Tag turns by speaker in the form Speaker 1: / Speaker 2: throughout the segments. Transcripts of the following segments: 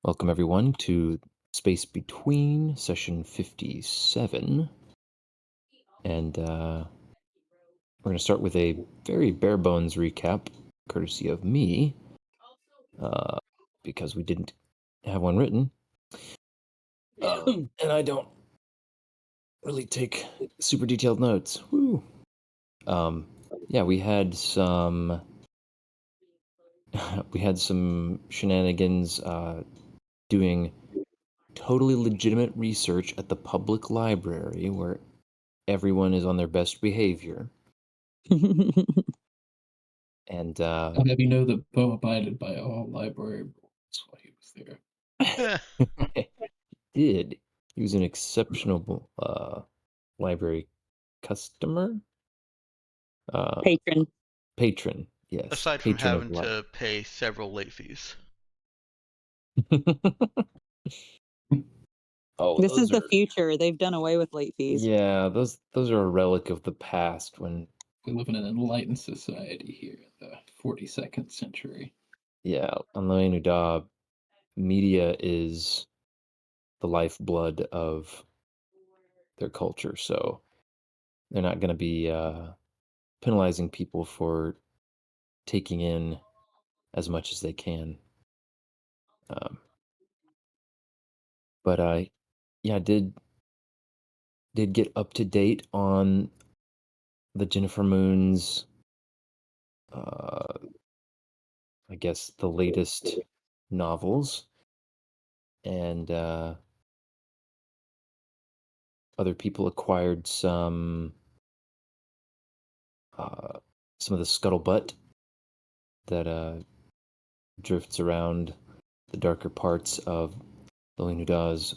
Speaker 1: Welcome, everyone, to Space Between, session 57. And we're going to start with a very bare bones recap, courtesy of me, because we didn't have one written. And I don't really take super detailed notes. Woo! Yeah, we had some shenanigans doing totally legitimate research at the public library where everyone is on their best behavior. And
Speaker 2: I'll have you know that Poe abided by all library rules while he was there.
Speaker 1: did. He was an exceptional library customer?
Speaker 3: Patron.
Speaker 1: Patron, yes.
Speaker 4: Aside from
Speaker 1: Patron of
Speaker 4: having to pay several late fees.
Speaker 1: Oh,
Speaker 3: This is
Speaker 1: those
Speaker 3: the
Speaker 1: are,
Speaker 3: future. They've done away with late fees.
Speaker 1: yeah, those are a relic of the past when,
Speaker 2: We live in an enlightened society here in the 42nd century.
Speaker 1: yeah, on Loenu Da, media is the lifeblood of their culture, so they're not going to be penalizing people for taking in as much as they can. But yeah, did get up to date on the Jennifer Moon's, I guess, the latest novels, and other people acquired some of the scuttlebutt that drifts around the darker parts of Loenu Da's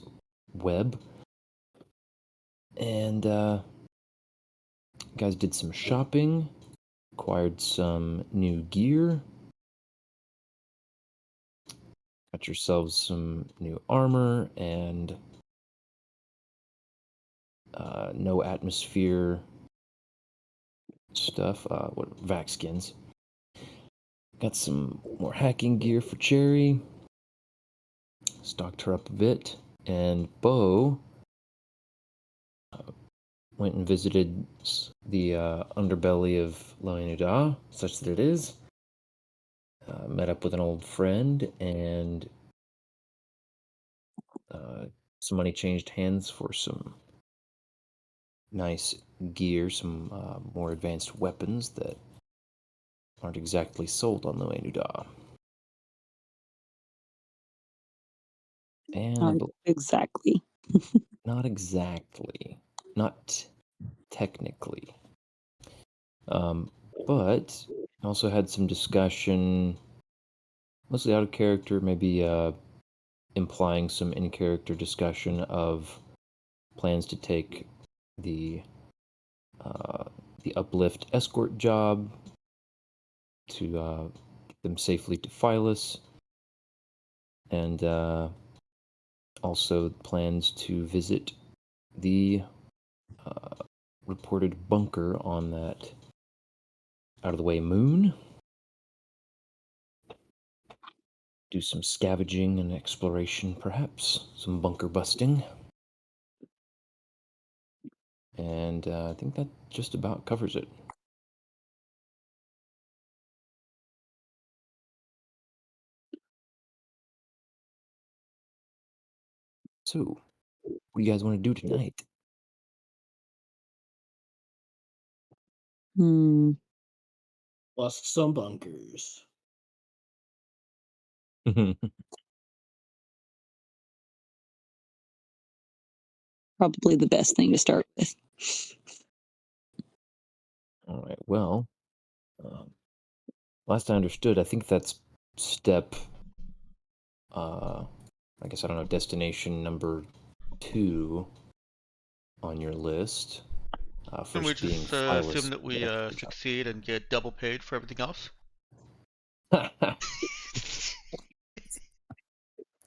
Speaker 1: web. And guys did some shopping, acquired some new gear, got yourselves some new armor and no atmosphere stuff, vac skins. Got some more hacking gear for Cherry. Stocked her up a bit, and Bo went and visited the underbelly of Loenu Da, such that it is. Met up with an old friend, and some money changed hands for some nice gear, some more advanced weapons that aren't exactly sold on Loenu Da. And
Speaker 3: Exactly.
Speaker 1: not exactly. Not technically. But also had some discussion, mostly out of character, maybe implying some in-character discussion of plans to take the uplift escort job to get them safely to Phyllis, and also plans to visit the reported bunker on that out-of-the-way moon. Do some scavenging and exploration, perhaps. Some bunker busting. And I think that just about covers it. So, what do you guys want to do tonight?
Speaker 5: Bust some bunkers.
Speaker 3: Probably the best thing to start with.
Speaker 1: All right, well, last I understood, I think that's step, I guess, I don't know, destination number 2 on your list.
Speaker 4: Can we
Speaker 1: First being
Speaker 4: just
Speaker 1: Phyllis.
Speaker 4: assume that we succeed and get double paid for everything else?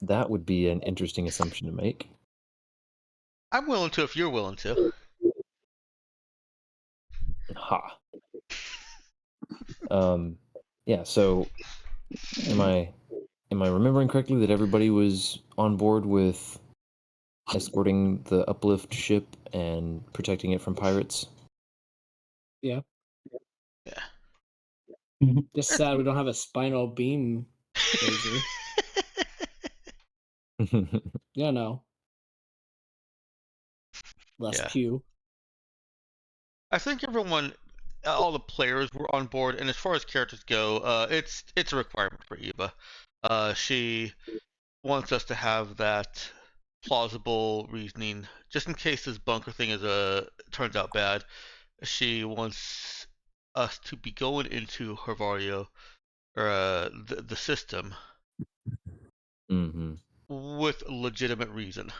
Speaker 1: That would be an interesting assumption to make.
Speaker 4: I'm willing to if you're willing to.
Speaker 1: Ha. Yeah, so am I am I remembering correctly that everybody was on board with escorting the uplift ship and protecting it from pirates?
Speaker 5: Yeah.
Speaker 4: Yeah.
Speaker 5: Just sad we don't have a spinal beam laser. Yeah, no. Less
Speaker 4: Yeah.
Speaker 5: pew.
Speaker 4: I think everyone, all the players were on board, and as far as characters go, it's a requirement for Eva. She wants us to have that plausible reasoning, just in case this bunker thing turns out bad. She wants us to be going into Hervario, or the system,
Speaker 1: Mm-hmm.
Speaker 4: with legitimate reason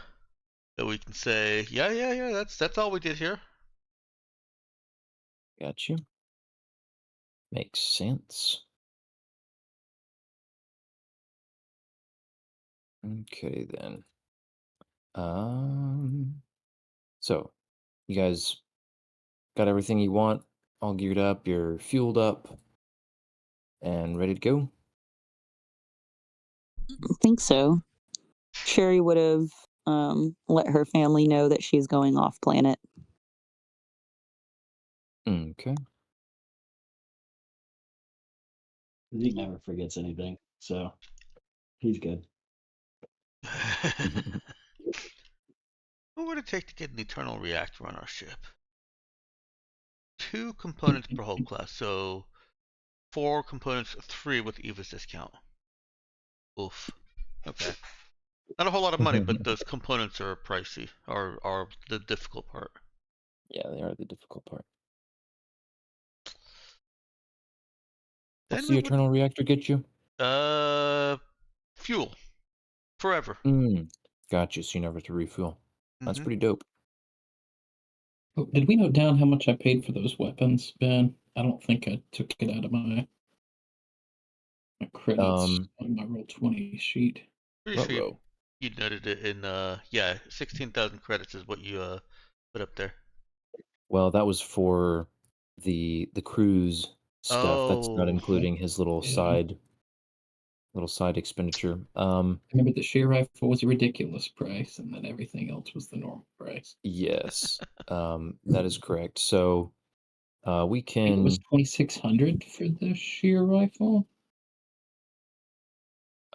Speaker 4: that we can say, yeah, that's all we did here.
Speaker 1: Got you. Makes sense. Okay then. So you guys got everything you want, all geared up, you're fueled up, and ready to go?
Speaker 3: I think so. Sherry would have let her family know that she's going off planet.
Speaker 1: Okay.
Speaker 2: He never forgets anything, so he's good.
Speaker 4: What would it take to get an eternal reactor on our ship? 2 components per hull class, so 4 components, 3 with Eva's discount. Oof. Okay. Not a whole lot of money, but those components are pricey, are the difficult part.
Speaker 1: Yeah, they are the difficult part.
Speaker 4: Then
Speaker 1: What's
Speaker 4: we
Speaker 1: the
Speaker 4: would,
Speaker 1: eternal reactor get you?
Speaker 4: fuel. Forever.
Speaker 1: Gotcha, so you never have to refuel. That's
Speaker 4: Mhm.
Speaker 1: pretty dope.
Speaker 2: Oh, did we note down how much I paid for those weapons, Ben? I don't think I took it out of my credits on my Roll20 sheet.
Speaker 4: Pretty sure
Speaker 1: Ruh-roh.
Speaker 4: you noted it in, yeah, 16,000 credits is what you, put up there.
Speaker 1: Well, that was for the cruise stuff. That's not
Speaker 4: Oh.
Speaker 1: including his little
Speaker 2: Yeah.
Speaker 1: side expenditure.
Speaker 2: I remember the shear rifle was a ridiculous price, and then everything else was the normal price.
Speaker 1: Yes, that is correct. So, we
Speaker 2: I think it was
Speaker 1: can
Speaker 2: 2,600 for the shear rifle.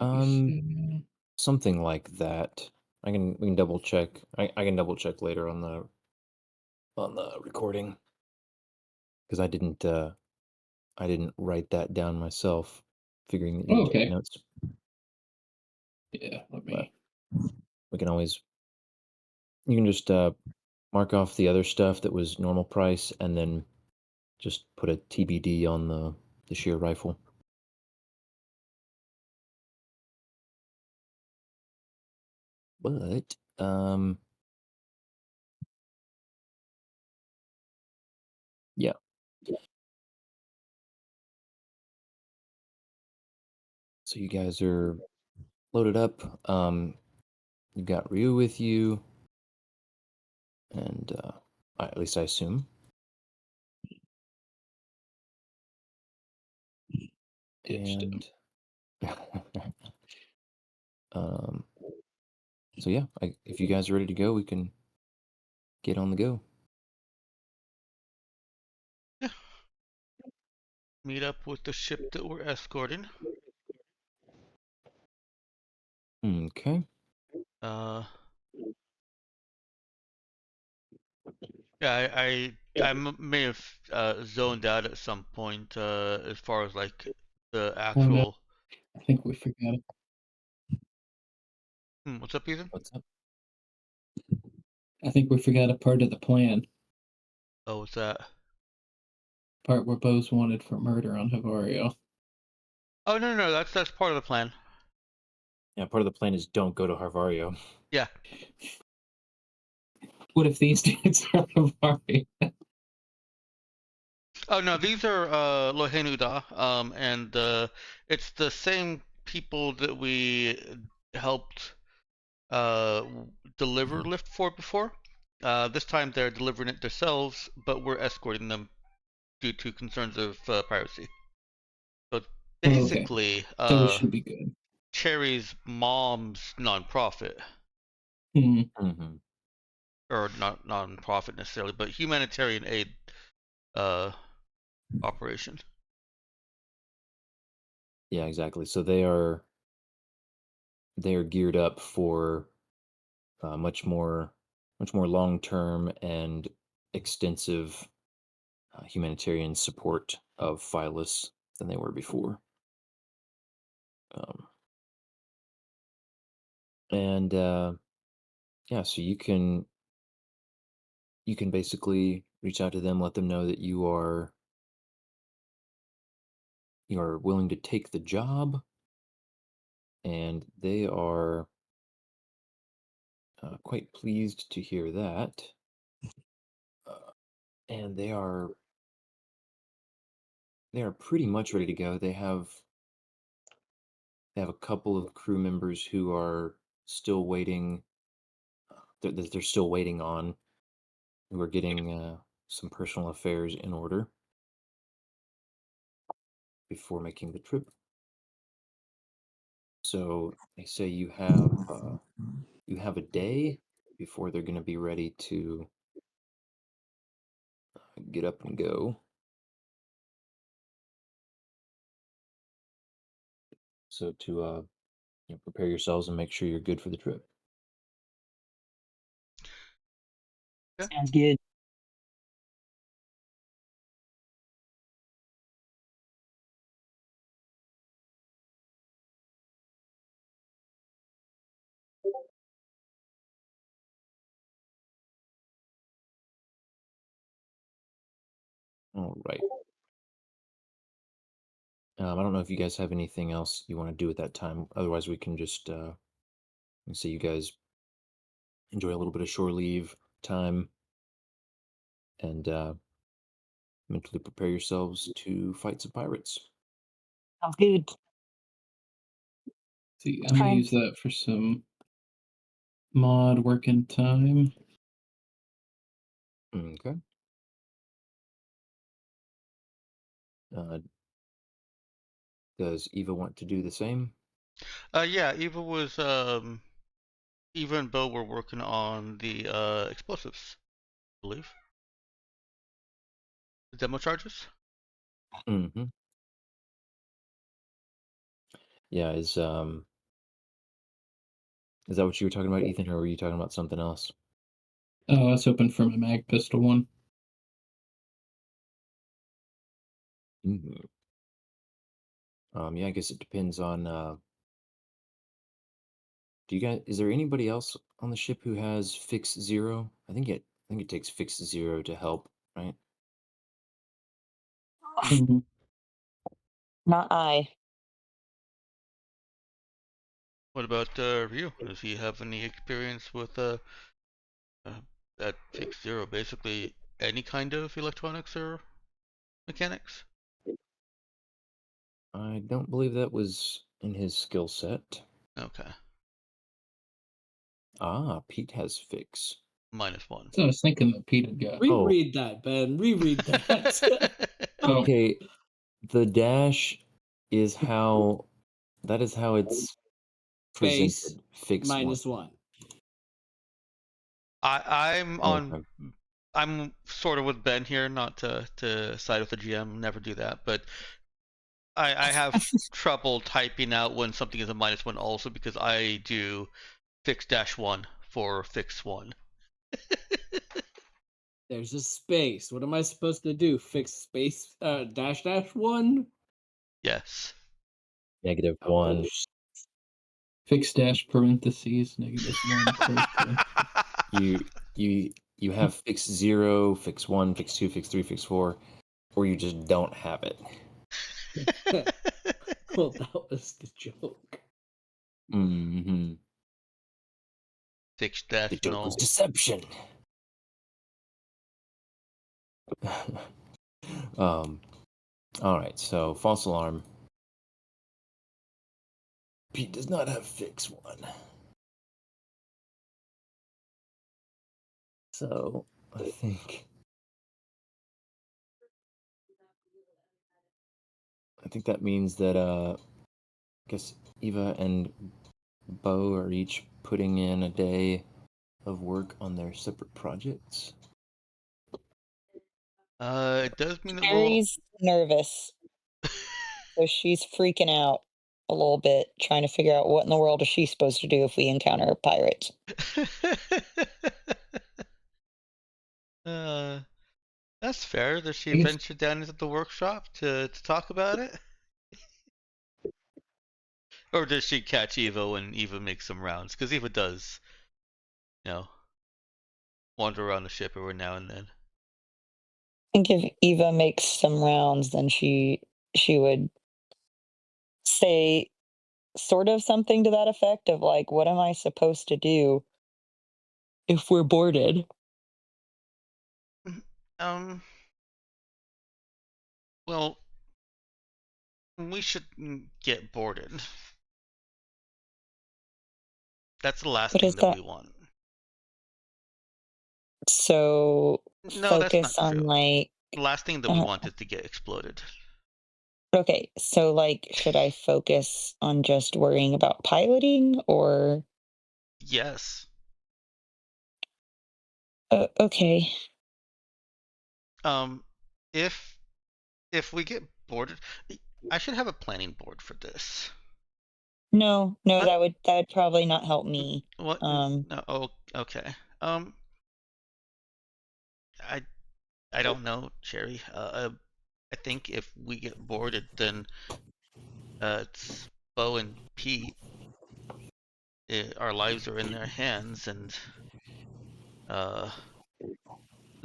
Speaker 1: um something like that. We can double check. I can double check later on the recording because I didn't write that down myself, figuring that you
Speaker 2: Oh,
Speaker 1: would take
Speaker 2: okay.
Speaker 1: notes.
Speaker 2: Yeah, let
Speaker 1: But
Speaker 2: me.
Speaker 1: we can always you can just mark off the other stuff that was normal price and then just put a TBD on the shear rifle. But yeah. So you guys are loaded up. You got Ryu with you, and at least I assume.
Speaker 2: Ditched him.
Speaker 1: And so yeah, if you guys are ready to go, we can get on the go.
Speaker 4: Yeah. Meet up with the ship that we're escorting.
Speaker 1: Okay.
Speaker 4: Yeah, I may have zoned out at some point as far as like the
Speaker 2: Oh, no.
Speaker 4: actual.
Speaker 2: I think we forgot.
Speaker 4: What's up, Ethan?
Speaker 1: What's up?
Speaker 2: I think we forgot a part of the plan.
Speaker 4: Oh, what's that?
Speaker 2: Part where Bo's wanted for murder on Havario.
Speaker 4: Oh no, that's part of the plan.
Speaker 1: Yeah, part of the plan is don't go to Harvario.
Speaker 4: Yeah.
Speaker 2: What if these dudes are Havario?
Speaker 4: Oh no, these are Lohenuda, and it's the same people that we helped deliver lift for before. This time they're delivering it themselves, but we're escorting them due to concerns of piracy. So
Speaker 2: Okay.
Speaker 4: basically,
Speaker 2: So we should be good.
Speaker 4: Cherry's mom's nonprofit,
Speaker 2: Mhm.
Speaker 1: Hmm.
Speaker 4: or not nonprofit necessarily, but humanitarian aid operation.
Speaker 1: Yeah, exactly. So they are geared up for much more long term and extensive humanitarian support of Phyllis than they were before. Um, and yeah, so you can basically reach out to them, let them know that you are willing to take the job, and they are quite pleased to hear that. And they are pretty much ready to go. They have a couple of crew members who are still waiting. They're still waiting on, who are getting some personal affairs in order before making the trip. So they say you have a day before they're going to be ready to get up and go. So to prepare yourselves and make sure you're good for the trip.
Speaker 3: Sounds good.
Speaker 1: All right. I don't know if you guys have anything else you want to do at that time. Otherwise, we can just say you guys enjoy a little bit of shore leave time and mentally prepare yourselves to fight some pirates.
Speaker 3: Sounds good.
Speaker 2: See, I'm gonna
Speaker 3: Fine.
Speaker 2: use that for some mod working time.
Speaker 1: Okay. Uh, does Eva want to do the same?
Speaker 4: Yeah, Eva and Bo were working on the explosives, I believe. The demo charges?
Speaker 1: Mm-hmm. Yeah, is that what you were talking about, Ethan, or were you talking about something else?
Speaker 2: Oh, I was hoping for my mag pistol one.
Speaker 1: Mhm. Yeah, I guess it depends on do you guys is there anybody else on the ship who has fix zero? I think it takes fix zero to help, right?
Speaker 2: Mhm.
Speaker 3: Not I.
Speaker 4: What about Ryu? Does he have any experience with that Fix Zero? Basically, any kind of electronics or mechanics?
Speaker 1: I don't believe that was in his skill set.
Speaker 4: Okay,
Speaker 1: Ah, Pete has fix.
Speaker 4: -1.
Speaker 2: So I was thinking that Pete had got.
Speaker 1: Oh.
Speaker 5: Reread that, Ben. Reread that.
Speaker 2: Oh.
Speaker 1: Okay, the dash is how that is how it's
Speaker 5: Space
Speaker 1: presented. Fix one.
Speaker 5: -1.
Speaker 4: I'm on.
Speaker 1: Okay.
Speaker 4: I'm sort of with Ben here, not to side with the GM. Never do that, but I have trouble typing out when something is a -1 also because I do fix-1 for fix one.
Speaker 5: There's a space. What am I supposed to do? Fix space -1?
Speaker 4: Yes.
Speaker 1: -1.
Speaker 2: Fix dash parentheses -1.
Speaker 1: You have fix 0, fix 1, fix 2, fix 3, fix 4, or you just don't have it.
Speaker 5: Well, that was the joke.
Speaker 1: Mm-hmm.
Speaker 4: Fix
Speaker 1: The
Speaker 4: dash
Speaker 1: joke
Speaker 4: null.
Speaker 1: was deception. All right, so false alarm. Pete does not have fix 1. So I think that means that I guess Eva and Bo are each putting in a day of work on their separate projects.
Speaker 4: It does mean that
Speaker 3: Sherry's nervous, so she's freaking out a little bit, trying to figure out what in the world is she supposed to do if we encounter pirates.
Speaker 4: uh, that's fair. Does she
Speaker 2: I guess-
Speaker 4: venture down into the workshop to talk about it? Or does she catch Eva when Eva makes some rounds? Because Eva does, you know, wander around the ship every now and then.
Speaker 3: I think if Eva makes some rounds, then she would say sort of something to that effect of like, what am I supposed to do if we're boarded?
Speaker 4: Um, well, we should get boarded. That's the last
Speaker 3: What
Speaker 4: thing
Speaker 3: is
Speaker 4: that
Speaker 3: that?
Speaker 4: we want.
Speaker 3: So
Speaker 4: No, that's not
Speaker 3: focus on
Speaker 4: true.
Speaker 3: like,
Speaker 4: The last thing that we want is to get exploded.
Speaker 3: okay, so like, should I focus on just worrying about piloting or
Speaker 4: Yes.
Speaker 3: okay.
Speaker 4: If we get boarded, I should have a planning board for this.
Speaker 3: No,
Speaker 4: What?
Speaker 3: that would probably not help me.
Speaker 4: What? No. Oh, okay. I don't know, Cherry. I think if we get boarded, then it's Bo and Pete. Our lives are in their hands, and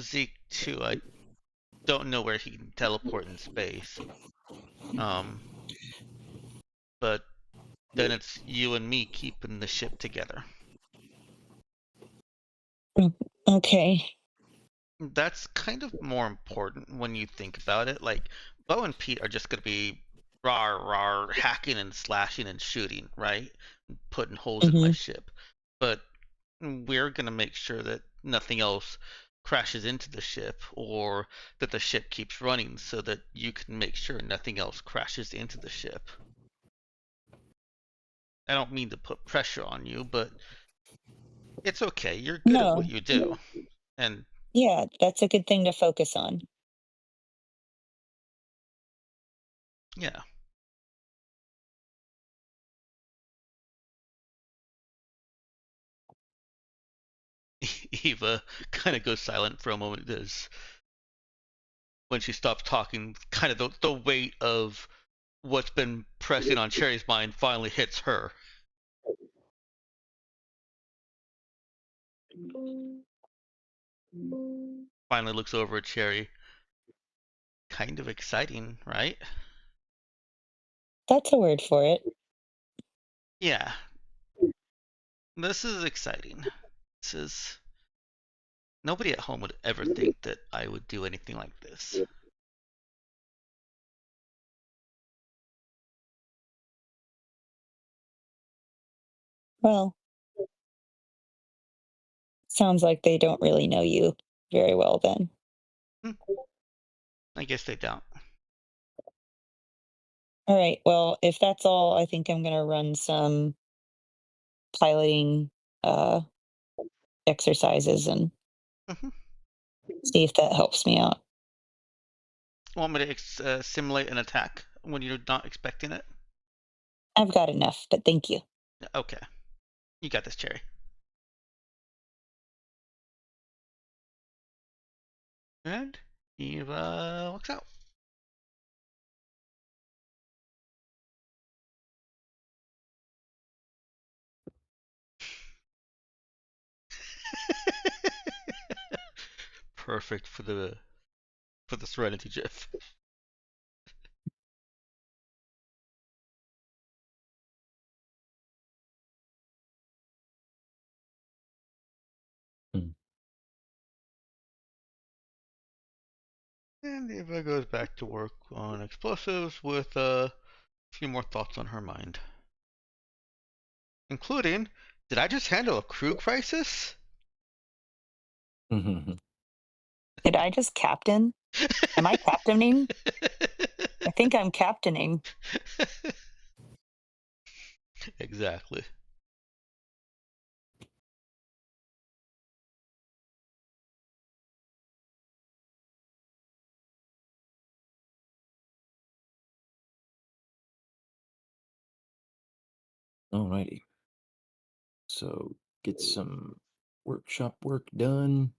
Speaker 4: Zeke too. I don't know where he can teleport in space. But then it's you and me keeping the ship together.
Speaker 3: Okay.
Speaker 4: That's kind of more important when you think about it. Like, Bo and Pete are just gonna be rar hacking and slashing and shooting, right? Putting holes in my ship. But we're gonna make sure that nothing else crashes into the ship or that the ship keeps running so that you can make sure nothing else crashes into the ship. I don't mean to put pressure on you, but it's okay. You're good at what you do. And
Speaker 3: yeah, that's a good thing to focus on.
Speaker 4: yeah. Eva kind of goes silent for a moment. Does when she stops talking, kind of the weight of what's been pressing on Cherry's mind finally hits her. Finally looks over at Cherry. Kind of exciting, right?
Speaker 3: That's a word for it.
Speaker 4: Yeah. This is exciting. This is. Nobody at home would ever think that I would do anything like this.
Speaker 3: Well, sounds like they don't really know you very well then.
Speaker 4: I guess they don't.
Speaker 3: All right. Well, if that's all, I think I'm going to run some piloting exercises and see if that helps me out.
Speaker 4: Want me to simulate an attack when you're not expecting it?
Speaker 3: I've got enough, but thank you.
Speaker 4: Okay. You got this, Cherry. And Eva walks out. Perfect for the Serenity GIF. And Eva goes back to work on explosives with a few more thoughts on her mind. Including, did I just handle a crew crisis?
Speaker 3: Did I just captain? Am I captaining? I think I'm captaining.
Speaker 4: Exactly.
Speaker 1: Alrighty. So get some workshop work done.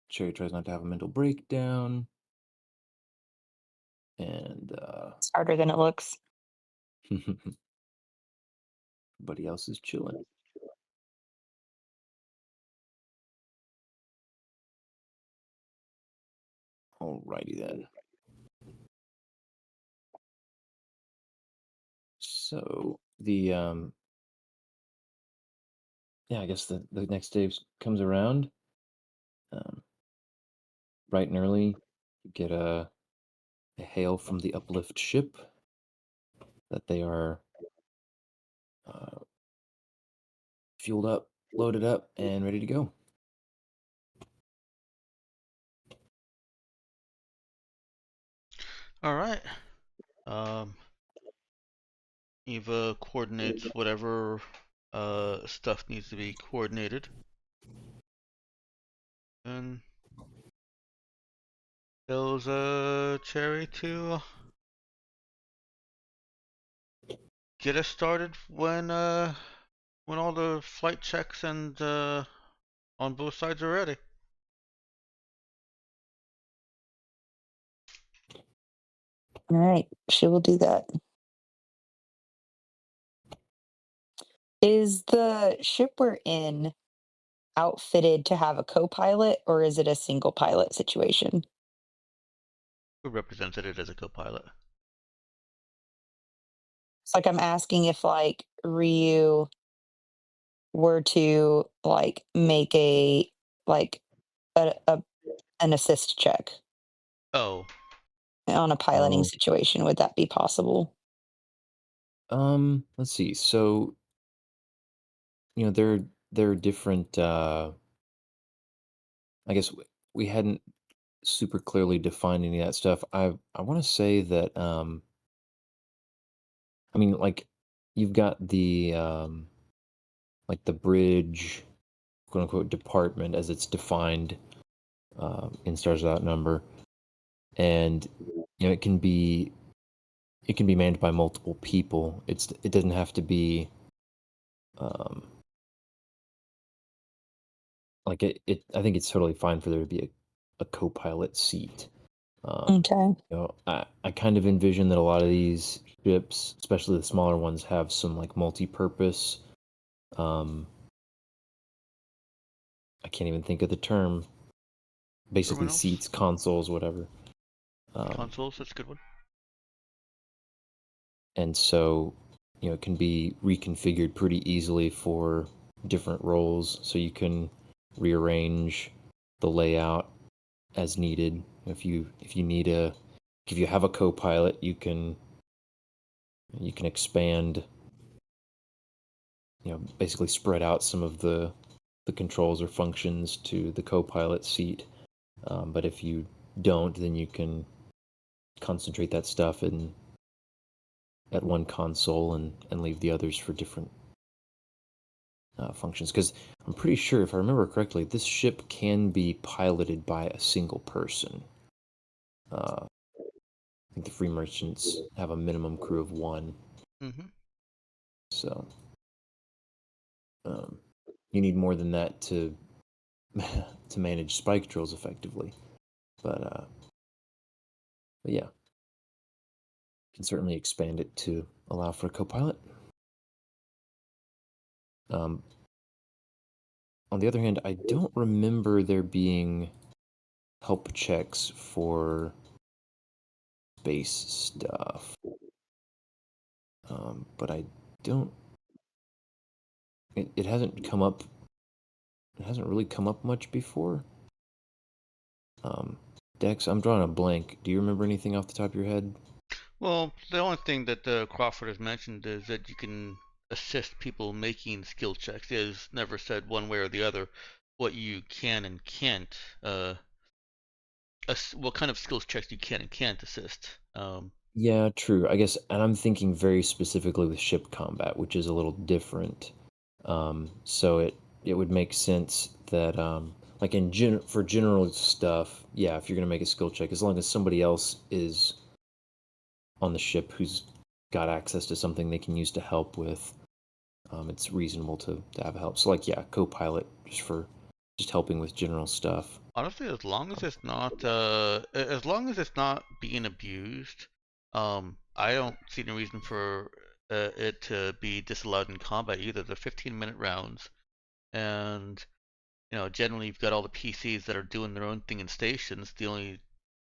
Speaker 1: Cherry tries not to have a mental breakdown. And
Speaker 3: It's harder than it looks.
Speaker 1: everybody else is chilling. Alrighty then. So the yeah, I guess the next day comes around. Bright and early, you get a hail from the Uplift ship that they are uh, fueled up, loaded up, and ready to go.
Speaker 4: All right. Eva coordinates whatever stuff needs to be coordinated, and tells Cherry to get us started when all the flight checks and on both sides are ready.
Speaker 3: All right, she will do that. Is the ship we're in outfitted to have a co-pilot, or is it a single pilot situation?
Speaker 4: We represented it as a co-pilot.
Speaker 3: It's like I'm asking if like Ryu were to like make a like an assist check
Speaker 4: Oh,
Speaker 3: on a piloting
Speaker 1: Oh.
Speaker 3: situation, would that be possible?
Speaker 1: Let's see. So, there are different. I guess we hadn't super clearly defined any of that stuff. I want to say that I mean, like, you've got the like the bridge, quote unquote, department as it's defined in Stars Without Number, and it can be manned by multiple people. It doesn't have to be um, like it. I think it's totally fine for there to be a co-pilot seat.
Speaker 3: Okay.
Speaker 1: I kind of envision that a lot of these ships, especially the smaller ones, have some like multi-purpose. I can't even think of the term. Basically,
Speaker 4: Terminals?
Speaker 1: seats, consoles, whatever.
Speaker 4: Consoles, that's a good one.
Speaker 1: And so, it can be reconfigured pretty easily for different roles. So you can rearrange the layout as needed. If you have a co-pilot, you can expand, basically spread out some of the controls or functions to the co-pilot seat. But if you don't, then you can concentrate that stuff at one console and leave the others for different functions. Because I'm pretty sure, if I remember correctly, this ship can be piloted by a single person. I think the Free Merchants have a minimum crew of one.
Speaker 4: Mm-hmm.
Speaker 1: So you need more than that to manage spike drills effectively. But yeah, you can certainly expand it to allow for a co-pilot. On the other hand, I don't remember there being help checks for space stuff. But I don't. It hasn't come up. It hasn't really come up much before. Dex, I'm drawing a blank. Do you remember anything off the top of your head?
Speaker 4: Well, the only thing that Crawford has mentioned is that you can assist people making skill checks. He has never said one way or the other what you can and can't, what kind of skills checks you can and can't assist.
Speaker 1: Yeah, true. I guess, and I'm thinking very specifically with ship combat, which is a little different. So it would make sense that like for general stuff, yeah, if you're gonna make a skill check, as long as somebody else is on the ship who's got access to something they can use to help with, it's reasonable to have help. So like, yeah, co-pilot just helping with general stuff.
Speaker 4: Honestly, as long as it's not as long as it's not being abused, I don't see any reason for it to be disallowed in combat either. They're 15-minute rounds, and generally you've got all the PCs that are doing their own thing in stations. The only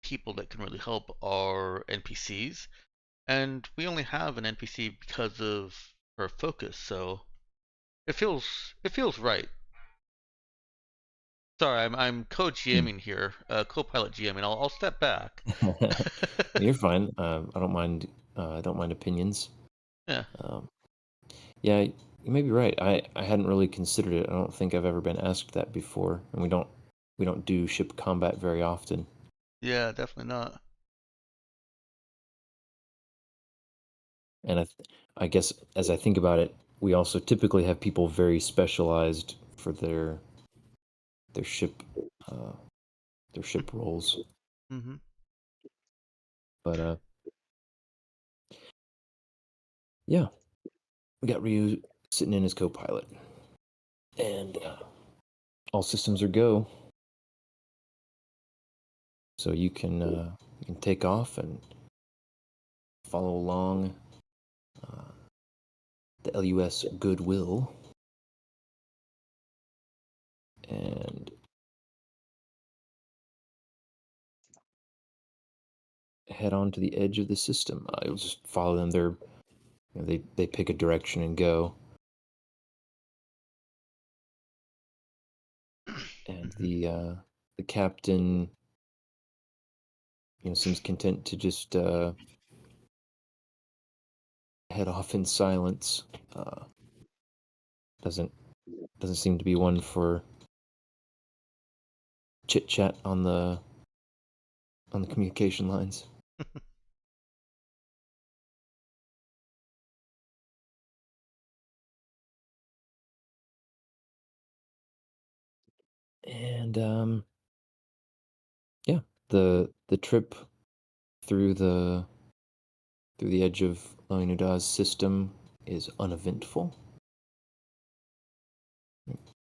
Speaker 4: people that can really help are NPCs, and we only have an NPC because of her focus, so it feels right. Sorry, I'm co-GMing here, co-pilot GMing. I'll step back.
Speaker 1: You're fine. I don't mind. I don't mind opinions.
Speaker 4: Yeah.
Speaker 1: Yeah, you may be right. I hadn't really considered it. I don't think I've ever been asked that before, and we don't do ship combat very often.
Speaker 4: Yeah, definitely not.
Speaker 1: And I guess as I think about it, we also typically have people very specialized for their ship roles.
Speaker 4: Mm-hmm.
Speaker 1: But yeah, we got Ryu sitting in as co-pilot, and all systems are go. So you can take off and follow along the LUS Goodwill, and head on to the edge of the system. You'll just follow them. They pick a direction and go. And the captain, seems content to just head off in silence. Doesn't seem to be one for chit chat on the communication lines. And yeah, the trip through the edge of Loinuda's system is uneventful.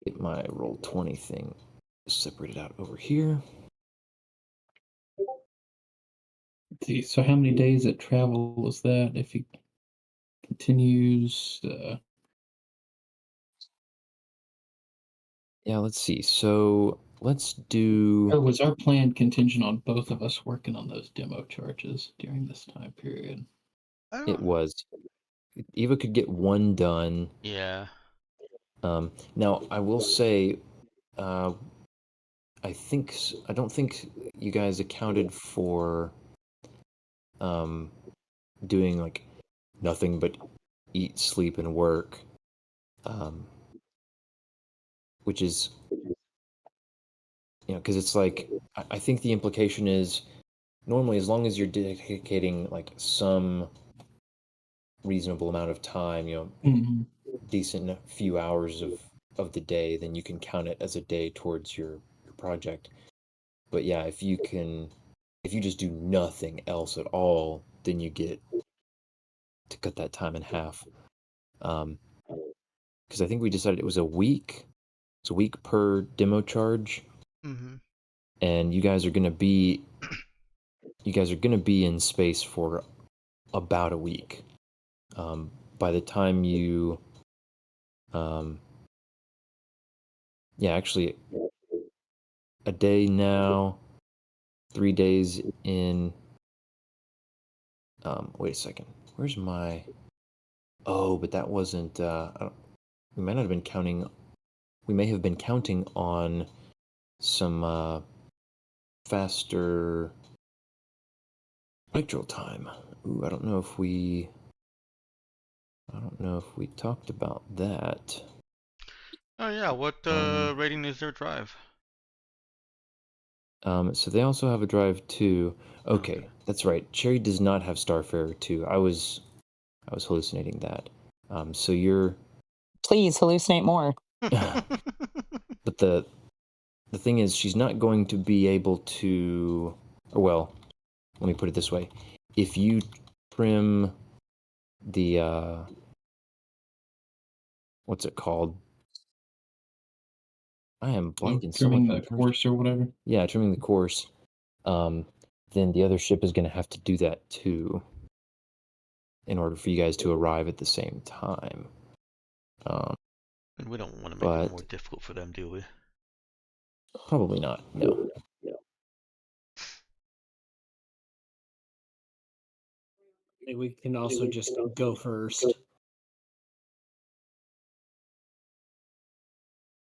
Speaker 1: Get my Roll20 thing separated out over here.
Speaker 2: See, so how many days of travel is that if he continues?
Speaker 1: Yeah, let's see. So let's do.
Speaker 2: Or was our plan contingent on both of us working on those demo charges during this time period?
Speaker 4: I
Speaker 1: It
Speaker 4: don't.
Speaker 1: was. Eva could get one done.
Speaker 4: Yeah.
Speaker 1: Now I will say, I don't think you guys accounted for doing like nothing but eat, sleep, and work, which is, because it's like I think the implication is normally as long as you're dedicating like some reasonable amount of time,
Speaker 2: Mm-hmm.
Speaker 1: decent few hours of the day, then you can count it as a day towards your project. But yeah, if you just do nothing else at all, then you get to cut that time in half. Because I think we decided it was a week. It's a week per demo charge,
Speaker 4: Mm-hmm.
Speaker 1: and you guys are gonna be in space for about a week. By the time you, actually, a day now, 3 days in. Wait a second. Where's my? Oh, but that wasn't. We might not have been counting. We may have been counting on some faster nitro time. Ooh, I don't know if we talked about that.
Speaker 4: Oh yeah. What rating is their drive?
Speaker 1: So they also have a drive too. Okay, that's right. Cherry does not have Starfarer 2. I was hallucinating that. So you're
Speaker 3: Please hallucinate more.
Speaker 1: but the thing is she's not going to be able to, or well, let me put it this way. If you trim the what's it called? I am blanking so
Speaker 2: trimming
Speaker 1: much.
Speaker 2: the course or whatever.
Speaker 1: Yeah, trimming the course. Then the other ship is going to have to do that too, in order for you guys to arrive at the same time.
Speaker 4: And we don't want to make it
Speaker 1: But-
Speaker 4: more difficult for them, do we?
Speaker 1: Probably not. No.
Speaker 5: Maybe we can also just go first. As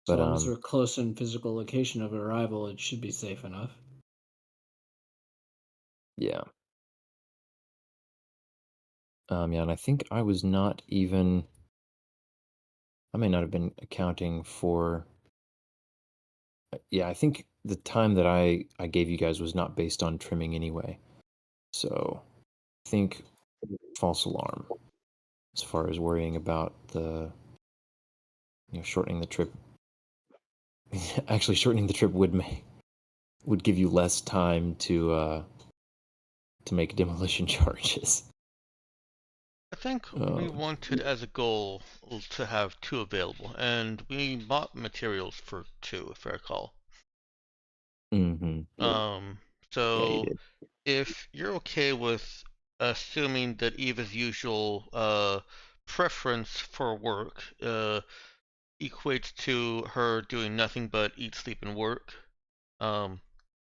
Speaker 1: But
Speaker 5: long as we're close in physical location of arrival, it should be safe enough.
Speaker 1: yeah. Yeah, and I think I was not even. I may not have been accounting for. Yeah, I think the time that I gave you guys was not based on trimming anyway. So, I think false alarm as far as worrying about the shortening the trip. Actually, shortening the trip would give you less time to make demolition charges.
Speaker 4: I think we wanted as a goal to have 2 available, and we bought materials for 2, if I recall.
Speaker 1: Mm-hmm. Yeah, you
Speaker 4: So
Speaker 1: did.
Speaker 4: if you're okay with assuming that Eva's usual preference for work equates to her doing nothing but eat, sleep, and work, and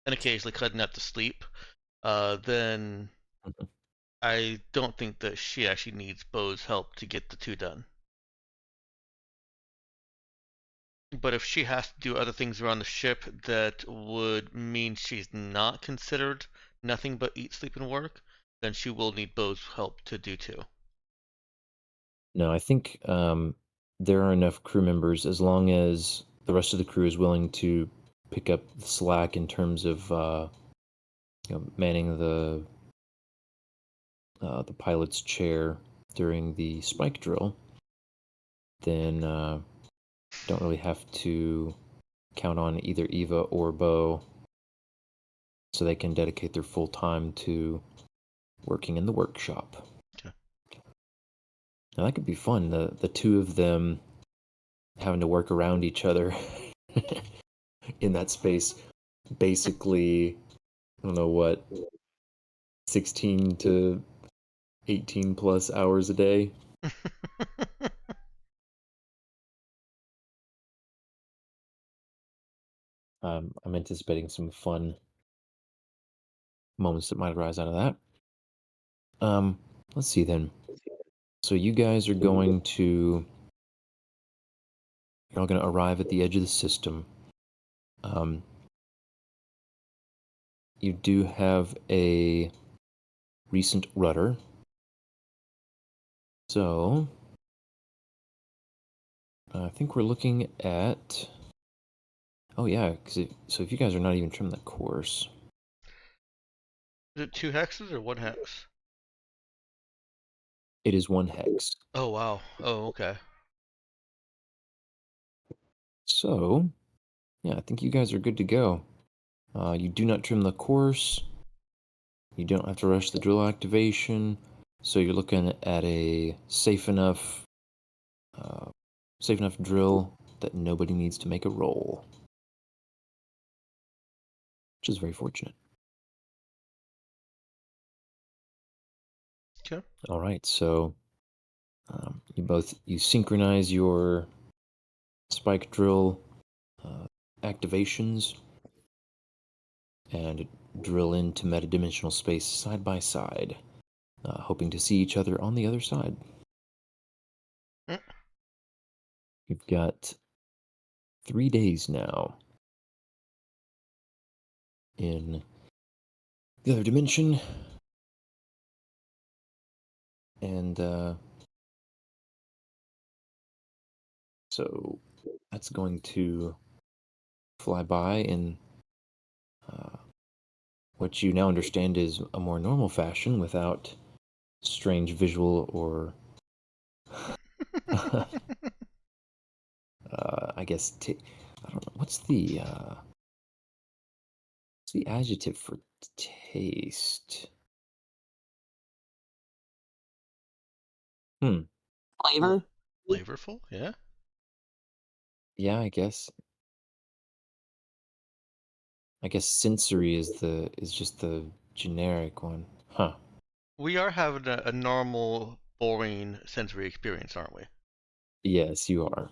Speaker 4: occasionally cutting out to sleep, then
Speaker 1: Mhm.
Speaker 4: I don't think that she actually needs Bo's help to get the 2 done. But if she has to do other things around the ship that would mean she's not considered nothing but eat, sleep, and work, then she will need Bo's help to do too.
Speaker 1: No, I think there are enough crew members as long as the rest of the crew is willing to pick up the slack in terms of manning the pilot's chair during the spike drill. Then don't really have to count on either Eva or Bo, so they can dedicate their full time to working in the workshop.
Speaker 4: Okay.
Speaker 1: Now that could be fun. The two of them having to work around each other in that space. Basically, I don't know what, 16 to 18 plus hours a day. I'm anticipating some fun moments that might arise out of that. Let's see then. So you guys are going to, you're all going to arrive at the edge of the system. You do have a recent rudder. So I think we're looking at. Oh yeah, so if you guys are not even trimmed the course,
Speaker 4: Is it 2 hexes or 1 hex?
Speaker 1: it is 1 hex.
Speaker 4: Oh wow. Oh okay.
Speaker 1: So yeah, I think you guys are good to go. You do not trim the course. You don't have to rush the drill activation. So you're looking at a safe enough drill that nobody needs to make a roll, which is very fortunate.
Speaker 4: Okay.
Speaker 1: All right, so you synchronize your spike drill activations and drill into metadimensional space side by side, hoping to see each other on the other side.
Speaker 4: Mm.
Speaker 1: You've got 3 days now in the other dimension, and so that's going to fly by in what you now understand is a more normal fashion without strange visual or I guess I don't know what's the adjective for taste.
Speaker 3: Flavor?
Speaker 4: Flavorful, yeah.
Speaker 1: Yeah, I guess sensory is just the generic one. Huh.
Speaker 4: We are having a normal, boring sensory experience, aren't we?
Speaker 1: Yes, you are.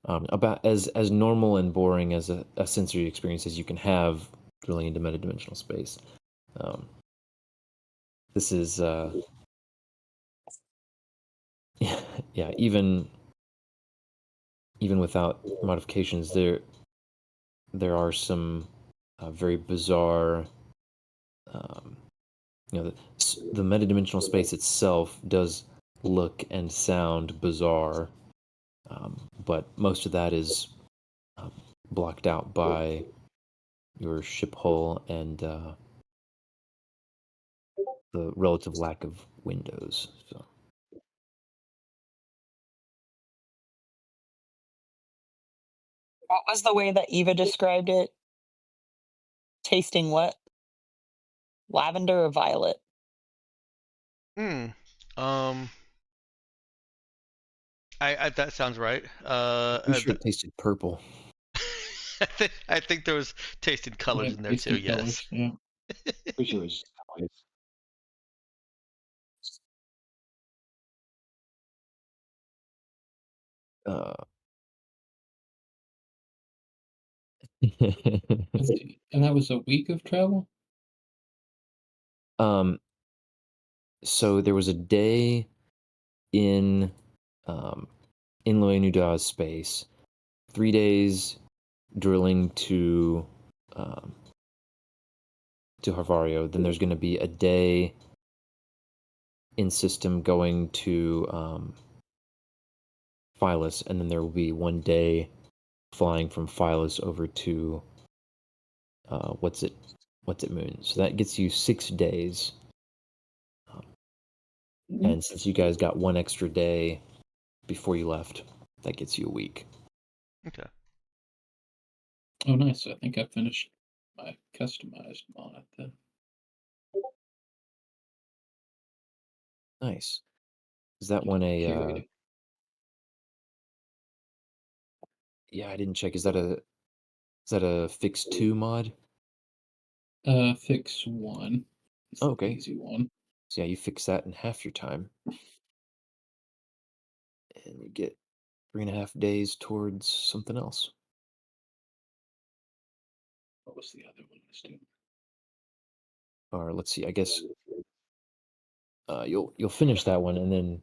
Speaker 1: About as normal and boring as a sensory experience as you can have drilling into metadimensional space. This is yeah, even without modifications, there are some very bizarre. The metadimensional space itself does look and sound bizarre, but most of that is blocked out by your ship hull and the relative lack of windows. So
Speaker 3: What was the way that Eva described it? Tasting what? Lavender or violet?
Speaker 4: Hmm. I that sounds right.
Speaker 1: pretty sure it tasted purple.
Speaker 4: I think there was tasted colors
Speaker 2: Yeah,
Speaker 4: in there too.
Speaker 2: tasting
Speaker 4: Yes.
Speaker 2: colors, yeah.
Speaker 6: Pretty sure it was just toys.
Speaker 2: And that was a week of travel?
Speaker 1: So there was a day in Loenuda's space, 3 days drilling to Harvario. Then there's going to be a day in system going to Phyllis, and then there will be 1 day flying from Phyllis over to what's it moon. So that gets you 6 days. And since you guys got 1 extra day before you left, that gets you a week.
Speaker 4: Okay.
Speaker 2: Oh, nice. I think I finished my customized mod then.
Speaker 1: Nice. Is that one a
Speaker 2: Curated.
Speaker 1: yeah, I didn't check. Is that a fix 2 mod?
Speaker 2: Fix 1. It's the
Speaker 1: Okay.
Speaker 2: easy one.
Speaker 1: So yeah, you fix that in half your time. And you get 3.5 days towards something else.
Speaker 2: What was the other one I was doing?
Speaker 1: Or let's see, I guess you'll finish that one and then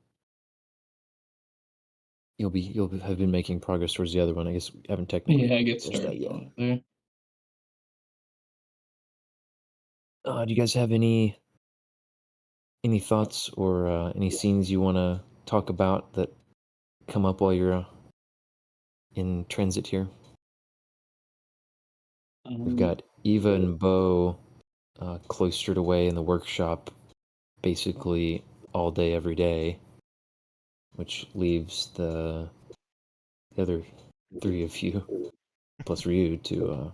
Speaker 1: you'll have been making progress towards the other one. I guess we haven't technically
Speaker 2: Yeah, I get
Speaker 1: finished that
Speaker 2: started
Speaker 1: yet.
Speaker 2: on it there.
Speaker 1: Do you guys have any thoughts or any scenes you want to talk about that come up while you're in transit here? We've got Eva and Bo cloistered away in the workshop basically all day, every day, which leaves the other 3 of you, plus Ryu, to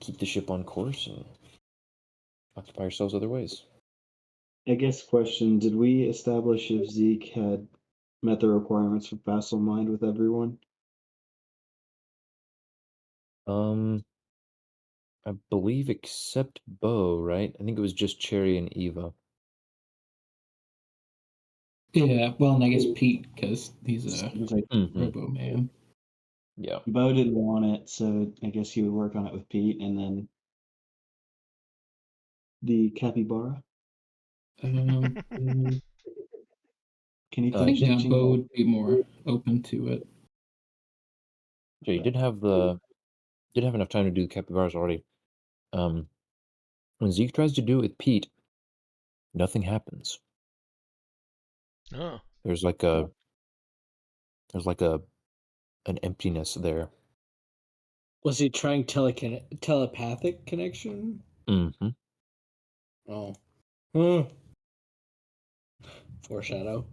Speaker 1: keep the ship on course and occupy yourselves other ways.
Speaker 6: I guess question, did we establish if Zeke had met the requirements for Facile Mind with everyone?
Speaker 1: I believe except Bo, right? I think it was just Cherry and Eva.
Speaker 2: Yeah, well, and I guess Pete, because he's a
Speaker 6: It was like
Speaker 2: Robo Man.
Speaker 1: Yeah.
Speaker 6: Bo didn't want it, so I guess he would work on it with Pete, and then the capybara.
Speaker 2: Um,
Speaker 6: Can you
Speaker 2: I think
Speaker 6: finish
Speaker 2: Bo would be more open to it.
Speaker 1: So you did have enough time to do the capybaras already. When Zeke tries to do it with Pete, nothing happens.
Speaker 4: Oh.
Speaker 1: There's like an emptiness there.
Speaker 5: Was he trying telepathic connection?
Speaker 1: Mm-hmm.
Speaker 5: Oh. Huh. Foreshadow.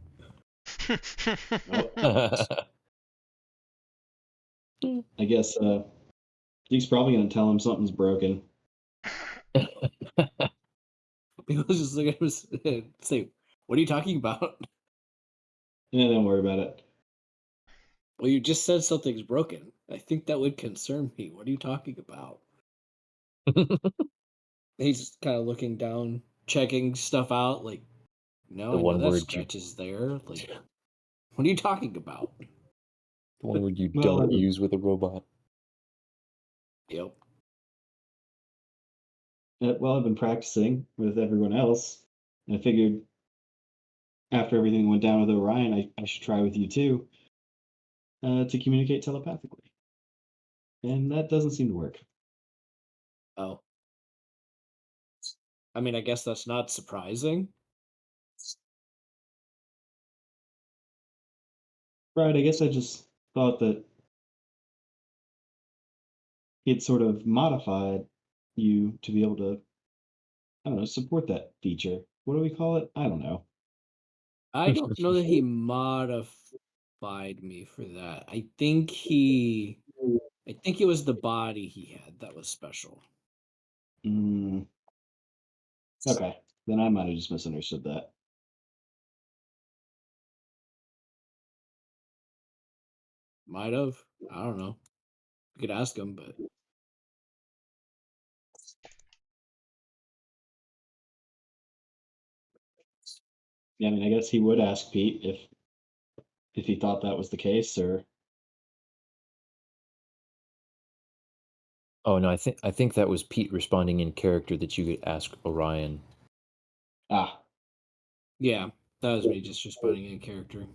Speaker 6: I guess Zeke's probably gonna tell him something's broken.
Speaker 5: People just look at him and say, "What are you talking about?"
Speaker 6: Yeah, don't worry about it.
Speaker 5: Well, you just said something's broken. I think that would concern me. What are you talking about? He's kind of looking down, checking stuff out. Like, no,
Speaker 1: The
Speaker 5: I know
Speaker 1: one
Speaker 5: that
Speaker 1: word
Speaker 5: scratch is there. Like, what are you talking about?
Speaker 1: The one word you
Speaker 6: Well,
Speaker 1: don't use with a robot.
Speaker 5: Yep.
Speaker 6: well, I've been practicing with everyone else, and I figured after everything went down with Orion, I should try with you too to communicate telepathically, and that doesn't seem to work.
Speaker 5: Oh. I mean, I guess that's not surprising.
Speaker 6: Right? I guess I just thought that it sort of modified you to be able to, I don't know, support that feature. What do we call it? I don't know.
Speaker 5: I don't know that he modified me for that. I think it was the body he had that was special.
Speaker 6: Mm, okay, then I might have just misunderstood that.
Speaker 5: Might have. I don't know. You could ask him, but
Speaker 6: Yeah, I mean, I guess he would ask Pete if he thought that was the case, or
Speaker 1: Oh no, I think that was Pete responding in character that you could ask Orion.
Speaker 6: ah,
Speaker 5: yeah, that was me just responding in character.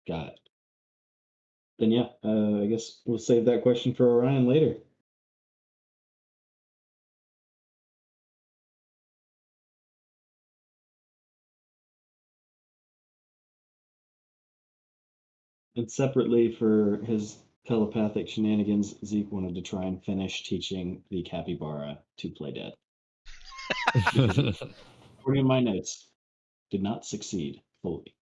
Speaker 6: got it. Then yeah, I guess we'll save that question for Orion later. And separately for his telepathic shenanigans, Zeke wanted to try and finish teaching the capybara to play dead. According to my notes, did not succeed fully.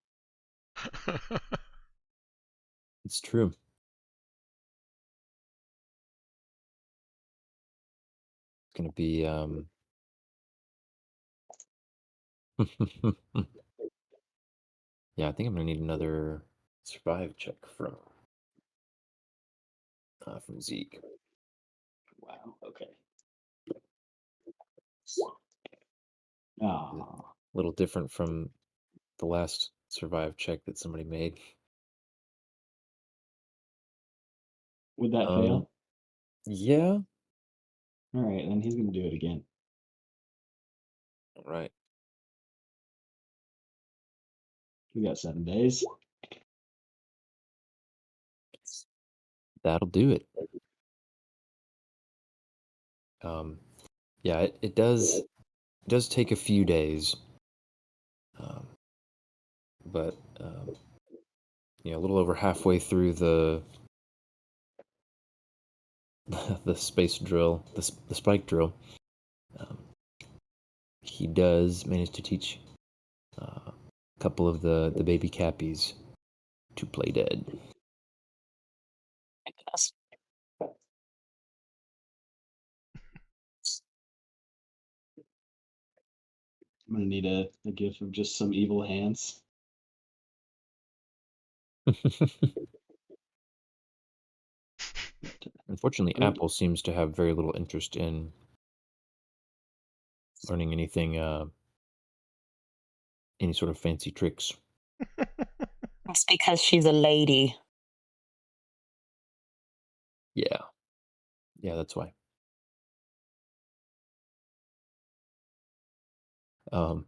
Speaker 1: It's true. It's gonna be Yeah, I think I'm gonna need another survive check from Zeke.
Speaker 6: Wow. Okay.
Speaker 1: A
Speaker 6: Ah,
Speaker 1: little different from the last survive check that somebody made.
Speaker 6: would that
Speaker 1: Um,
Speaker 6: fail?
Speaker 1: Yeah.
Speaker 6: All right, then he's gonna do it again.
Speaker 1: All right.
Speaker 6: We got 7 days.
Speaker 1: That'll do it. Yeah, it does take a few days, um, but a little over halfway through the the space drill, the spike drill, um, he does manage to teach a couple of the baby cappies to play dead.
Speaker 3: My goodness.
Speaker 6: I'm gonna need a gif of just some evil hands.
Speaker 1: Unfortunately,
Speaker 6: I mean,
Speaker 1: Apple seems to have very little interest in learning anything, any sort of fancy tricks.
Speaker 3: It's because she's a lady.
Speaker 1: Yeah, that's why. Um,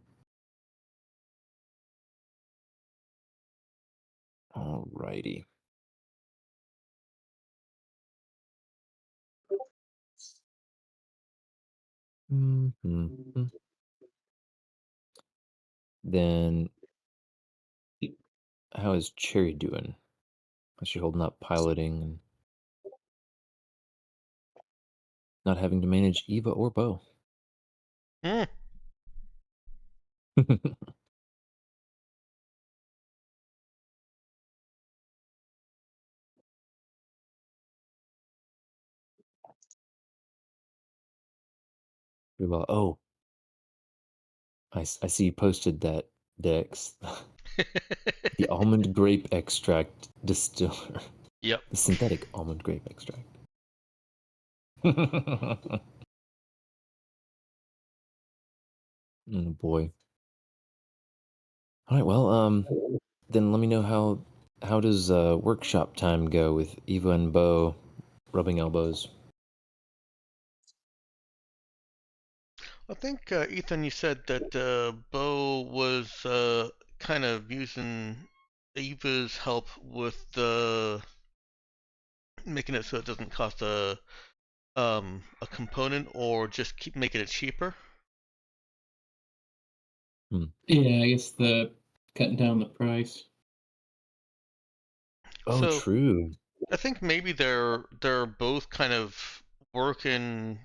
Speaker 1: Alrighty. Mhm. Then, how is Cherry doing? How's she holding up piloting? not having to manage Eva or Bo.
Speaker 4: Mm.
Speaker 1: Pretty well. Oh, I see you posted that, Dex. The almond grape extract distiller.
Speaker 4: Yep.
Speaker 1: The synthetic almond grape extract. Oh boy. All right, well, then let me know how does workshop time go with Eva and Bo rubbing elbows?
Speaker 4: I think Ethan, you said that Bo was kind of using Eva's help with the making it so it doesn't cost a component, or just keep making it cheaper.
Speaker 2: Yeah, I guess the cutting down the price.
Speaker 1: Oh,
Speaker 4: So
Speaker 1: true.
Speaker 4: I think maybe they're both kind of working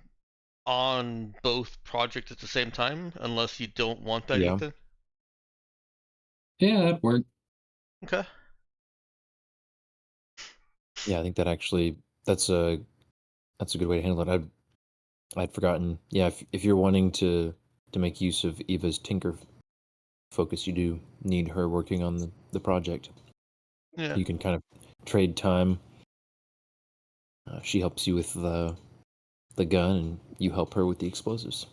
Speaker 4: on both projects at the same time, unless you don't want that,
Speaker 1: Yeah.
Speaker 4: Ethan.
Speaker 2: Yeah, that'd work.
Speaker 4: Okay.
Speaker 1: Yeah, I think that's a good way to handle it. I'd forgotten. Yeah, if you're wanting to make use of Eva's tinker focus, you do need her working on the project.
Speaker 4: Yeah.
Speaker 1: You can kind of trade time. She helps you with the gun, and you help her with the explosives.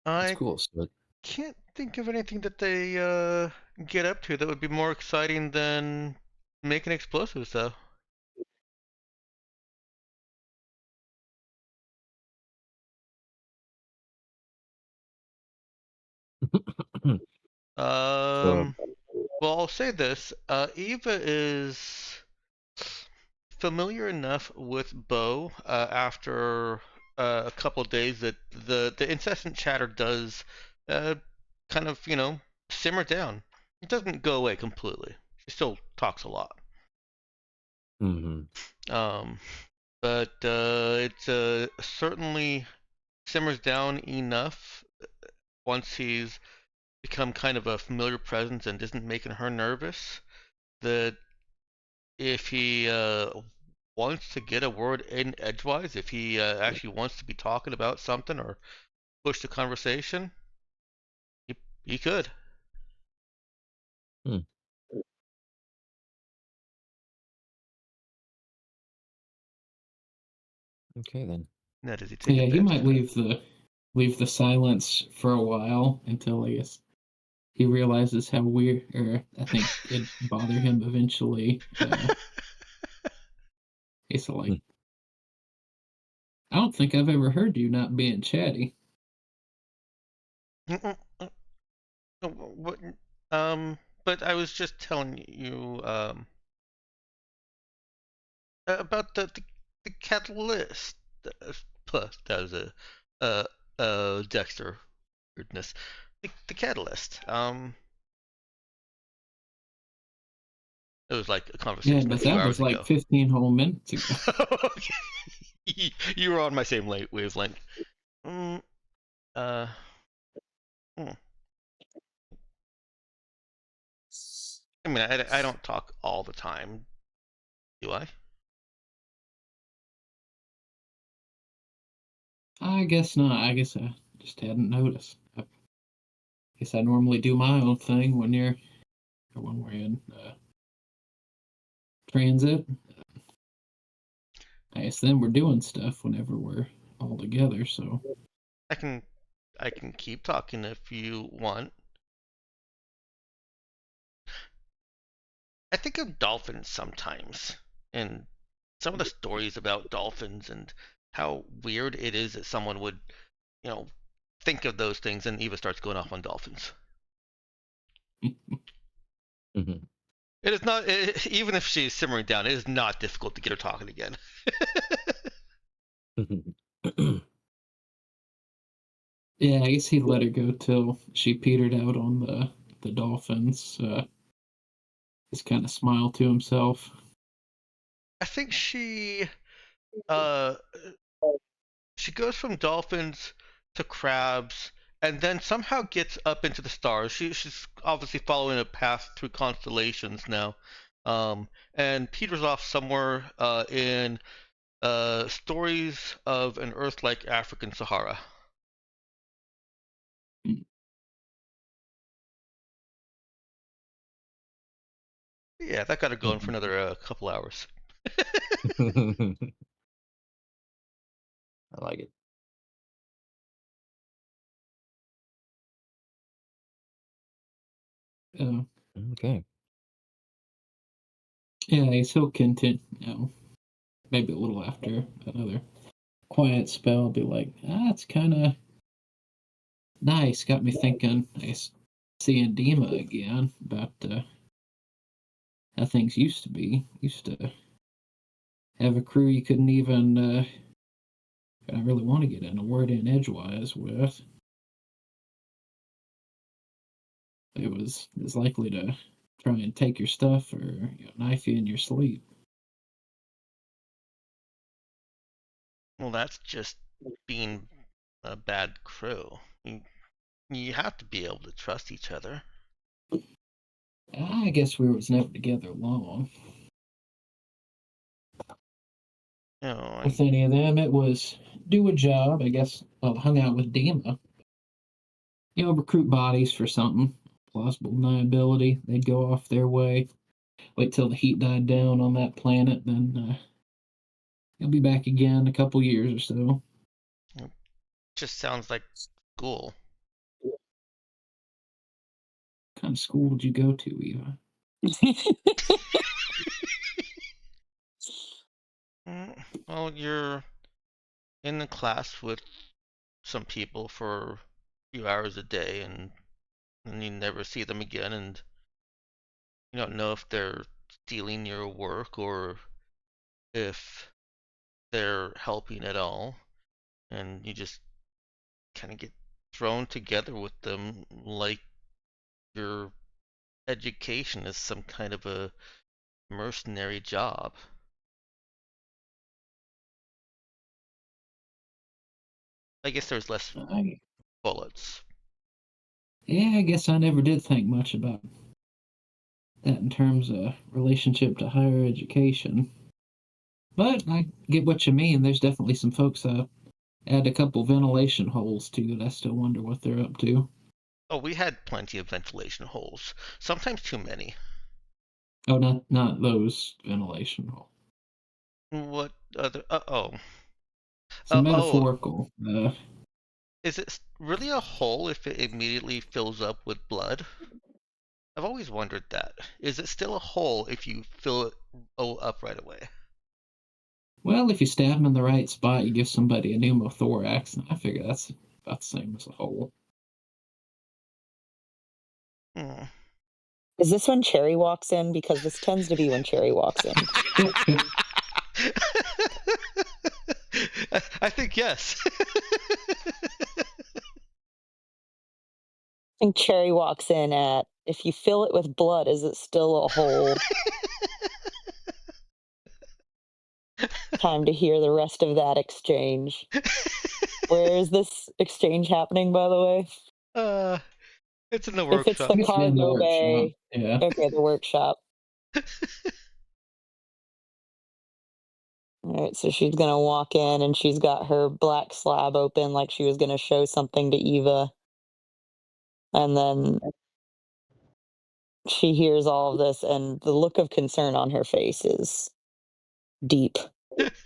Speaker 1: That's
Speaker 4: I
Speaker 1: cool. So
Speaker 4: can't think of anything that they get up to that would be more exciting than making explosives, though.
Speaker 1: so
Speaker 4: Well, I'll say this: Eva is familiar enough with Bo after a couple of days that the incessant chatter does kind of simmer down. It doesn't go away completely. She still talks a lot.
Speaker 1: mhm.
Speaker 4: But it's certainly simmers down enough once he's become kind of a familiar presence and isn't making her nervous, that if he wants to get a word in edgewise, if he actually wants to be talking about something or push the conversation, he could.
Speaker 1: Hmm. Okay then.
Speaker 4: Now, does he take
Speaker 2: Yeah, he
Speaker 4: advantage
Speaker 2: might
Speaker 4: of that?
Speaker 2: leave the silence for a while until I guess he realizes how weird, or I think it bother him eventually. He's like,
Speaker 1: Hmm.
Speaker 2: I don't think I've ever heard you not being chatty.
Speaker 4: Mm-mm, what, but I was just telling you about the catalyst. Plus, that was a Dexter weirdness. The catalyst. It was like a
Speaker 2: Yeah,
Speaker 4: conversation a
Speaker 2: but
Speaker 4: few
Speaker 2: that was
Speaker 4: hours
Speaker 2: like
Speaker 4: ago.
Speaker 2: 15 whole minutes ago.
Speaker 4: You were on my same wavelength. Mm, uh, hmm. I mean, I don't talk all the time, do I?
Speaker 2: I guess not. I guess I just hadn't noticed. I guess I normally do my own thing when we're in transit. I guess then we're doing stuff whenever we're all together. So
Speaker 4: I can I can keep talking if you want. I think of dolphins sometimes, and some of the stories about dolphins and how weird it is that someone would, you know, think of those things, and Eva starts going off on dolphins.
Speaker 1: Mhm.
Speaker 4: It is not, even if she's simmering down, it is not difficult to get her talking again.
Speaker 2: yeah, I guess he let her go till she petered out on the dolphins. just kind of smile to himself.
Speaker 4: I think she goes from dolphins to crabs and then somehow gets up into the stars. She's obviously following a path through constellations now. And peters off somewhere in stories of an Earth-like African Sahara. Yeah, that got her going for another couple hours.
Speaker 1: I like it. Okay.
Speaker 2: Yeah, he'll continue. Maybe a little after another quiet spell, be like, it's kind of nice. Got me thinking. I guess seeing Dima again about how things used to be. Used to have a crew you couldn't even I really want to get in a word in edgewise with. It was likely to try and take your stuff or knife you in your sleep.
Speaker 4: Well, that's just being a bad crew. You have to be able to trust each other.
Speaker 2: I guess we was never together long. With any of them, it was do a job. I guess. Well, hung out with Dima. Recruit bodies for something. Plausible deniability. They'd go off their way. Wait till the heat died down on that planet, then he'll be back again in a couple years or so.
Speaker 4: Just sounds like school.
Speaker 2: What kind of school would you go to, Eva?
Speaker 4: Well, you're in the class with some people for a few hours a day, and you never see them again, and you don't know if they're stealing your work or if they're helping at all, and you just kind of get thrown together with them like your education is some kind of a mercenary job. I guess there's less bullets.
Speaker 2: Yeah, I guess I never did think much about that in terms of relationship to higher education. But I get what you mean. There's definitely some folks add a couple ventilation holes to that I still wonder what they're up to.
Speaker 4: Oh, we had plenty of ventilation holes. Sometimes too many.
Speaker 2: Oh, not those ventilation holes.
Speaker 4: What other?
Speaker 2: Some metaphorical.
Speaker 4: Is it really a hole if it immediately fills up with blood? I've always wondered that. Is it still a hole if you fill it up right away?
Speaker 2: Well, if you stab them in the right spot, you give somebody a pneumothorax, and I figure that's about the same as a hole.
Speaker 3: Is this when Cherry walks in? Because this tends to be when Cherry walks in.
Speaker 4: I think yes.
Speaker 3: I think Cherry walks in at, if you fill it with blood, is it still a hole? Time to hear the rest of that exchange. Where is this exchange happening, by the way?
Speaker 4: It's in the
Speaker 3: If it's
Speaker 4: workshop.
Speaker 3: the cargo bay.
Speaker 2: Yeah.
Speaker 3: Okay, the workshop. All right, so she's gonna walk in and she's got her black slab open like she was gonna show something to Eva. And then she hears all of this, and the look of concern on her face is deep,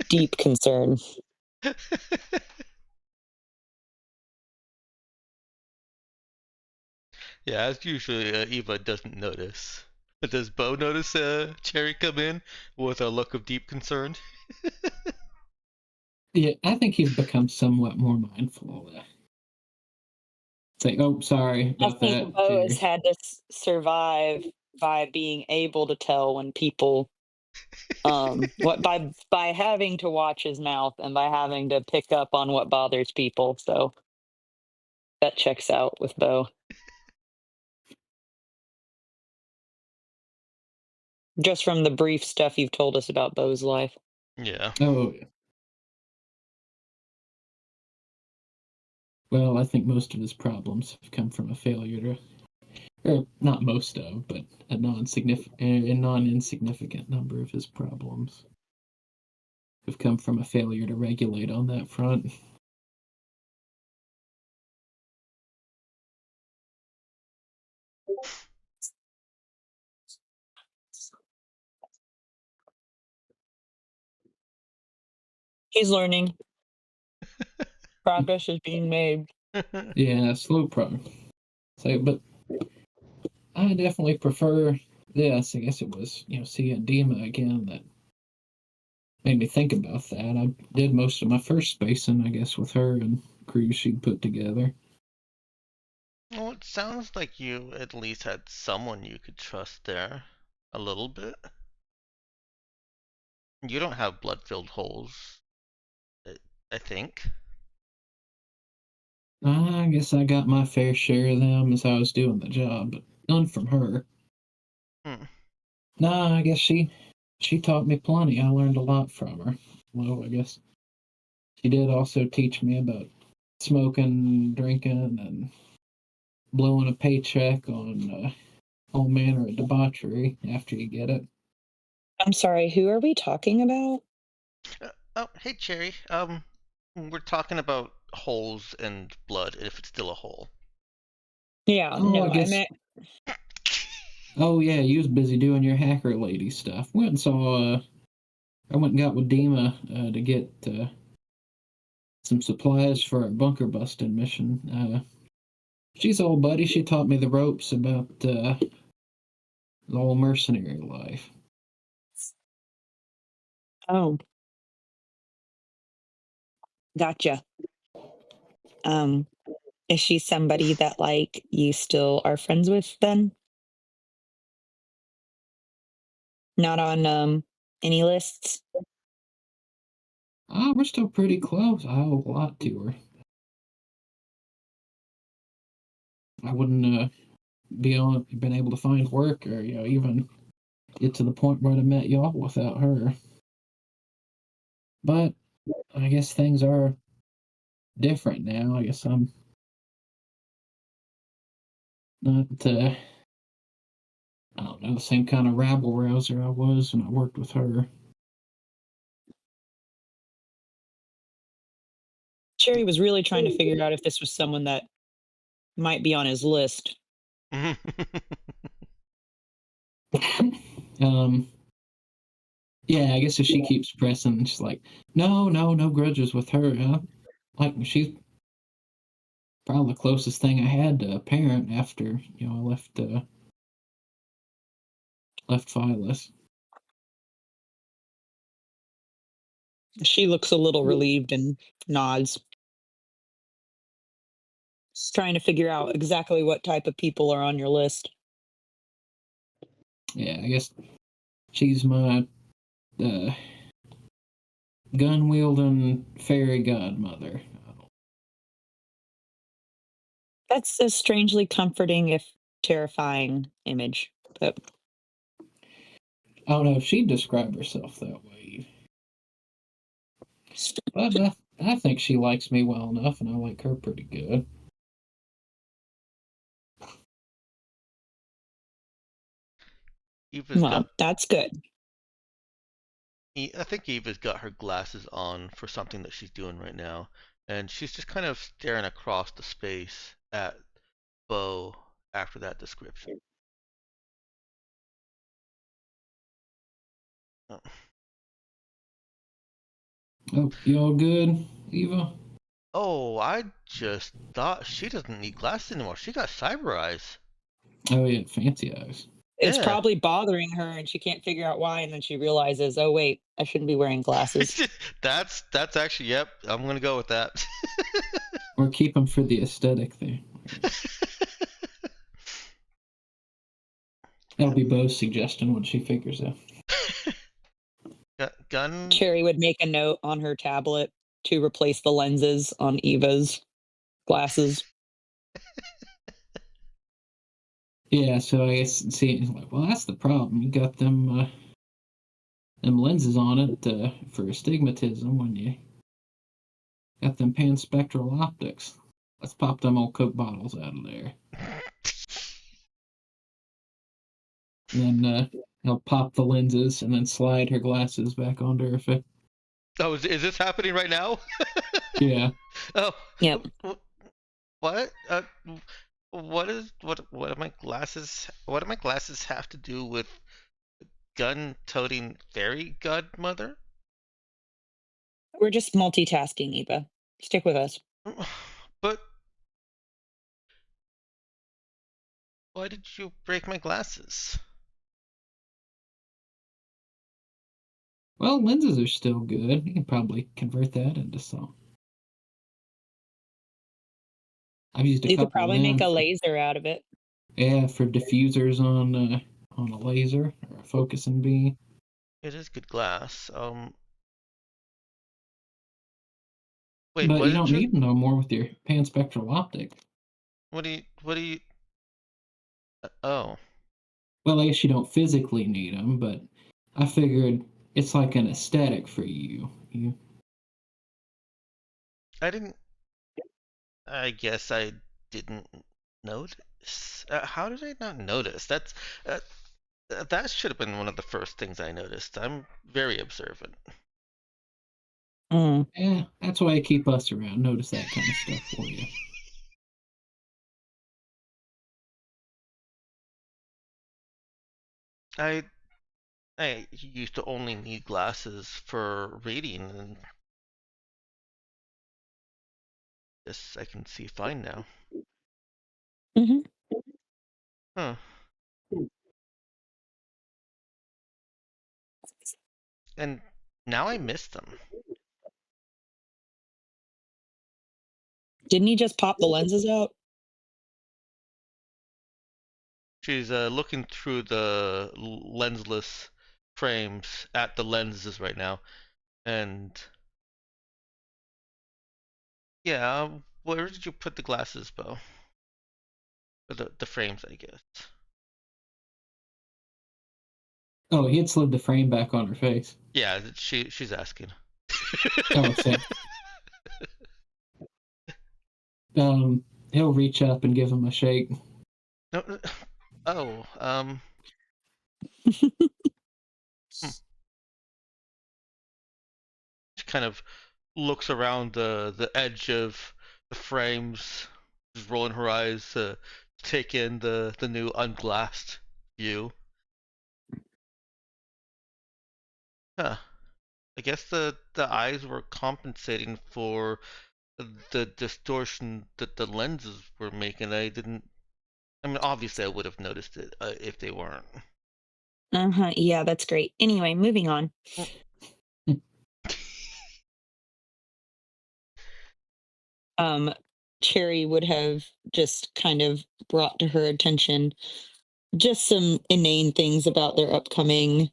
Speaker 3: deep concern.
Speaker 4: Yeah, as usually, Eva doesn't notice. But does Bo notice Cherry come in with a look of deep concern?
Speaker 2: Yeah, I think he's become somewhat more mindful of that. Say, oh, sorry about
Speaker 3: I think
Speaker 2: that.
Speaker 3: Bo has had to survive by being able to tell when people, what by having to watch his mouth and by having to pick up on what bothers people. So that checks out with Bo. Just from the brief stuff you've told us about Bo's life.
Speaker 4: Yeah.
Speaker 2: Oh, yeah. Well, I think most of his problems have come from a failure to, or not most of, but a non-insignificant number of his problems have come from a failure to regulate on that front.
Speaker 3: He's learning. Progress is being made.
Speaker 2: Yeah, slow progress. So, but I definitely prefer this. I guess it was, seeing Dima again that made me think about that. I did most of my first spacing, I guess, with her and crew she'd put together.
Speaker 4: Well, it sounds like you at least had someone you could trust there. A little bit. You don't have blood-filled holes, I think.
Speaker 2: I guess I got my fair share of them as I was doing the job, but none from her.
Speaker 4: Hmm.
Speaker 2: Nah, I guess she taught me plenty. I learned a lot from her. Well, I guess she did also teach me about smoking, drinking, and blowing a paycheck on all manner of debauchery after you get it.
Speaker 3: I'm sorry, who are we talking about?
Speaker 4: Oh, hey, Cherry. We're talking about holes and blood, if it's still a hole.
Speaker 3: Yeah,
Speaker 2: Oh,
Speaker 3: no,
Speaker 2: I guess.
Speaker 3: meant
Speaker 2: Oh yeah, you was busy doing your hacker lady stuff. Went and saw. I went and got with Dima to get some supplies for our bunker busting mission. She's old buddy. She taught me the ropes about the whole mercenary life.
Speaker 3: oh. Gotcha. Is she somebody that like you still are friends with then? Not on any lists?
Speaker 2: We're still pretty close. I owe a lot to her. I wouldn't been able to find work or even get to the point where I met y'all without her. But I guess things are different now. I guess I'm not I don't know, the same kind of rabble rouser I was when I worked with her.
Speaker 3: Cherry was really trying to figure out if this was someone that might be on his list.
Speaker 2: Yeah, I guess if she keeps pressing, she's like, no grudges with her. Huh? Like she's probably the closest thing I had to a parent after I left Phyllis.
Speaker 3: She looks a little relieved and nods. Just trying to figure out exactly what type of people are on your list.
Speaker 2: Yeah, I guess she's my gun wielding fairy godmother.
Speaker 3: That's a strangely comforting, if terrifying, image. But
Speaker 2: I don't know if she'd describe herself that way. But I think she likes me well enough, and I like her pretty good.
Speaker 4: Eva's
Speaker 3: well,
Speaker 4: got.
Speaker 3: that's good.
Speaker 4: I think Eva's got her glasses on for something that she's doing right now, and she's just kind of staring across the space at Bo after that description. Oh.
Speaker 2: Oh, you all good, Eva?
Speaker 4: Oh, I just thought she doesn't need glasses anymore. She got cyber eyes.
Speaker 2: Oh yeah, fancy eyes.
Speaker 3: It's
Speaker 4: Yeah.
Speaker 3: probably bothering her and she can't figure out why, and then she realizes, oh wait, I shouldn't be wearing glasses.
Speaker 4: that's actually, yep, I'm gonna go with that.
Speaker 2: Or keep them for the aesthetic there. That'll be Bo's suggestion when she figures out.
Speaker 4: Gun.
Speaker 3: Cherry would make a note on her tablet to replace the lenses on Eva's glasses.
Speaker 2: Yeah, so I guess see, it's like, well, that's the problem. You got them lenses on it for astigmatism when you got them panspectral optics. Let's pop them old Coke bottles out of there. And then he'll pop the lenses and then slide her glasses back onto her face.
Speaker 4: Oh, is this happening right now?
Speaker 2: Yeah.
Speaker 4: Oh.
Speaker 3: Yep.
Speaker 4: What? What do my glasses? What do my glasses have to do with gun-toting fairy godmother?
Speaker 3: We're just multitasking, Eva. Stick with us.
Speaker 4: But why did you break my glasses?
Speaker 2: Well, lenses are still good. You can probably convert that into some. I've used a
Speaker 3: You could
Speaker 2: couple of
Speaker 3: probably
Speaker 2: them.
Speaker 3: make a laser out of it.
Speaker 2: Yeah, for diffusers on a laser or a focusing beam.
Speaker 4: It is good glass. Wait,
Speaker 2: But
Speaker 4: what
Speaker 2: you
Speaker 4: did
Speaker 2: don't
Speaker 4: you?
Speaker 2: need them no more with your panspectral optic.
Speaker 4: What do you? Oh,
Speaker 2: Well, I guess you don't physically need them, but I figured it's like an aesthetic for you.
Speaker 4: I didn't. I guess I didn't notice. How did I not notice? Uh, that should have been one of the first things I noticed. I'm very observant.
Speaker 3: Mm.
Speaker 2: Yeah, that's why I keep us around. Notice that kind of stuff for you.
Speaker 4: I used to only need glasses for reading, and yes, I can see fine now.
Speaker 3: Hmm.
Speaker 4: Huh. And now I miss them.
Speaker 3: Didn't he just pop the lenses out?
Speaker 4: She's looking through the lensless frames at the lenses right now, and yeah, where did you put the glasses, Bo? Or the frames, I guess.
Speaker 2: Oh, he had slid the frame back on her face.
Speaker 4: Yeah, she's asking.
Speaker 2: Oh, so he'll reach up and give him a shake.
Speaker 4: No, oh, She kind of looks around the edge of the frames, just rolling her eyes to take in the new unglassed view. Huh. I guess the eyes were compensating for the distortion that the lenses were making. I didn't. I mean, obviously, I would have noticed it if they weren't.
Speaker 3: Uh-huh. Yeah, that's great. Anyway, moving on. Cherry would have just kind of brought to her attention just some inane things about their upcoming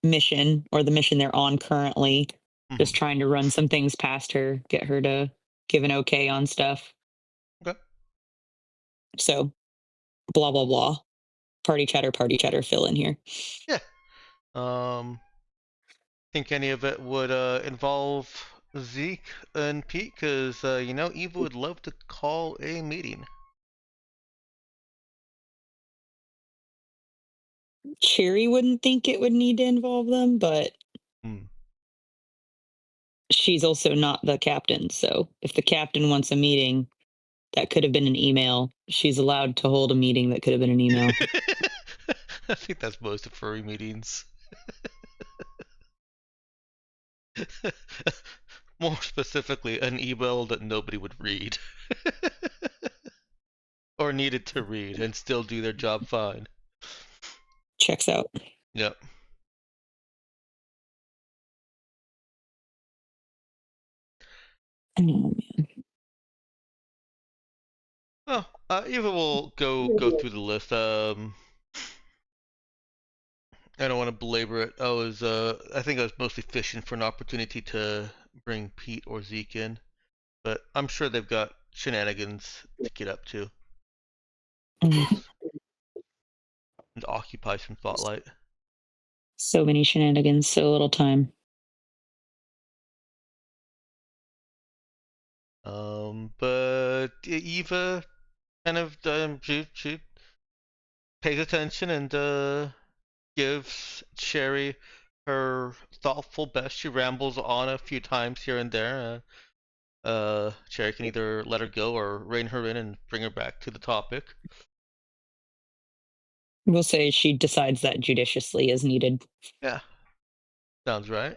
Speaker 3: mission or the mission they're on currently. Just trying to run some things past her, get her to give an okay on stuff.
Speaker 4: Okay.
Speaker 3: So, blah, blah, blah. Party chatter, fill in here.
Speaker 4: Yeah. Think any of it would involve Zeke and Pete? Because Eva would love to call a meeting.
Speaker 3: Cherry wouldn't think it would need to involve them, but she's also not the captain. So if the captain wants a meeting, that could have been an email. She's allowed to hold a meeting that could have been an email.
Speaker 4: I think that's most of furry meetings. More specifically, an email that nobody would read. Or needed to read and still do their job fine.
Speaker 3: Checks out.
Speaker 4: Yep.
Speaker 3: Oh, man.
Speaker 4: Well, Eva will go through the list. I don't want to belabor it. I think I was mostly fishing for an opportunity to bring Pete or Zeke in, but I'm sure they've got shenanigans to get up to.
Speaker 3: Mm.
Speaker 4: and occupy some spotlight.
Speaker 3: So many shenanigans, so little time.
Speaker 4: But Eva kind of she pays attention and gives Cherry her thoughtful best. She rambles on a few times here and there. Cherry can either let her go or rein her in and bring her back to the topic.
Speaker 3: We'll say she decides that judiciously as needed.
Speaker 4: Yeah, sounds right.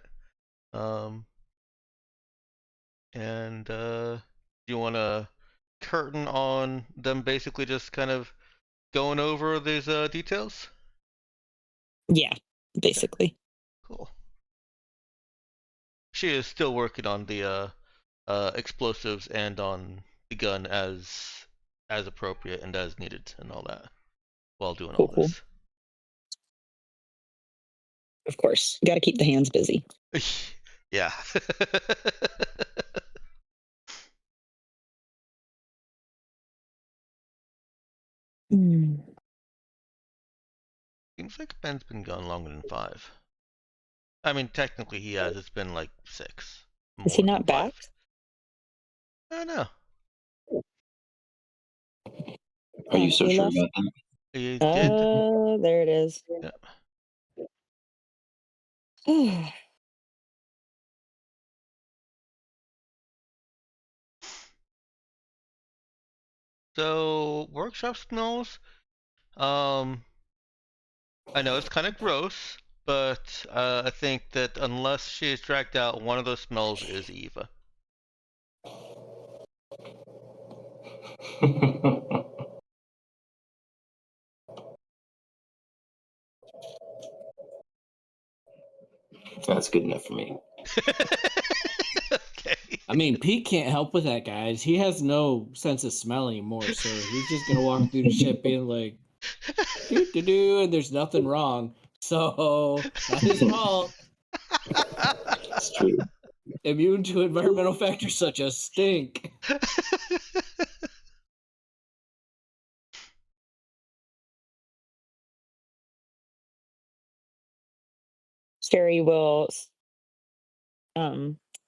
Speaker 4: And do you want to curtain on them basically just kind of going over these details?
Speaker 3: Yeah, basically.
Speaker 4: Cool. She is still working on the explosives and on the gun as appropriate and as needed and all that while doing all
Speaker 3: Cool.
Speaker 4: this.
Speaker 3: Of course, got to keep the hands busy.
Speaker 4: Yeah. Seems like Ben's been gone longer than 5. I mean, technically he has. It's been like 6.
Speaker 3: Is he
Speaker 4: more
Speaker 3: not
Speaker 4: than 5.
Speaker 3: back?
Speaker 4: I don't know.
Speaker 6: Are you so
Speaker 3: He
Speaker 6: sure
Speaker 3: left?
Speaker 6: about that?
Speaker 4: He did.
Speaker 3: There it is.
Speaker 4: Yeah. So workshop smells. I know it's kind of gross, but I think that unless she is dragged out, one of those smells is Eva.
Speaker 6: That's good enough for me.
Speaker 4: Okay.
Speaker 5: I mean, Pete can't help with that, guys. He has no sense of smell anymore, so he's just gonna walk through the ship being like, "Do," and there's nothing wrong. So not his fault.
Speaker 6: It's true.
Speaker 5: Immune to environmental factors such as stink.
Speaker 3: Cherry will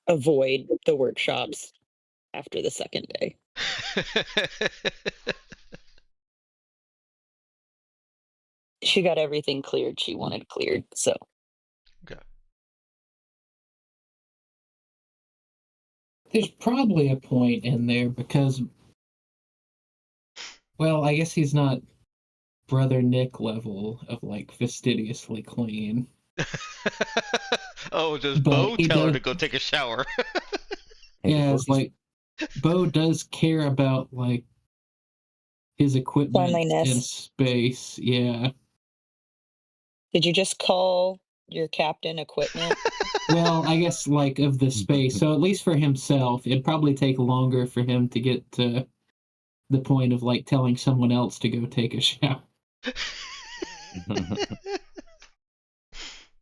Speaker 3: avoid the workshops after the second day. She got everything cleared she wanted cleared, so.
Speaker 4: Okay.
Speaker 2: There's probably a point in there because, well, I guess he's not Brother Nick level of like fastidiously clean.
Speaker 4: Oh, does
Speaker 2: But
Speaker 4: Bo
Speaker 2: he
Speaker 4: tell her
Speaker 2: does-
Speaker 4: to go take a shower?
Speaker 2: Yeah, it's like Bo does care about like his equipment
Speaker 3: Cleanliness.
Speaker 2: and space. Yeah.
Speaker 3: Did you just call your captain equipment?
Speaker 2: Well, I guess like of the space. So at least for himself, it'd probably take longer for him to get to the point of like telling someone else to go take a shower.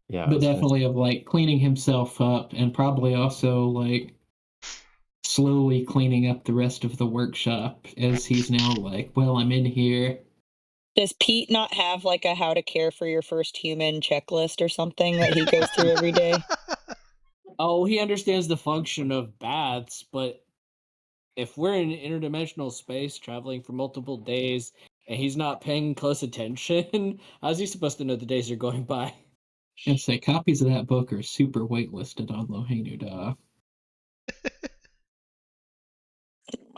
Speaker 1: Yeah, I
Speaker 2: But
Speaker 1: was gonna
Speaker 2: definitely of like cleaning himself up and probably also like slowly cleaning up the rest of the workshop as he's now like, well, I'm in here.
Speaker 3: Does Pete not have like a how to care for your first human checklist or something that he goes through every day?
Speaker 5: Oh, he understands the function of baths, but if we're in interdimensional space traveling for multiple days and he's not paying close attention, how's he supposed to know the days are going by?
Speaker 2: And say copies of that book are super waitlisted on Lohenu Da.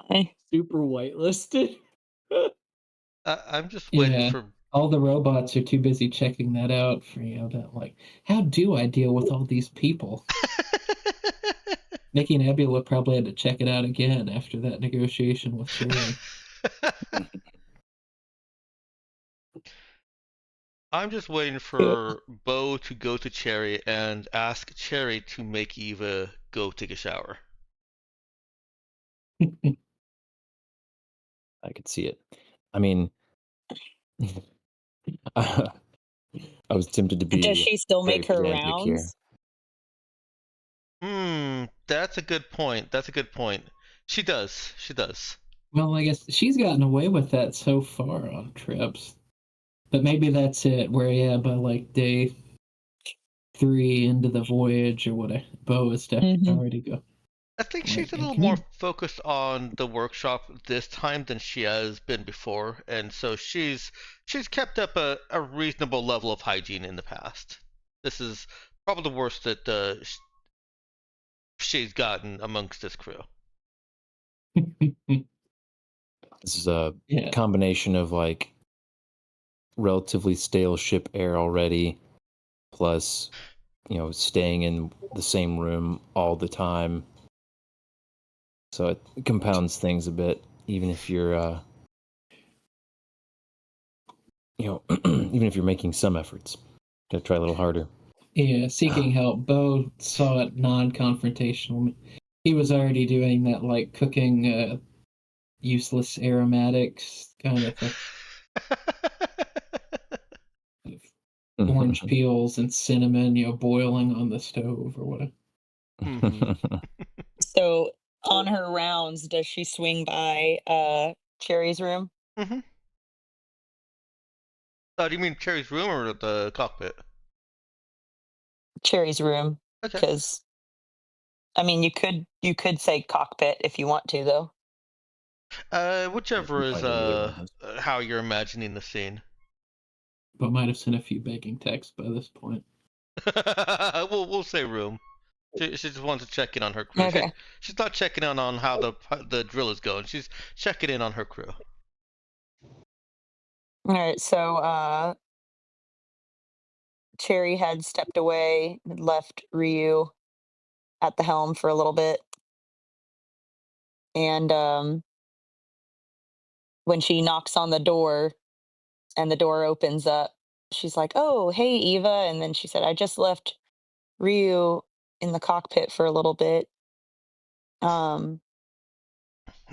Speaker 3: I-
Speaker 5: Super whitelisted.
Speaker 4: I'm just waiting
Speaker 2: Yeah.
Speaker 4: for.
Speaker 2: All the robots are too busy checking that out for that like, how do I deal with all these people? Nikki Nebula probably had to check it out again after that negotiation with Cherry.
Speaker 4: I'm just waiting for Bo to go to Cherry and ask Cherry to make Eva go take a shower.
Speaker 1: I could see it. I mean, I was tempted to be.
Speaker 3: Does she still
Speaker 1: very
Speaker 3: make her
Speaker 1: pedantic here.
Speaker 3: rounds?
Speaker 4: That's a good point. That's a good point. She does. She does.
Speaker 2: Well, I guess she's gotten away with that so far on trips. But maybe that's it. Where by like day 3 into the voyage or whatever, Bo is definitely
Speaker 3: Mhm.
Speaker 2: already go.
Speaker 4: I think
Speaker 2: Like,
Speaker 4: she's a little
Speaker 2: can
Speaker 4: more
Speaker 2: we-
Speaker 4: focused on the workshop this time than she has been before, and so she's kept up a reasonable level of hygiene in the past. This is probably the worst that she's gotten amongst this crew.
Speaker 1: This is a
Speaker 2: Yeah.
Speaker 1: combination of like relatively stale ship air already, plus staying in the same room all the time. So it compounds things a bit, even if you're even if you're making some efforts. Gotta try a little harder.
Speaker 2: Yeah, seeking help. Bo saw it non-confrontational. He was already doing that, like cooking useless aromatics kind of thing. Orange peels and cinnamon, boiling on the stove or whatever.
Speaker 3: So on her rounds, does she swing by Cherry's room?
Speaker 4: Mm-hmm. Do you mean Cherry's room or the cockpit?
Speaker 3: Cherry's room,
Speaker 4: Okay.
Speaker 3: because I mean, you could say cockpit if you want to, though.
Speaker 4: Whichever is
Speaker 1: Either one of those.
Speaker 4: how you're imagining the scene.
Speaker 2: But might have sent a few begging texts by this point.
Speaker 4: we'll say room. She just wants to check in on her crew.
Speaker 3: Okay.
Speaker 4: She's not checking in on how the drill is going. She's checking in on her crew.
Speaker 3: All right. So Cherry had stepped away, had left Ryu at the helm for a little bit, and when she knocks on the door and the door opens up, she's like, "Oh, hey, Eva," and then she said, "I just left Ryu in the cockpit for a little bit. Um,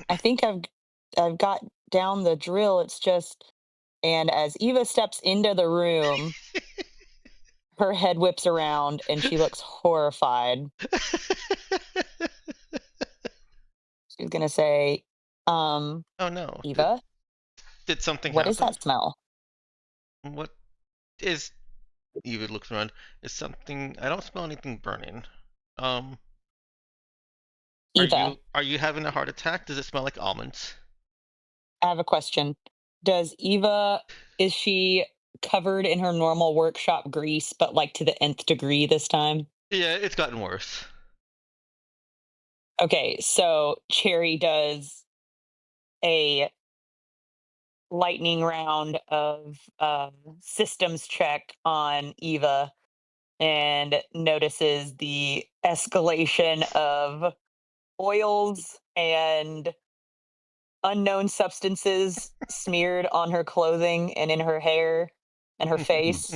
Speaker 3: I think I've got down the drill. It's just." And as Eva steps into the room, her head whips around and she looks horrified. She's gonna say,
Speaker 4: Oh no.
Speaker 3: Eva,
Speaker 4: Did something
Speaker 3: what
Speaker 4: happen?
Speaker 3: is that smell?
Speaker 4: What is Eva looks around. Is something I don't smell anything burning. Are
Speaker 3: Eva,
Speaker 4: you having a heart attack? Does it smell like almonds?
Speaker 3: I have a question. Is she covered in her normal workshop grease, but like to the nth degree this time?
Speaker 4: Yeah, it's gotten worse.
Speaker 3: Okay, so Cherry does a lightning round of systems check on Eva and notices the escalation of oils and unknown substances smeared on her clothing and in her hair and her face,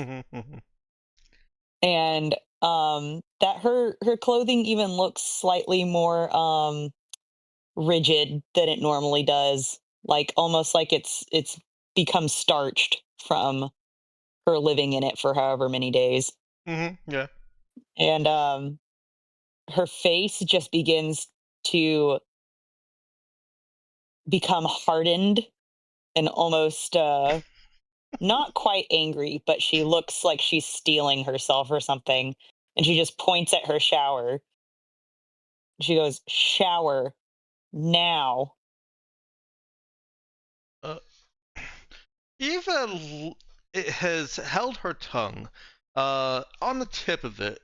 Speaker 3: and that her clothing even looks slightly more rigid than it normally does, like almost like it's become starched from her living in it for however many days.
Speaker 4: Yeah.
Speaker 3: And her face just begins to become hardened and almost not quite angry, but she looks like she's stealing herself or something. And she just points at her shower. She goes, "Shower now."
Speaker 4: Eva it has held her tongue. On the tip of it,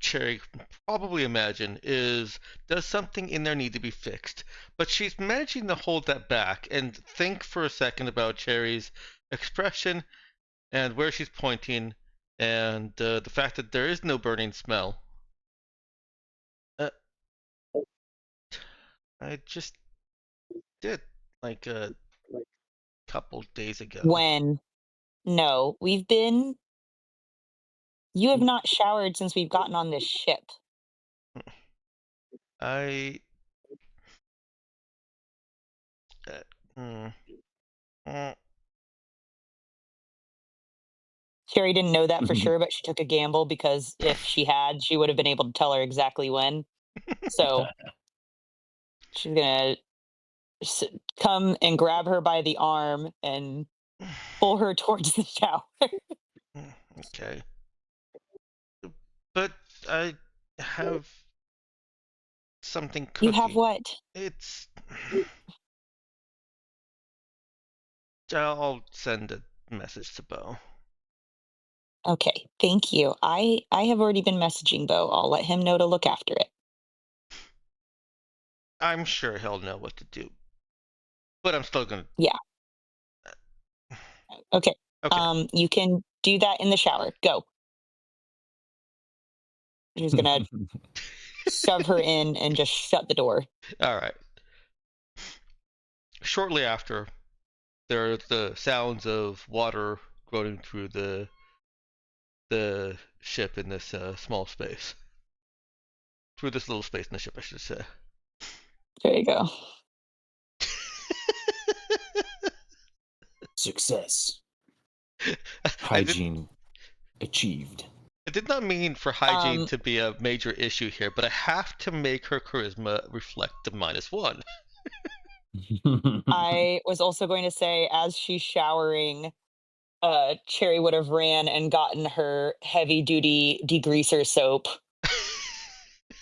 Speaker 4: Cherry probably imagine does something in there need to be fixed? But she's managing to hold that back and think for a second about Cherry's expression and where she's pointing and the fact that there is no burning smell. I just did like a couple days ago.
Speaker 3: When? No, you have not showered since we've gotten on this ship.
Speaker 4: I. Uh, mm,
Speaker 3: Cherry didn't know that for sure, but she took a gamble because if she had, she would have been able to tell her exactly when. So she's gonna come and grab her by the arm and pull her towards the shower.
Speaker 4: Okay. But I have something
Speaker 3: You have
Speaker 4: cooking.
Speaker 3: what?
Speaker 4: It's. I'll send a message to Bo.
Speaker 3: Okay, thank you. I have already been messaging Bo. I'll let him know to look after it.
Speaker 4: I'm sure he'll know what to do. But I'm still gonna.
Speaker 3: Yeah. Okay.
Speaker 4: Okay.
Speaker 3: You can do that in the shower. Go. She's gonna shove her in and just shut the door.
Speaker 4: All right. Shortly after, there are the sounds of water running through the ship in this small space. Through this little space in the ship, I should say.
Speaker 3: There you go.
Speaker 1: Success.
Speaker 4: I did,
Speaker 1: Hygiene achieved.
Speaker 4: I did not mean for hygiene
Speaker 3: Um,
Speaker 4: to be a major issue here, but I have to make her charisma reflect the -1.
Speaker 3: I was also going to say, as she's showering, Cherry would have ran and gotten her heavy duty degreaser soap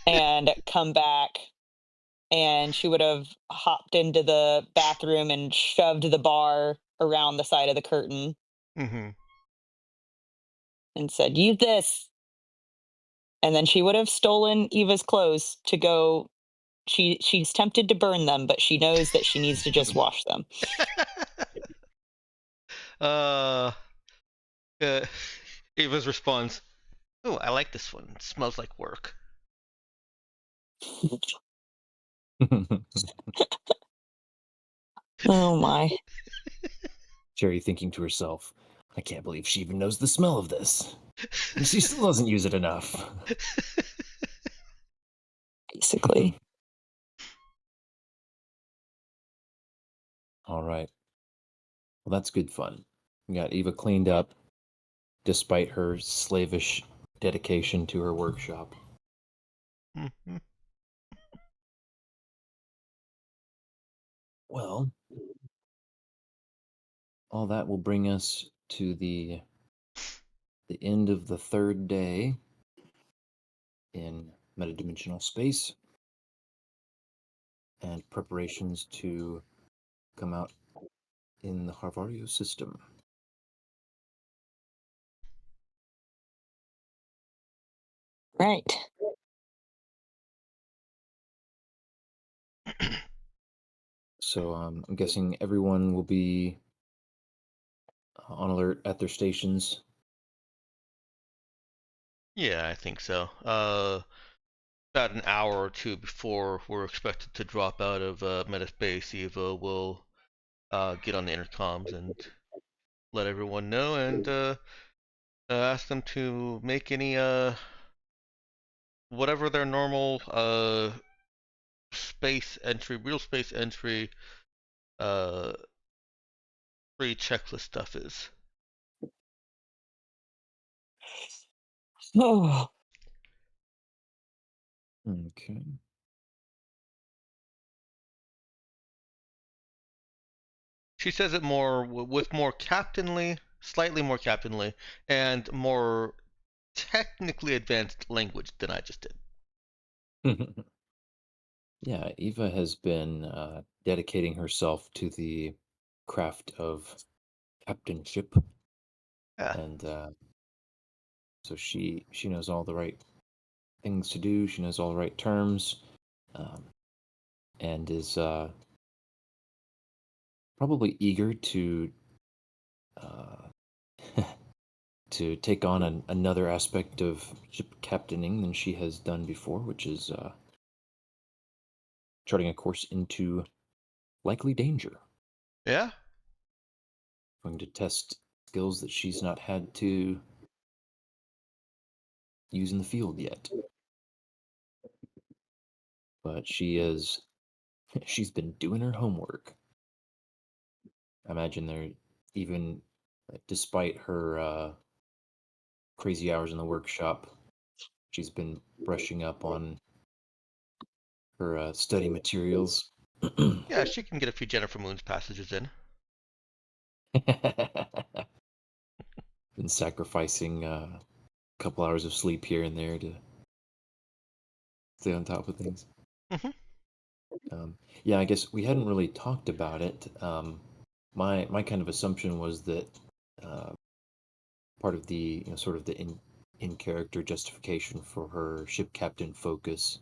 Speaker 3: and come back, and she would have hopped into the bathroom and shoved the bar around the side of the curtain
Speaker 4: Mm-hmm.
Speaker 3: and said, "Use this." And then she would have stolen Eva's clothes to go. She's tempted to burn them, but she knows that she needs to just wash them.
Speaker 4: uh, Eva's response. Oh, I like this one. It smells like work.
Speaker 3: Oh my.
Speaker 1: Cherry thinking to herself, I can't believe she even knows the smell of this. And she still doesn't use it enough.
Speaker 3: Basically.
Speaker 1: All right. Well, that's good fun. We got Eva cleaned up, despite her slavish dedication to her workshop.
Speaker 4: Mhm.
Speaker 1: Well, all that will bring us to the end of the third day in metadimensional space and preparations to come out in the Harvario system.
Speaker 3: Right.
Speaker 1: So I'm guessing everyone will be on alert at their stations.
Speaker 4: Yeah, I think so. About an hour or two before we're expected to drop out of Metaspace, Eva will get on the intercoms and let everyone know and ask them to make any whatever their normal space entry, real space entry, uh, free checklist stuff is.
Speaker 3: Oh,
Speaker 1: Okay.
Speaker 4: She says it more with more captainly, slightly more captainly, and more technically advanced language than I just did.
Speaker 1: Yeah, Eva has been dedicating herself to the craft of captainship,
Speaker 4: Yeah.
Speaker 1: and so she knows all the right things to do. She knows all the right terms, and is probably eager to to take on another aspect of ship captaining than she has done before, which is charting a course into likely danger.
Speaker 4: Yeah.
Speaker 1: Going to test skills that she's not had to use in the field yet. But she's been doing her homework. I imagine there, even despite her crazy hours in the workshop, she's been brushing up on her study materials.
Speaker 4: Yeah, she can get a few Jennifer Moon's passages in.
Speaker 1: Been sacrificing a couple hours of sleep here and there to stay on top of things.
Speaker 4: Mhm.
Speaker 1: Yeah, I guess we hadn't really talked about it. My kind of assumption was that uh, part of the sort of the in character justification for her ship captain focus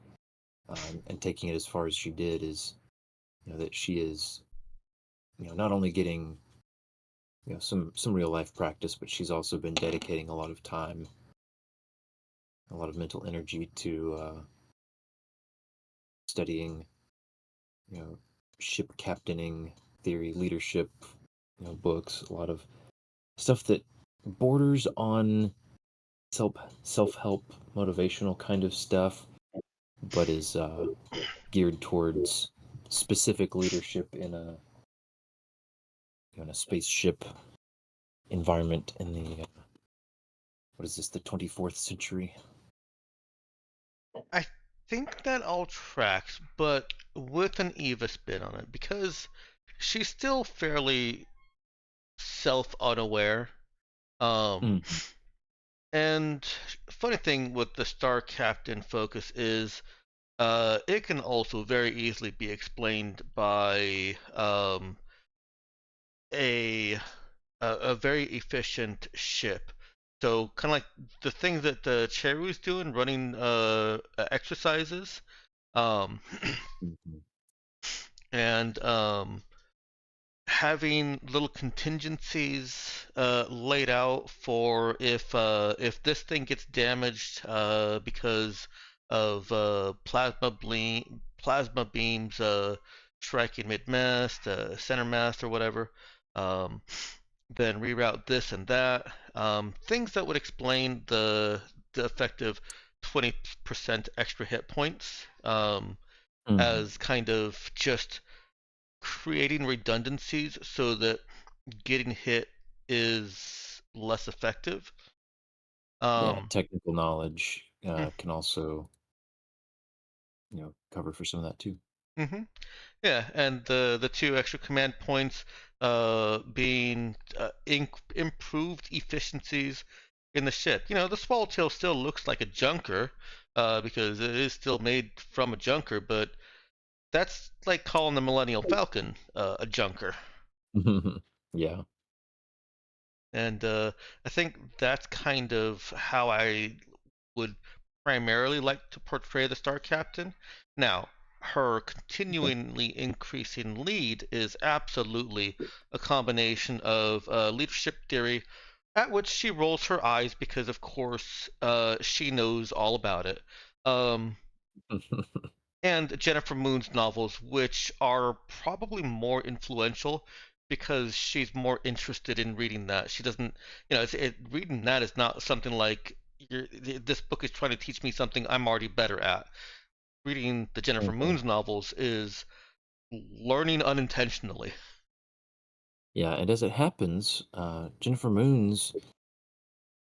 Speaker 1: and taking it as far as she did is that she is not only getting some real life practice, but she's also been dedicating a lot of time, a lot of mental energy to studying ship captaining theory, leadership, books, a lot of stuff that borders on self-help motivational kind of stuff, but is geared towards specific leadership in a spaceship environment in the what is this, the 24th century?
Speaker 4: I think that all tracks, but with an Eva spin on it because she's still fairly self-unaware. Um, and funny thing with the Star Captain focus is, it can also very easily be explained by a a very efficient ship. So kind of like the things that the Cheru's doing, running exercises, um,
Speaker 1: Mhm.
Speaker 4: and having little contingencies laid out for if this thing gets damaged because of plasma beams striking mid-mast, center mast, or whatever. Um, then reroute this and that. Things that would explain the effective 20% extra hit points
Speaker 1: Mhm.
Speaker 4: as kind of just creating redundancies so that getting hit is less effective.
Speaker 1: Yeah,
Speaker 4: Um,
Speaker 1: technical knowledge
Speaker 4: mm,
Speaker 1: can also cover for some of that too.
Speaker 4: mhm. Yeah, and the two extra command points being improved efficiencies in the ship. The Swallowtail still looks like a junker because it is still made from a junker, but that's like calling the Millennial Falcon a junker.
Speaker 1: Yeah.
Speaker 4: And I think that's kind of how I would primarily like to portray the Star Captain. Now, her
Speaker 1: Okay.
Speaker 4: continually increasing lead is absolutely a combination of leadership theory, at which she rolls her eyes because, of course, she knows all about it. Um, and Jennifer Moon's novels, which are probably more influential because she's more interested in reading that. She doesn't, reading that is not something like this book is trying to teach me something I'm already better at. Reading the Jennifer
Speaker 1: Okay.
Speaker 4: Moon's novels is learning unintentionally.
Speaker 1: Yeah, and as it happens, Jennifer Moons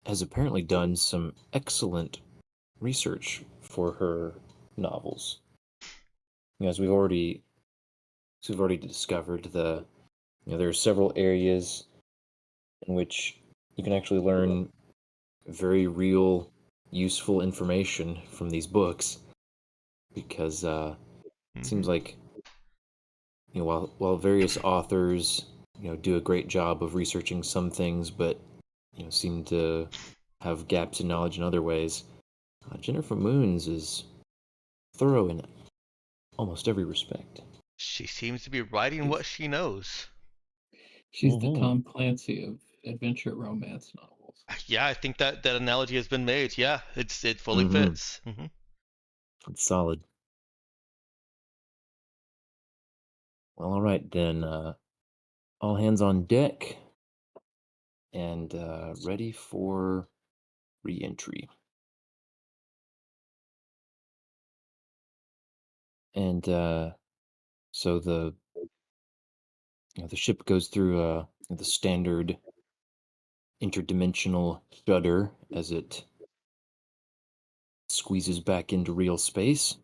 Speaker 1: has apparently done some excellent research for her novels. As we've already discovered, there are several areas in which you can actually learn very real, useful information from these books because it seems
Speaker 4: Hmm.
Speaker 1: like while various authors do a great job of researching some things, but seem to have gaps in knowledge in other ways. Jennifer Moons is thorough in almost every respect.
Speaker 4: She seems to be writing what
Speaker 2: She's
Speaker 4: she knows.
Speaker 2: she's the
Speaker 1: Hmm.
Speaker 2: Tom Clancy of adventure romance novels.
Speaker 4: Yeah, I think that analogy has been made. Yeah, it fully
Speaker 1: Hmm.
Speaker 4: fits. Hmm.
Speaker 1: It's solid. Well, all right then. All hands on deck and ready for re-entry. And so the ship goes through the standard interdimensional shudder as it squeezes back into real space,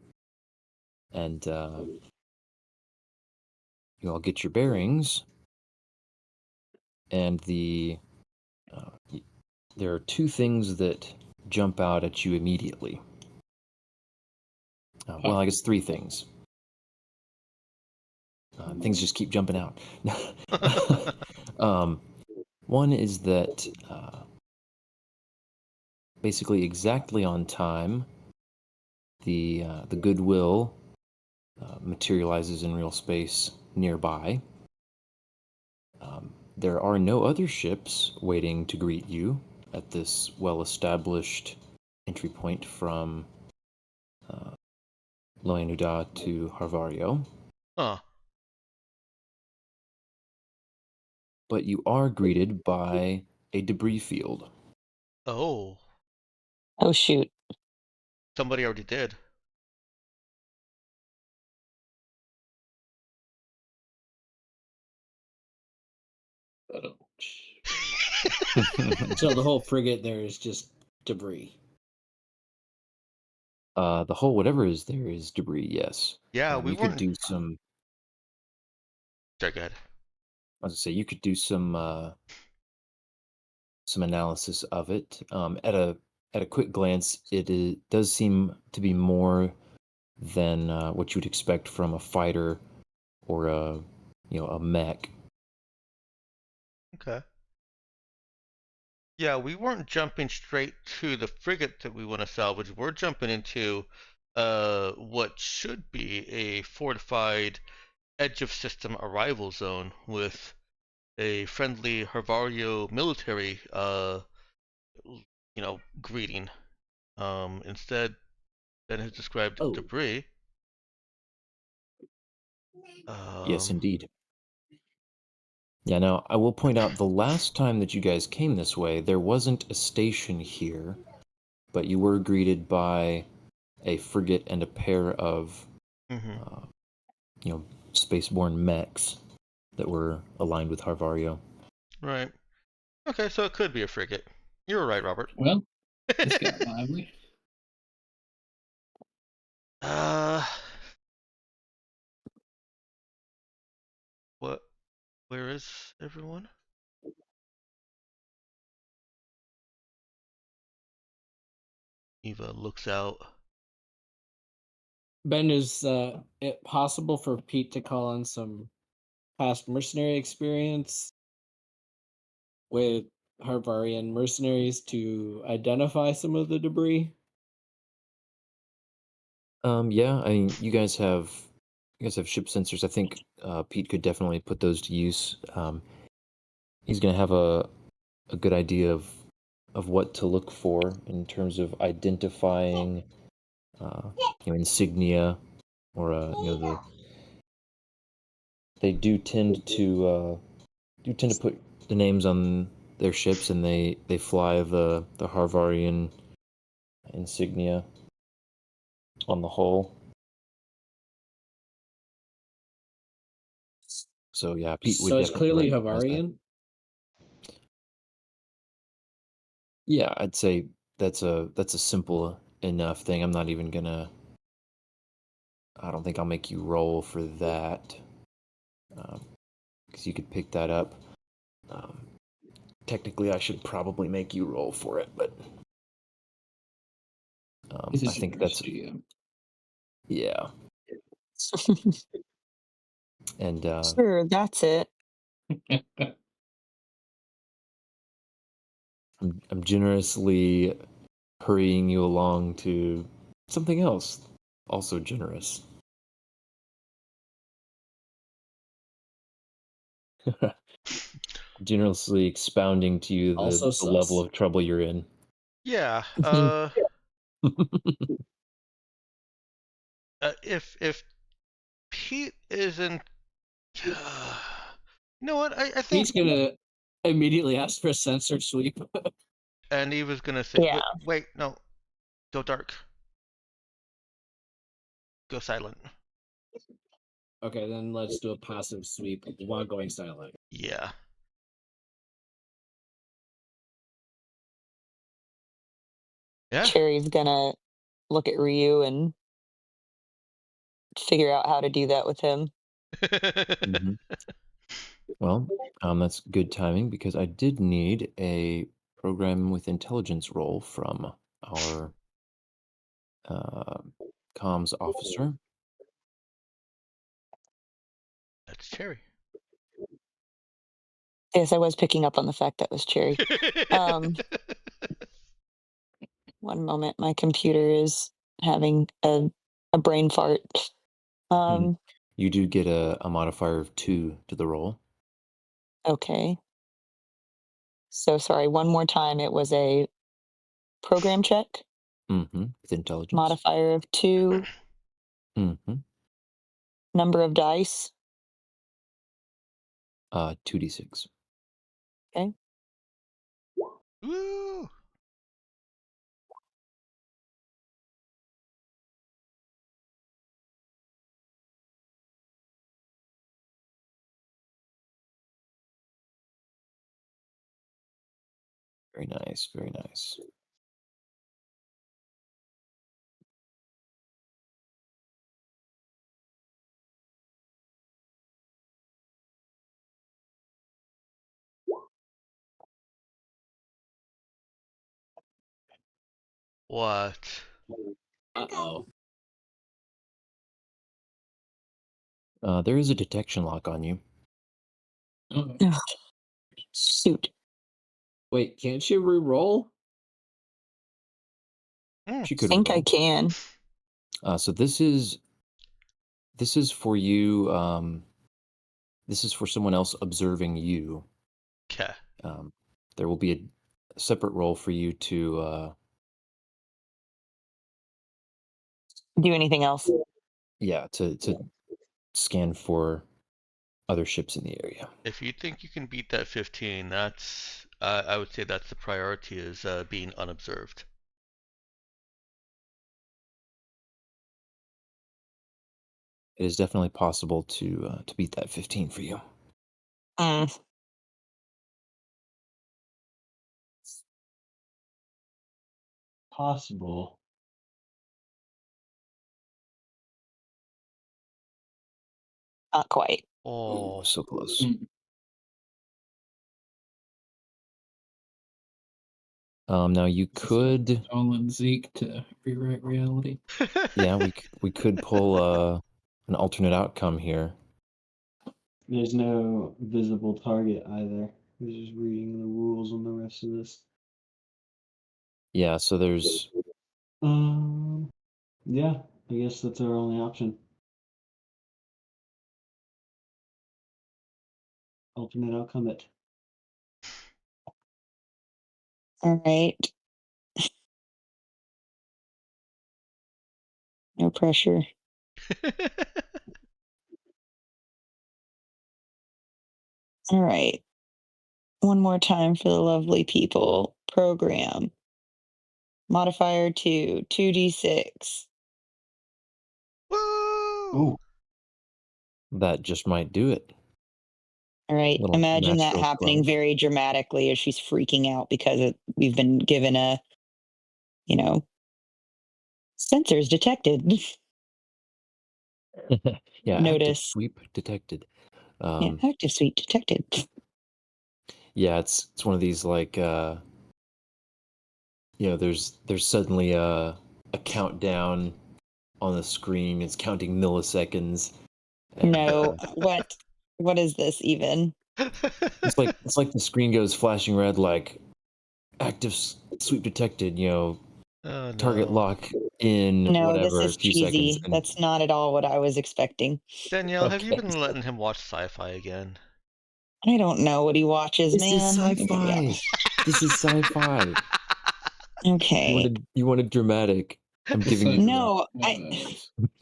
Speaker 1: and you all get your bearings, and there are two things that jump out at you immediately. Well, I guess three things. Things just keep jumping out. One is that basically exactly on time, the Goodwill materializes in real space nearby. There are no other ships waiting to greet you at this well-established entry point from Loenuda to Harvario.
Speaker 4: Huh.
Speaker 1: But you are greeted by a debris field.
Speaker 4: Oh,
Speaker 3: Oh shoot.
Speaker 4: somebody already did.
Speaker 5: So the whole frigate there is just debris.
Speaker 1: The whole whatever is there is debris, yes.
Speaker 4: Yeah, we
Speaker 1: You could
Speaker 4: weren't.
Speaker 1: do some.
Speaker 4: Sorry, go ahead.
Speaker 1: I was gonna say you could do some analysis of it. At a quick glance, does seem to be more than what you would expect from a fighter or a mech.
Speaker 4: Okay. Yeah, we weren't jumping straight to the frigate that we want to salvage. We're jumping into what should be a fortified edge of system arrival zone with a friendly Hervario military greeting. Instead Ben has described
Speaker 5: Oh.
Speaker 4: debris.
Speaker 1: Yes, indeed. Yeah, now I will point out the last time that you guys came this way, there wasn't a station here, but you were greeted by a frigate and a pair of,
Speaker 4: Mhm.
Speaker 1: spaceborne mechs that were aligned with Harvario.
Speaker 4: Right. Okay, so it could be a frigate. You were right, Robert.
Speaker 2: Well, this got lively.
Speaker 4: What? Where is everyone? Eva looks out.
Speaker 5: Ben, is it possible for Pete to call on some past mercenary experience with Harvarian mercenaries to identify some of the debris?
Speaker 1: Yeah, I mean, you guys have ship sensors. I think Pete could definitely put those to use. He's gonna have a good idea of what to look for in terms of identifying, insignia, or they do tend to put the names on their ships, and they fly the Harvarian insignia on the hull. So yeah, Pete would
Speaker 5: So it's
Speaker 1: definitely
Speaker 5: clearly
Speaker 1: recognize that.
Speaker 5: Havarian.
Speaker 1: Yeah, I'd say that's a simple enough thing. I'm not even gonna. I don't think I'll make you roll for that, because you could pick that up. Technically, I should probably make you roll for it, but I think that's yeah. And
Speaker 3: Sure, that's it.
Speaker 1: I'm generously hurrying you along to something else, also generous. Generously expounding to you
Speaker 5: Also
Speaker 1: the level
Speaker 5: sus.
Speaker 1: of trouble you're in.
Speaker 4: Yeah. If Pete isn't, you know what? I think.
Speaker 5: He's gonna immediately ask for a sensor sweep.
Speaker 4: And he was gonna say,
Speaker 3: Yeah.
Speaker 4: wait, no, go dark, go silent.
Speaker 5: Okay, then let's do a passive sweep while going silent.
Speaker 4: Yeah. Yeah.
Speaker 3: Cherry's gonna look at Ryu and figure out how to do that with him.
Speaker 1: Mhm. Well, that's good timing because I did need a program with intelligence role from our uh, comms officer.
Speaker 4: That's Cherry.
Speaker 3: Yes, I was picking up on the fact that was Cherry. Um, One moment, my computer is having a brain fart. Um,
Speaker 1: You do get a modifier of 2 to the roll.
Speaker 3: okay. So sorry, one more time. It was a program check,
Speaker 1: With intelligence.
Speaker 3: modifier of 2,
Speaker 1: Mm-hmm.
Speaker 3: number of dice.
Speaker 1: 2d6.
Speaker 3: Okay.
Speaker 4: Woo!
Speaker 1: Very nice, very nice.
Speaker 4: What?
Speaker 5: Uh-oh.
Speaker 1: There is a detection lock on you.
Speaker 5: Oh.
Speaker 3: Ugh, shoot.
Speaker 5: Wait, can't you re-roll?
Speaker 1: She
Speaker 3: I
Speaker 1: could
Speaker 3: think I
Speaker 1: roll.
Speaker 3: can.
Speaker 1: So this is for you. This is for someone else observing you.
Speaker 4: Okay.
Speaker 1: There will be a separate role for you to
Speaker 3: Do anything else?
Speaker 1: to scan for other ships in the area.
Speaker 4: If you think you can beat that 15, that's I would say that's the priority is being unobserved.
Speaker 1: It is definitely possible to beat that 15 for you.
Speaker 3: Mm,
Speaker 6: Possible.
Speaker 3: not quite.
Speaker 4: Oh,
Speaker 1: So close.
Speaker 5: Mm.
Speaker 1: Now you could,
Speaker 2: Stolen Zeke to rewrite reality.
Speaker 1: yeah, we could pull an alternate outcome here.
Speaker 6: There's no visible target either. We're just reading the rules on the rest of this.
Speaker 1: Yeah, so there's
Speaker 6: Yeah, I guess that's our only option. Alternate outcome it.
Speaker 3: All right. No pressure. All right. One more time for the lovely people. Program. Modifier 2, 2d6.
Speaker 4: woo!
Speaker 6: Oh,
Speaker 1: that just might do it.
Speaker 3: All right.
Speaker 1: Little
Speaker 3: Imagine that
Speaker 1: natural
Speaker 3: happening
Speaker 1: 12.
Speaker 3: very dramatically as she's freaking out because we've been given a, sensors detected.
Speaker 1: Yeah, active
Speaker 3: Notice.
Speaker 1: sweep detected.
Speaker 3: Yeah, active suite detected.
Speaker 1: Yeah, it's one of these like there's suddenly a countdown on the screen. It's counting milliseconds. And,
Speaker 3: No, what is this even?
Speaker 1: it's like the screen goes flashing red, like active sweep detected.
Speaker 4: Oh,
Speaker 1: Target
Speaker 4: no.
Speaker 1: lock in
Speaker 3: No, this
Speaker 1: whatever
Speaker 3: is
Speaker 1: a few seconds.
Speaker 3: cheesy.
Speaker 1: And
Speaker 3: That's not at all what I was expecting.
Speaker 4: Danielle, have you
Speaker 1: Okay.
Speaker 4: been letting him watch sci-fi again?
Speaker 3: I don't know what he watches,
Speaker 1: This
Speaker 3: man.
Speaker 1: is
Speaker 3: Yeah.
Speaker 1: sci-fi. This is sci-fi.
Speaker 3: Okay.
Speaker 1: You wanted dramatic. I'm giving you dramatic.
Speaker 3: No,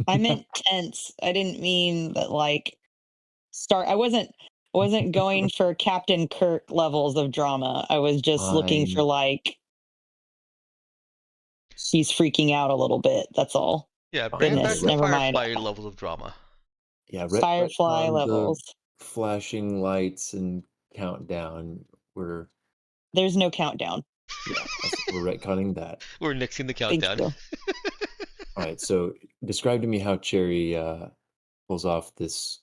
Speaker 3: I meant tense. I didn't mean that I wasn't going for Captain Kirk levels of drama. I was just looking for
Speaker 1: Fine.
Speaker 3: she's freaking out a little bit. That's all.
Speaker 4: Yeah, bring it back
Speaker 3: Goodness,
Speaker 4: to
Speaker 3: never mind.
Speaker 4: Firefly levels of drama.
Speaker 1: Yeah,
Speaker 3: Firefly
Speaker 1: retcon the
Speaker 3: levels.
Speaker 1: flashing lights and countdown.
Speaker 3: There's no countdown.
Speaker 1: We're retconning that.
Speaker 4: We're nixing the
Speaker 3: Thank
Speaker 4: countdown.
Speaker 3: you.
Speaker 1: All right, so describe to me how Cherry pulls off this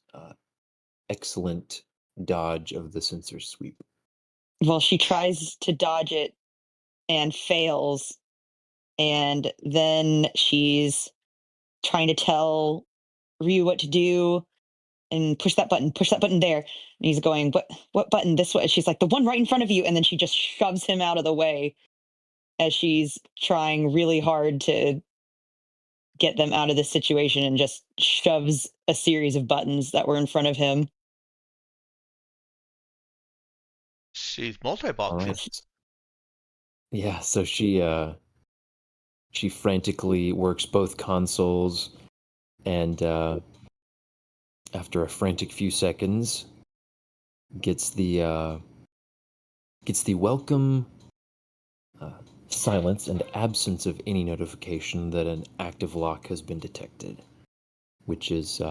Speaker 1: excellent dodge of the sensor sweep.
Speaker 3: Well, she tries to dodge it and fails. And then she's trying to tell Ryu what to do and push that button there. And he's going, what button? This way. She's like, the one right in front of you. And then she just shoves him out of the way as she's trying really hard to get them out of this situation and just shoves a series of buttons that were in front of him.
Speaker 4: She's
Speaker 1: All
Speaker 4: multi-boxing.
Speaker 1: right. Yeah, so she frantically works both consoles, and after a frantic few seconds, gets the welcome silence and absence of any notification that an active lock has been detected, which is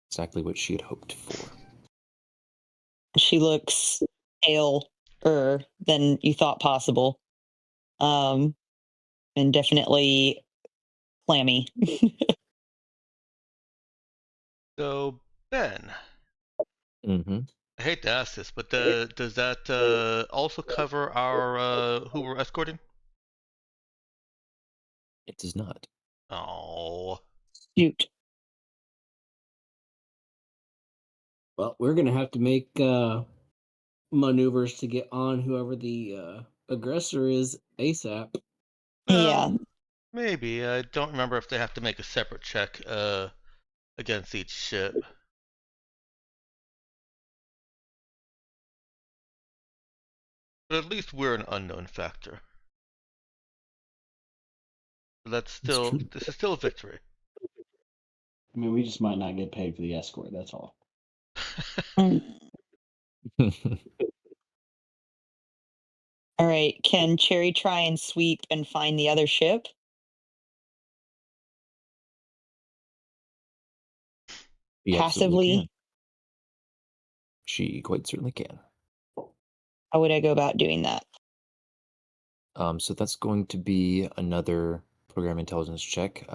Speaker 1: exactly what she had hoped for.
Speaker 3: She looks paler than you thought possible. And definitely clammy.
Speaker 4: So, Ben,
Speaker 1: Mm-hmm.
Speaker 4: I hate to ask this, but does that also cover our who we're escorting?
Speaker 1: It does not.
Speaker 4: Oh,
Speaker 3: Shoot.
Speaker 5: Well, we're gonna have to make maneuvers to get on whoever the aggressor is ASAP.
Speaker 3: Yeah.
Speaker 4: maybe. I don't remember if they have to make a separate check against each ship. But at least we're an unknown factor. This is still a victory.
Speaker 6: I mean, we just might not get paid for the escort. That's all.
Speaker 3: Mm. All right. Can Cherry try and sweep and find the other ship?
Speaker 1: She absolutely
Speaker 3: Passively?
Speaker 1: can. She quite certainly can.
Speaker 3: How would I go about doing that?
Speaker 1: So that's going to be another program intelligence check.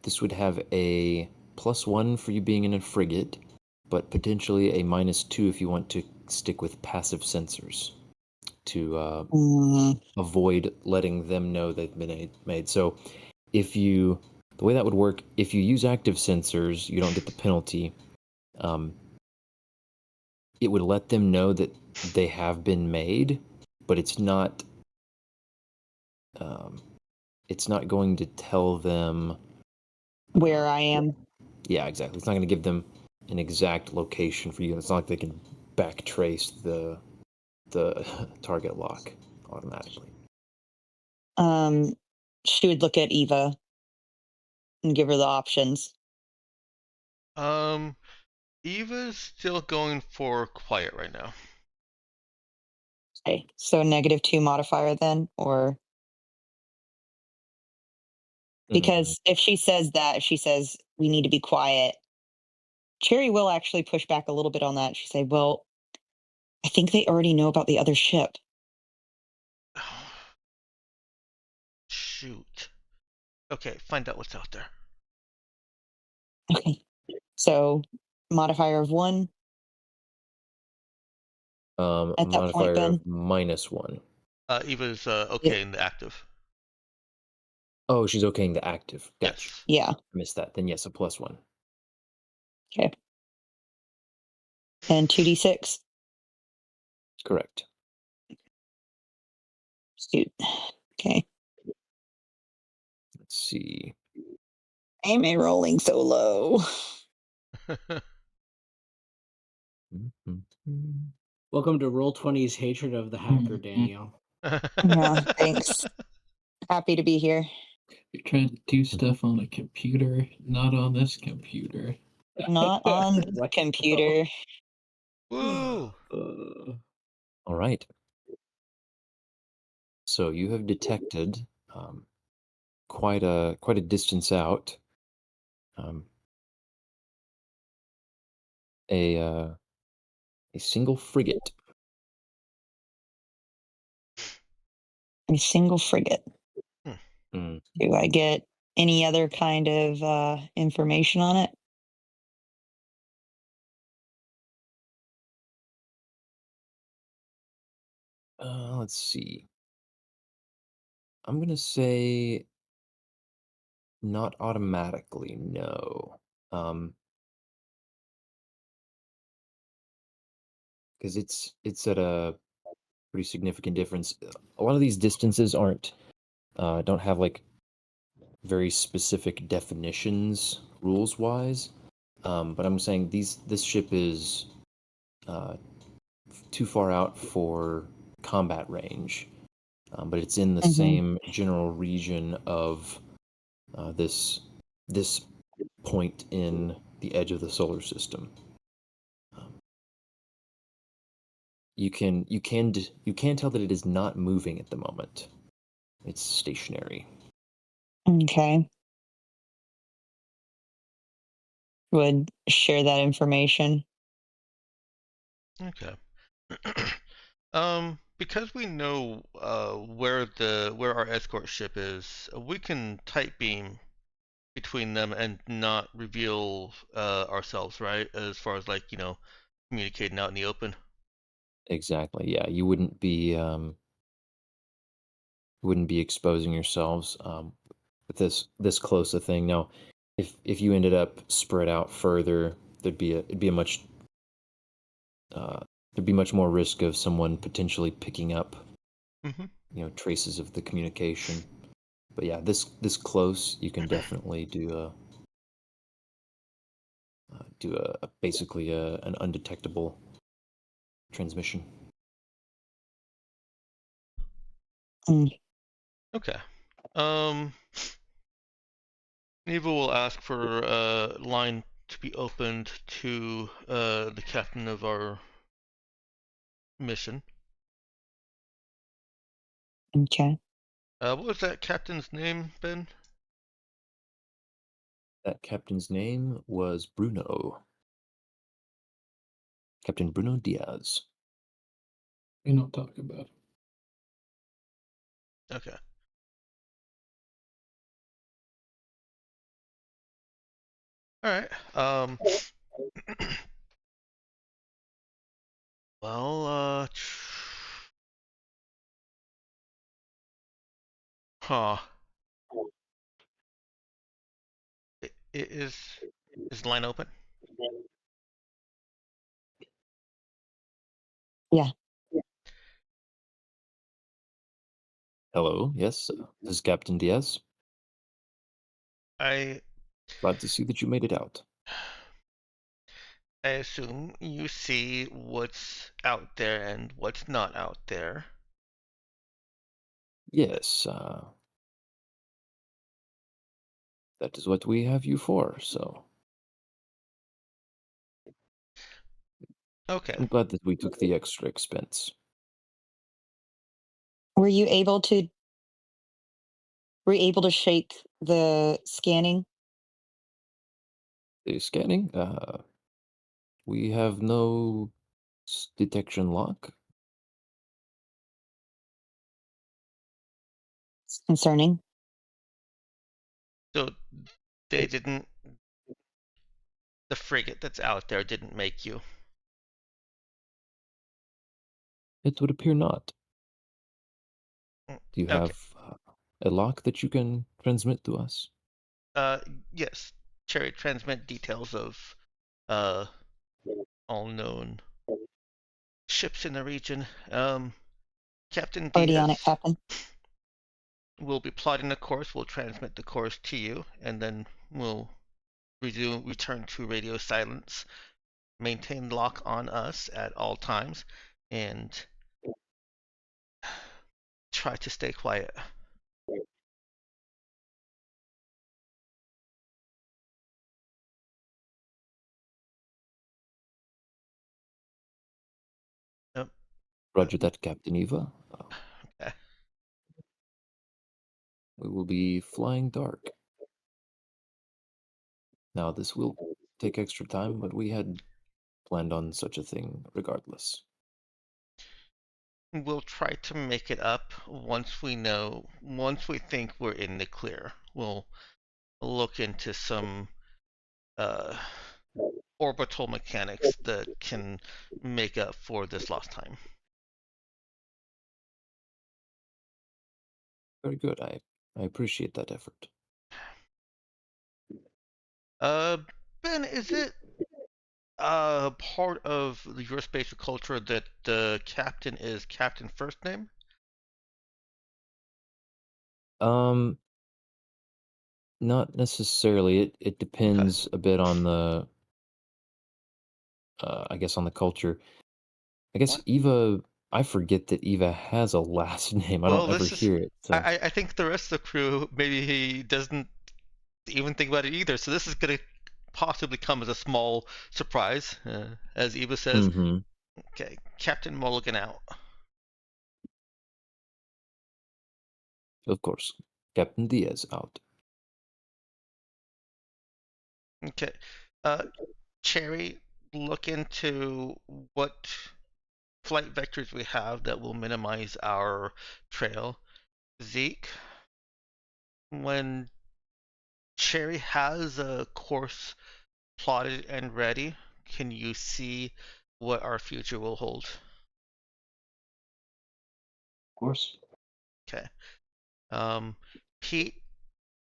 Speaker 1: This would have a +1 for you being in a frigate, but potentially a -2 if you want to stick with passive sensors to avoid letting them know they've been made. So the way that would work, if you use active sensors, you don't get the penalty. It would let them know that they have been made, but it's not going to tell them
Speaker 3: Where I am.
Speaker 1: Yeah, exactly. It's not going to give them an exact location for you. It's not like they can backtrace the target lock automatically.
Speaker 3: She would look at Eva and give her the options.
Speaker 4: Eva's still going for quiet right now.
Speaker 3: Okay. So -2 modifier then, or because if she says we need to be quiet, Cherry will actually push back a little bit on that. She say, well, I think they already know about the other ship.
Speaker 4: Shoot. Okay, find out what's out there.
Speaker 3: Okay. So modifier of 1. At that
Speaker 1: Modifier
Speaker 3: point,
Speaker 1: of -1.
Speaker 4: Eva's okay in the active.
Speaker 1: Oh, she's okaying the active. Gotcha.
Speaker 4: Yes.
Speaker 3: Yeah.
Speaker 1: I missed that. Then yes, a +1.
Speaker 3: Okay. And 2d6.
Speaker 1: Correct.
Speaker 3: Shoot. Okay.
Speaker 1: Let's see.
Speaker 3: Why am I rolling so low?
Speaker 5: Welcome to Roll20's hatred of the hacker, Daniel.
Speaker 3: Yeah, thanks. Happy to be here.
Speaker 2: You're trying to do stuff on a computer, not on this computer.
Speaker 3: Not on the computer.
Speaker 4: Woo!
Speaker 1: All right. So you have detected quite a distance out a single frigate.
Speaker 3: A single frigate.
Speaker 1: Mm.
Speaker 3: Do I get any other kind of information on it?
Speaker 1: let's see. I'm gonna say not automatically, no. Because it's at a pretty significant difference. A lot of these distances don't have like very specific definitions rules wise. But I'm saying this ship is too far out for combat range. But it's in the same general region of this point in the edge of the solar system. You can tell that it is not moving at the moment. It's stationary.
Speaker 3: Okay. Would share that information.
Speaker 4: Okay. Because we know where our escort ship is, we can tight beam between them and not reveal ourselves, right? As far as like, communicating out in the open.
Speaker 1: Exactly. Yeah, you wouldn't be exposing yourselves with this close a thing. Now, if you ended up spread out further, there'd be much more risk of someone potentially picking up traces of the communication. But yeah, this close, you can definitely do basically an undetectable transmission.
Speaker 4: Okay. Eva will ask for a line to be opened to the captain of our mission.
Speaker 3: Okay.
Speaker 4: What was that captain's name, Ben?
Speaker 1: That captain's name was Bruno. Captain Bruno Diaz.
Speaker 2: We don't talk about it.
Speaker 4: Okay. All right. Well, huh. Is the line open?
Speaker 3: Yeah.
Speaker 1: Hello, yes, this is Captain Diaz.
Speaker 4: I
Speaker 1: Glad to see that you made it out.
Speaker 4: assume you see what's out there and what's not out there.
Speaker 1: Yes, that is what we have you for, so
Speaker 4: Okay.
Speaker 1: I'm glad that we took the extra expense.
Speaker 3: Were you able to shake the scanning?
Speaker 1: The scanning, we have no detection lock.
Speaker 3: It's concerning.
Speaker 4: So they didn't. The frigate that's out there didn't make you.
Speaker 1: It would appear not. Do you
Speaker 4: Okay.
Speaker 1: have a lock that you can transmit to us?
Speaker 4: Yes. Cherry, transmit details of all known ships in the region. Captain
Speaker 3: Already on it,
Speaker 4: Diaz
Speaker 3: Captain.
Speaker 4: will be plotting a course. We'll transmit the course to you, and then we'll return to radio silence. Maintain lock on us at all times, and try to stay quiet. Yep.
Speaker 1: Roger that, Captain Eva.
Speaker 4: Okay.
Speaker 1: We will be flying dark. Now, this will take extra time, but we had planned on such a thing regardless.
Speaker 4: We'll try to make it up once we think we're in the clear. We'll look into some orbital mechanics that can make up for this lost time.
Speaker 1: Very good. I appreciate that effort.
Speaker 4: Uh, Ben, is it part of your spatial culture that the captain is captain first name?
Speaker 1: Um, Not necessarily. It
Speaker 4: Okay.
Speaker 1: depends a bit on the I guess on the culture. I guess
Speaker 4: What?
Speaker 1: Eva. I forget that Eva has a last name. I
Speaker 4: Well,
Speaker 1: don't ever
Speaker 4: this is.
Speaker 1: hear it. So.
Speaker 4: I think the rest of the crew maybe he doesn't even think about it either. So this is gonna possibly come as a small surprise, as Eva says.
Speaker 1: Mm-hmm.
Speaker 4: Okay, Captain Mulligan out.
Speaker 1: Of course, Captain Diaz out.
Speaker 4: Okay, Cherry, look into what flight vectors we have that will minimize our trail. Zeke, when Cherry has a course plotted and ready, can you see what our future will hold?
Speaker 6: Of course.
Speaker 4: Okay. Pete,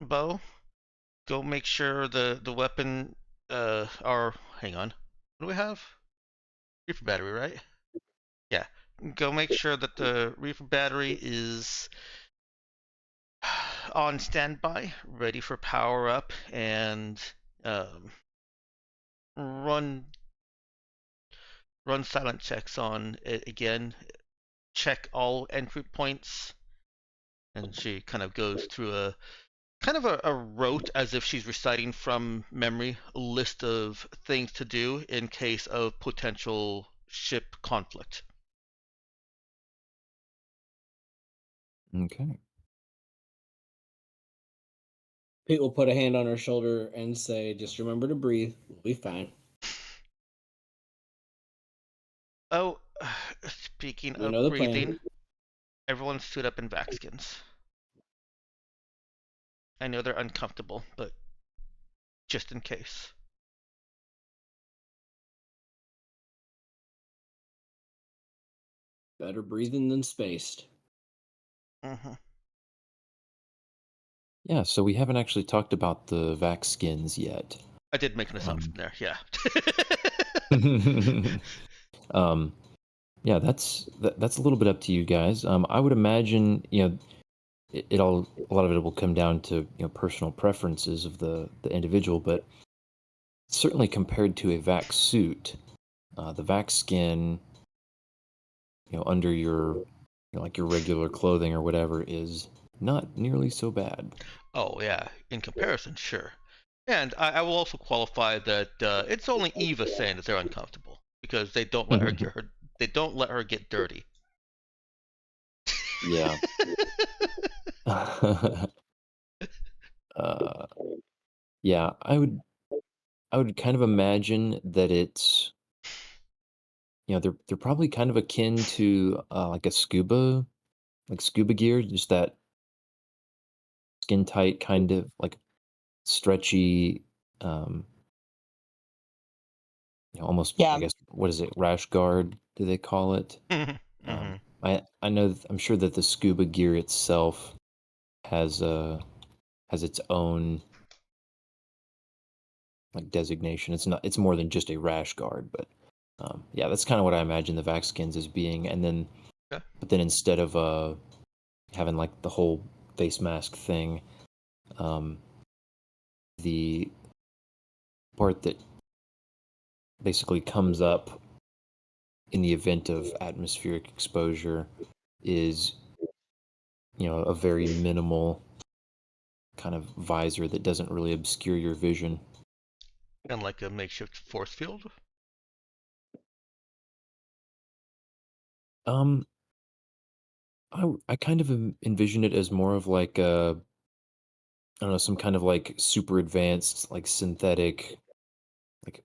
Speaker 4: Bo, go make sure the weapon our hang on. What do we have? Reefer battery, right? Yeah. Go make sure that the reefer battery is on standby, ready for power up, and um, run silent checks on it again. Check all entry points, and she kind of goes through a kind of a rote as if she's reciting from memory a list of things to do in case of potential ship conflict.
Speaker 1: Okay.
Speaker 5: Pete will put a hand on her shoulder and say, "Just remember to breathe. We'll be fine."
Speaker 4: Oh, speaking
Speaker 5: We
Speaker 4: of
Speaker 5: know the
Speaker 4: breathing,
Speaker 5: plan.
Speaker 4: everyone stood up in vac skins. I know they're uncomfortable, but just in case.
Speaker 5: Better breathing than spaced.
Speaker 4: Mm-hmm.
Speaker 1: Yeah. So we haven't actually talked about the vac skins yet.
Speaker 4: I did make an assumption there, yeah.
Speaker 1: um, yeah, that's a little bit up to you guys. I would imagine, a lot of it will come down to personal preferences of the individual, but certainly compared to a vac suit, the vac skin, under your like your regular clothing or whatever is not nearly so bad.
Speaker 4: Oh yeah, in comparison, sure. And I will also qualify that it's only Eva saying that they're uncomfortable because they don't let her get her. They don't let her get dirty.
Speaker 1: Yeah. Yeah, I would kind of imagine that it's they're probably kind of akin to like a scuba gear, just that skin tight kind of like stretchy, um, almost I
Speaker 3: Yeah.
Speaker 1: guess what is it, rash guard? Do they call it?
Speaker 4: Mm-hmm.
Speaker 1: I know I'm sure that the scuba gear itself has its own like designation. It's more than just a rash guard, but yeah, that's kind of what I imagine the vac skins as being. And then,
Speaker 4: Okay.
Speaker 1: but then instead of having like the whole face mask thing, the part that basically comes up in the event of atmospheric exposure is a very minimal kind of visor that doesn't really obscure your vision.
Speaker 4: And like a makeshift force field.
Speaker 1: Um, I kind of envision it as more of like I don't know, some kind of like super advanced, like synthetic, like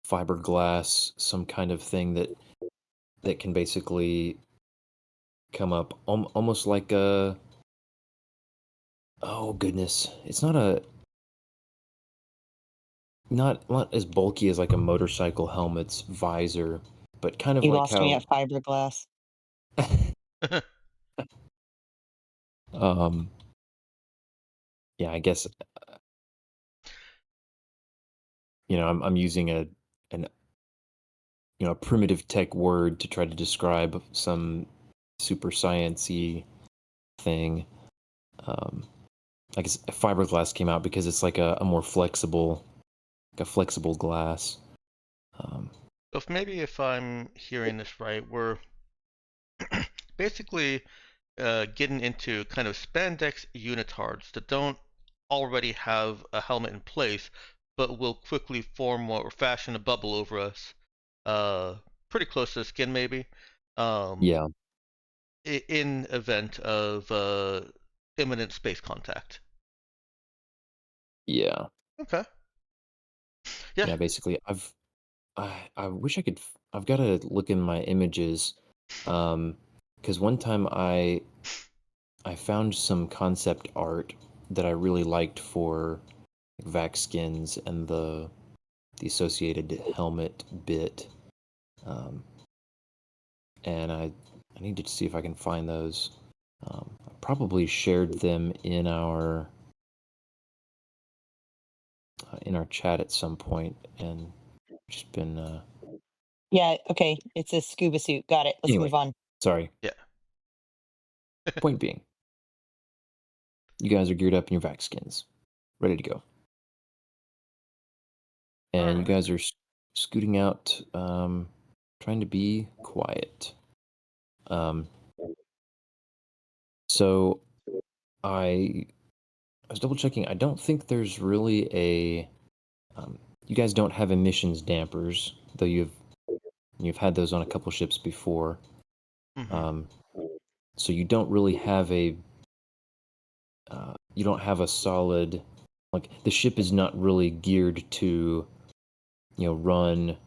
Speaker 1: fiberglass, some kind of thing that can basically come up almost like a. Oh goodness, it's not as bulky as like a motorcycle helmet's visor, but kind of
Speaker 3: You
Speaker 1: like
Speaker 3: lost me
Speaker 1: how.
Speaker 3: at fiberglass.
Speaker 1: Um, yeah, I guess I'm using an a primitive tech word to try to describe some super science-y thing. I guess fiberglass came out because it's like a more flexible, like a flexible glass.
Speaker 4: So if I'm hearing this right, we're basically getting into kind of spandex unitards that don't already have a helmet in place, but will quickly form or fashion a bubble over us, pretty close to the skin maybe,
Speaker 1: Yeah,
Speaker 4: in event of imminent space contact.
Speaker 1: yeah,
Speaker 4: Okay. Yeah.
Speaker 1: yeah. Basically, I wish I could. I've got to look in my images, because one time I found some concept art that I really liked for vac skins and the associated helmet bit, um, and I need to see if I can find those. I probably shared them in our chat at some point, and just been
Speaker 3: Yeah, okay. It's a scuba suit. Got it. Let's
Speaker 1: anyway.
Speaker 3: move on.
Speaker 1: Sorry.
Speaker 4: Yeah.
Speaker 1: Point being, you guys are geared up in your vac skins, ready to go, and you
Speaker 4: Alright.
Speaker 1: guys are scooting out, trying to be quiet. So I was double checking. I don't think there's really a. You guys don't have emissions dampers, though you've had those on a couple ships before.
Speaker 4: Mhm.
Speaker 1: So you don't really have a. You don't have a solid. Like the ship is not really geared to, run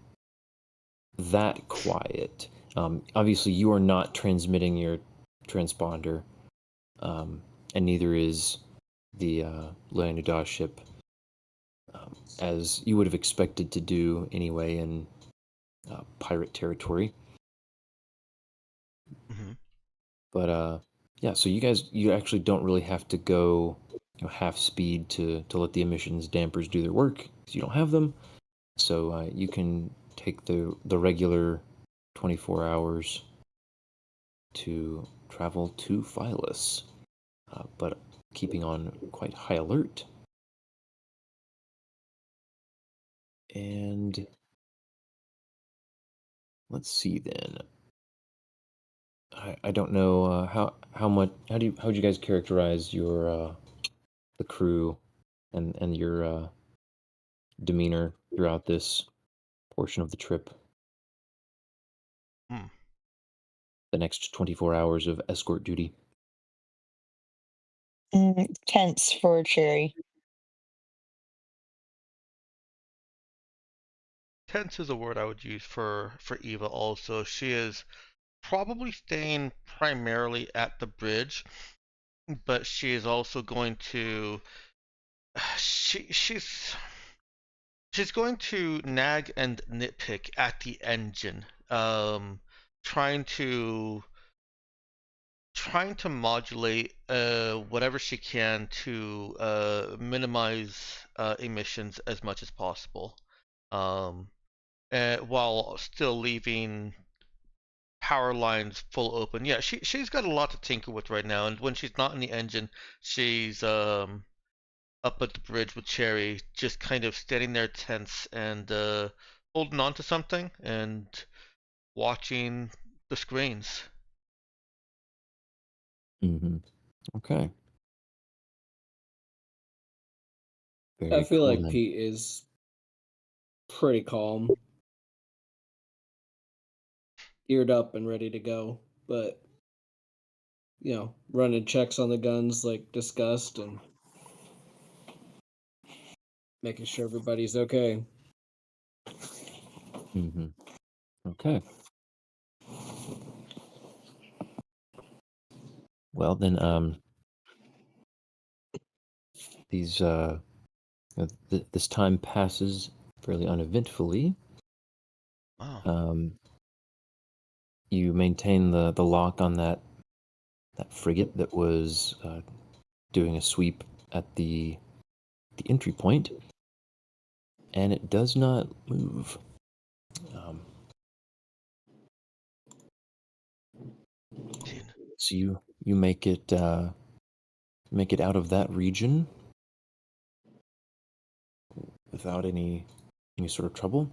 Speaker 1: that quiet. Obviously, you are not transmitting your transponder, and neither is the Leonidas ship, as you would have expected to do anyway in pirate territory.
Speaker 4: Mhm.
Speaker 1: But yeah, so you actually don't really have to go half speed to let the emissions dampers do their work, because you don't have them. So you can take the regular 24 hours to travel to Phyllis, but keeping on quite high alert. And let's see then. I don't know how much how would you guys characterize your the crew and your demeanor throughout this portion of the trip,
Speaker 4: Hmm.
Speaker 1: the next 24 hours of escort duty?
Speaker 3: Tense for Cherry.
Speaker 4: Tense is a word I would use for Eva also. She is probably staying primarily at the bridge, but she is also going to she's going to nag and nitpick at the engine, trying to modulate whatever she can to minimize emissions as much as possible, um, while still leaving power lines full open. Yeah, she's got a lot to tinker with right now, and when she's not in the engine, she's up at the bridge with Cherry, just kind of standing there tense and holding on to something and watching the screens.
Speaker 1: Mm-hmm. Okay.
Speaker 5: I
Speaker 1: Very
Speaker 5: feel
Speaker 1: cool
Speaker 5: like
Speaker 1: then.
Speaker 5: Pete is pretty calm, geared up and ready to go, but running checks on the guns like discussed and making sure everybody's okay.
Speaker 1: Mm-hmm. Okay. Well then, these this time passes fairly uneventfully.
Speaker 4: Wow.
Speaker 1: You maintain the lock on that that frigate that was doing a sweep at the entry point, and it does not move. So you make it out of that region without any sort of trouble,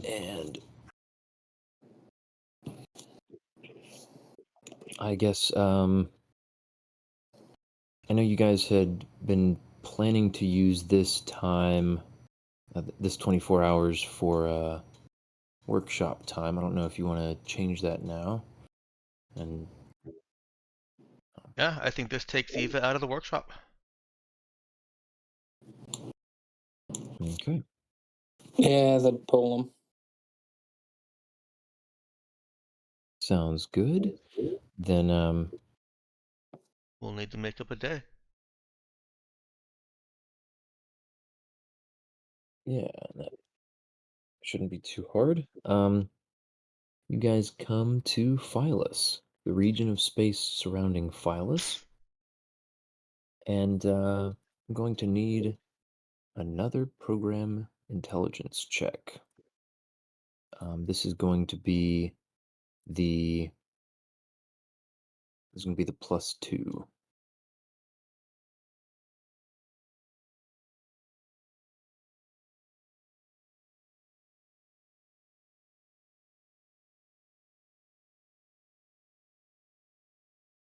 Speaker 1: and I guess I know you guys had been planning to use this time, this 24 hours for workshop time. I don't know if you want to change that now. And
Speaker 4: Yeah, I think this takes Eva out of the workshop.
Speaker 1: okay,
Speaker 2: Yeah, that'd pull him.
Speaker 1: sounds good. Then
Speaker 4: We'll need to make up a day.
Speaker 1: yeah, that shouldn't be too hard. You guys come to Phyllis, the region of space surrounding Phyllis, and I'm going to need another program intelligence check. This is going to be the +2.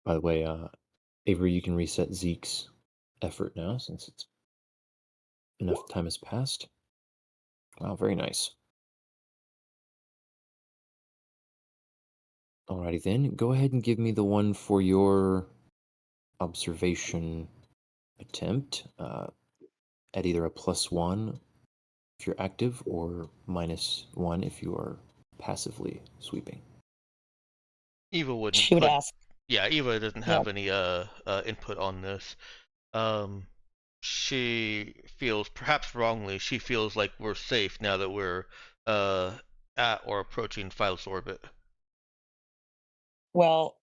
Speaker 1: By the way, Avery, you can reset Zeke's effort now since it's enough time has passed. Wow, very nice. Alrighty then, go ahead and give me the one for your observation attempt at either a +1 if you're active or -1 if you are passively sweeping.
Speaker 4: Eva wouldn't
Speaker 3: She would
Speaker 4: put.
Speaker 3: ask.
Speaker 4: Yeah, Eva doesn't
Speaker 3: Yeah.
Speaker 4: have any input on this. She feels, perhaps wrongly, she feels like we're safe now that we're at or approaching Phyllis orbit.
Speaker 3: Well,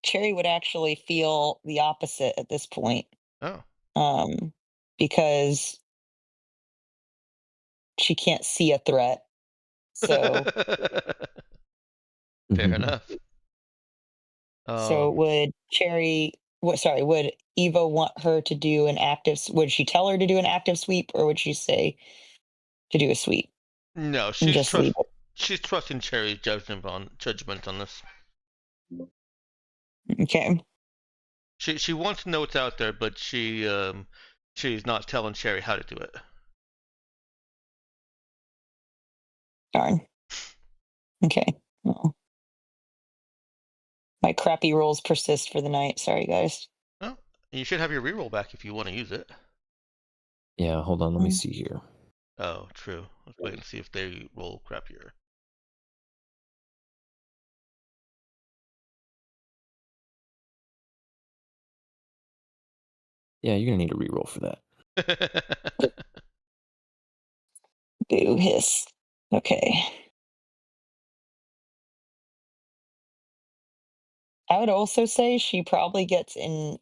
Speaker 3: Cherry would actually feel the opposite at this point,
Speaker 4: Oh.
Speaker 3: because she can't see a threat. So,
Speaker 4: Fair enough.
Speaker 3: so would Cherry? What? Sorry, would Eva want her to do an active? Would she tell her to do an active sweep, or would she say to do a sweep
Speaker 4: No,
Speaker 3: and
Speaker 4: she's
Speaker 3: just leave it?
Speaker 4: she's trusting Cherry's judgment on this.
Speaker 3: Okay.
Speaker 4: She wants to know what's out there, but she's not telling Cherry how to do it.
Speaker 3: Darn. Okay. Well, my crappy rolls persist for the night. Sorry, guys.
Speaker 4: Oh, you should have your reroll back if you want to use it.
Speaker 1: Yeah, hold on, let me see here.
Speaker 4: Oh, true. Let's wait and see if they roll crappier.
Speaker 1: Yeah, you're gonna need a reroll for that.
Speaker 3: Boo hiss. Okay. I would also say she probably gets a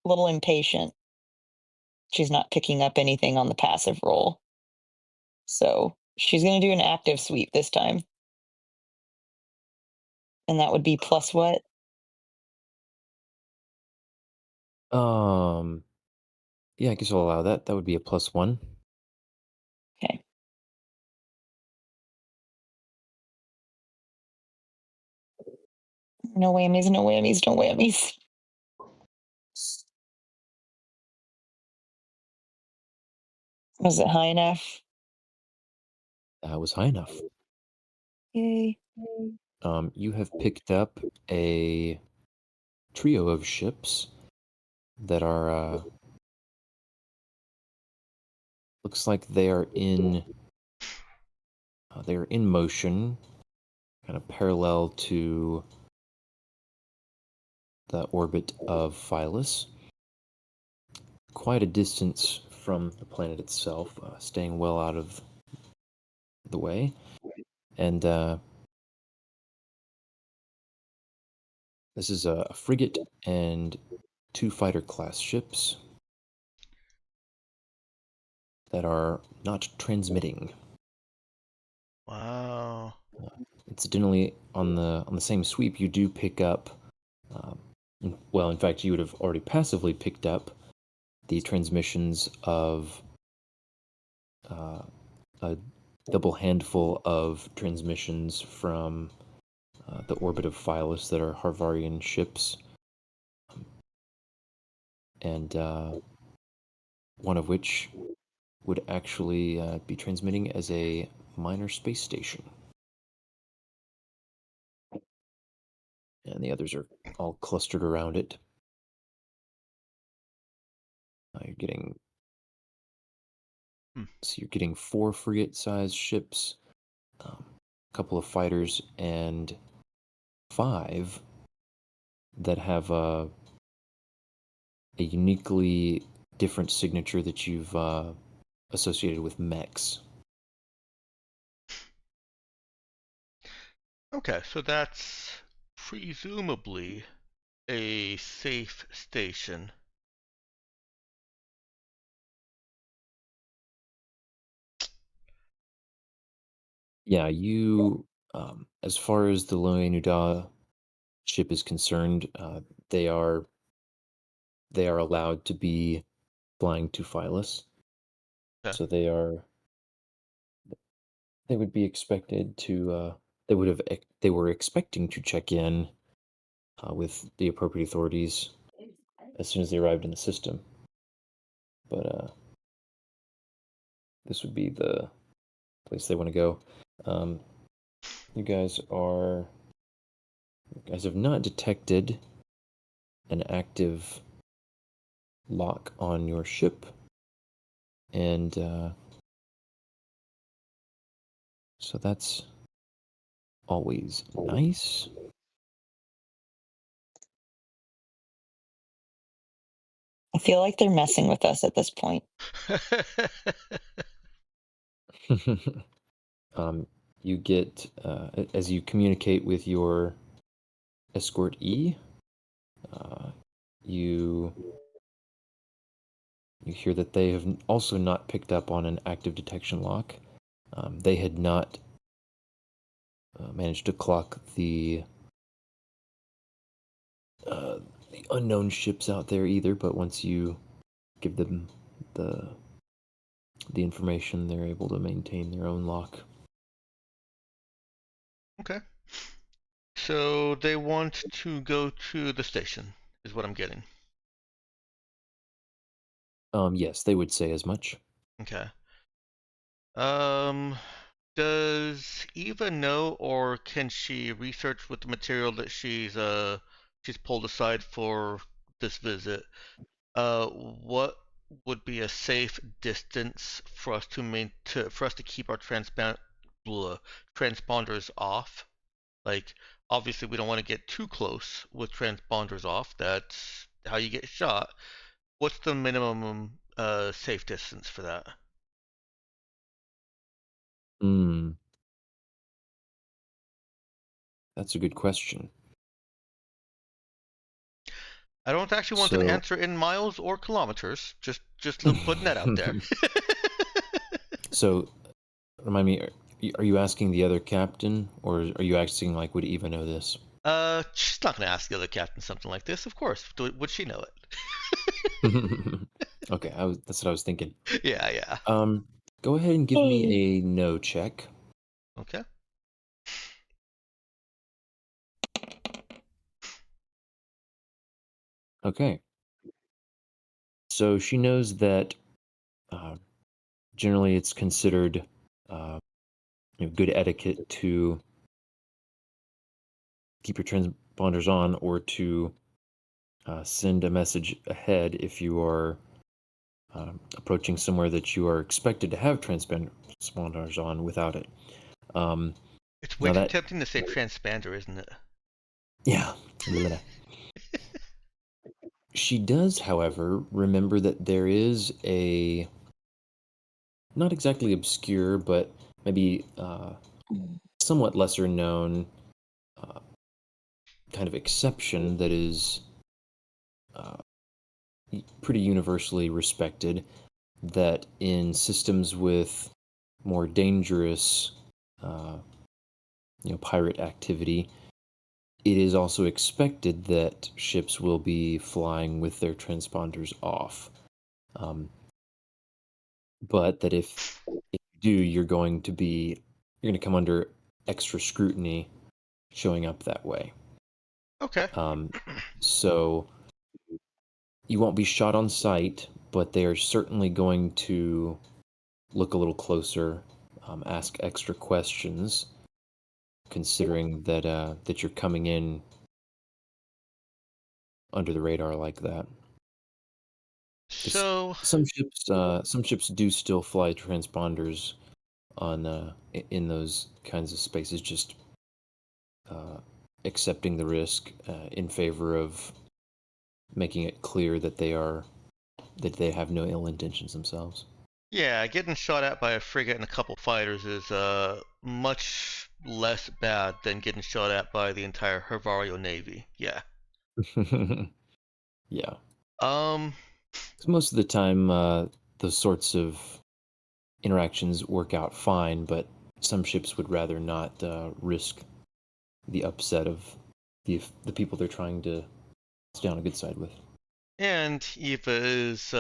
Speaker 3: little impatient. She's not picking up anything on the passive roll. So she's going to do an active sweep this time. And that would be plus what?
Speaker 1: Yeah, I guess I'll allow that. That would be a +1.
Speaker 3: Okay. No whammies, no whammies, no whammies. Was it high enough?
Speaker 1: That was high enough.
Speaker 3: Yay.
Speaker 1: You have picked up a trio of ships that are looks like they are in motion, kind of parallel to the orbit of Phyllis. Quite a distance from the planet itself, staying well out of the way. And This is a frigate and 2 fighter class ships that are not transmitting.
Speaker 4: Wow.
Speaker 1: Incidentally, on the same sweep, you do pick up. Well, in fact, you would have already passively picked up the transmissions of a double handful of transmissions from the orbit of Phyllis that are Harvarian ships, and one of which would actually be transmitting as a minor space station. And the others are all clustered around it. You're getting So you're getting 4 frigate-sized ships, a couple of fighters, and 5 that have a uniquely different signature that you've associated with mechs.
Speaker 4: Okay, so that's presumably a safe station.
Speaker 1: Yeah, as far as the Loe Nuda ship is concerned, they are allowed to be flying to Phyllis.
Speaker 4: Okay.
Speaker 1: So they would be expected to they were expecting to check in with the appropriate authorities as soon as they arrived in the system. But this would be the place they want to go. You guys have not detected an active lock on your ship, and so that's always nice.
Speaker 3: I feel like they're messing with us at this point.
Speaker 1: You get as you communicate with your escort E, you hear that they have also not picked up on an active detection lock. They had not managed to clock the unknown ships out there either, but once you give them the information, they're able to maintain their own lock.
Speaker 4: Okay. So they want to go to the station, is what I'm getting.
Speaker 1: Yes, they would say as much.
Speaker 4: Okay. Does Eva know, or can she research with the material that she's pulled aside for this visit? What would be a safe distance for us to keep our transponders off? Like, obviously, we don't want to get too close with transponders off. That's how you get shot. What's the minimum safe distance for that?
Speaker 1: That's a good question.
Speaker 4: I don't actually want an
Speaker 1: So-
Speaker 4: answer in miles or kilometers. Just putting that out there.
Speaker 1: So, remind me, are you asking the other captain, or are you asking, like, would Eva know this?
Speaker 4: She's not gonna ask the other captain something like this, of course. Would she know it?
Speaker 1: Okay, that's what I was thinking.
Speaker 4: Yeah.
Speaker 1: Go ahead and give me a no check.
Speaker 4: Okay.
Speaker 1: Okay. So she knows that generally it's considered good etiquette to keep your transponders on or to send a message ahead if you are approaching somewhere that you are expected to have transponders on without it.
Speaker 4: It's way too tempting to say transpander, isn't it?
Speaker 1: Yeah. She does, however, remember that there is a not exactly obscure, but maybe somewhat lesser known kind of exception that is pretty universally respected, that in systems with more dangerous pirate activity, it is also expected that ships will be flying with their transponders off. But that if you do, you're going to come under extra scrutiny showing up that way.
Speaker 4: Okay.
Speaker 1: So you won't be shot on sight, but they are certainly going to look a little closer, ask extra questions, considering that that you're coming in under the radar like that.
Speaker 4: So
Speaker 1: Some ships do still fly transponders on in those kinds of spaces, just accepting the risk in favor of making it clear that they have no ill intentions themselves.
Speaker 4: yeah, getting shot at by a frigate and a couple fighters is much less bad than getting shot at by the entire Hervario Navy. Yeah.
Speaker 1: Yeah. 'Cause most of the time, those sorts of interactions work out fine, but some ships would rather not risk the upset of the people they're trying to stay on a good side with.
Speaker 4: And Eva is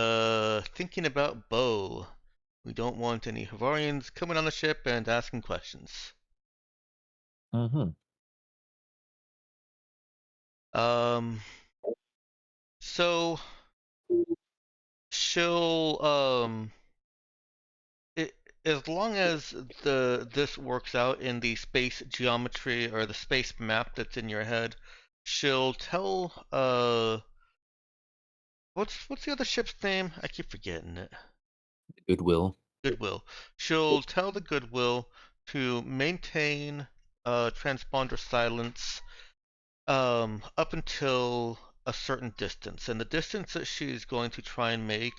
Speaker 4: thinking about Bo. We don't want any Havarians coming on the ship and asking questions.
Speaker 1: Mm-hmm.
Speaker 4: So she'll as long as this works out in the space geometry or the space map that's in your head, she'll tell what's the other ship's name? I keep forgetting it.
Speaker 1: Goodwill.
Speaker 4: Goodwill. She'll tell the Goodwill to maintain transponder silence up until a certain distance, and the distance that she's going to try and make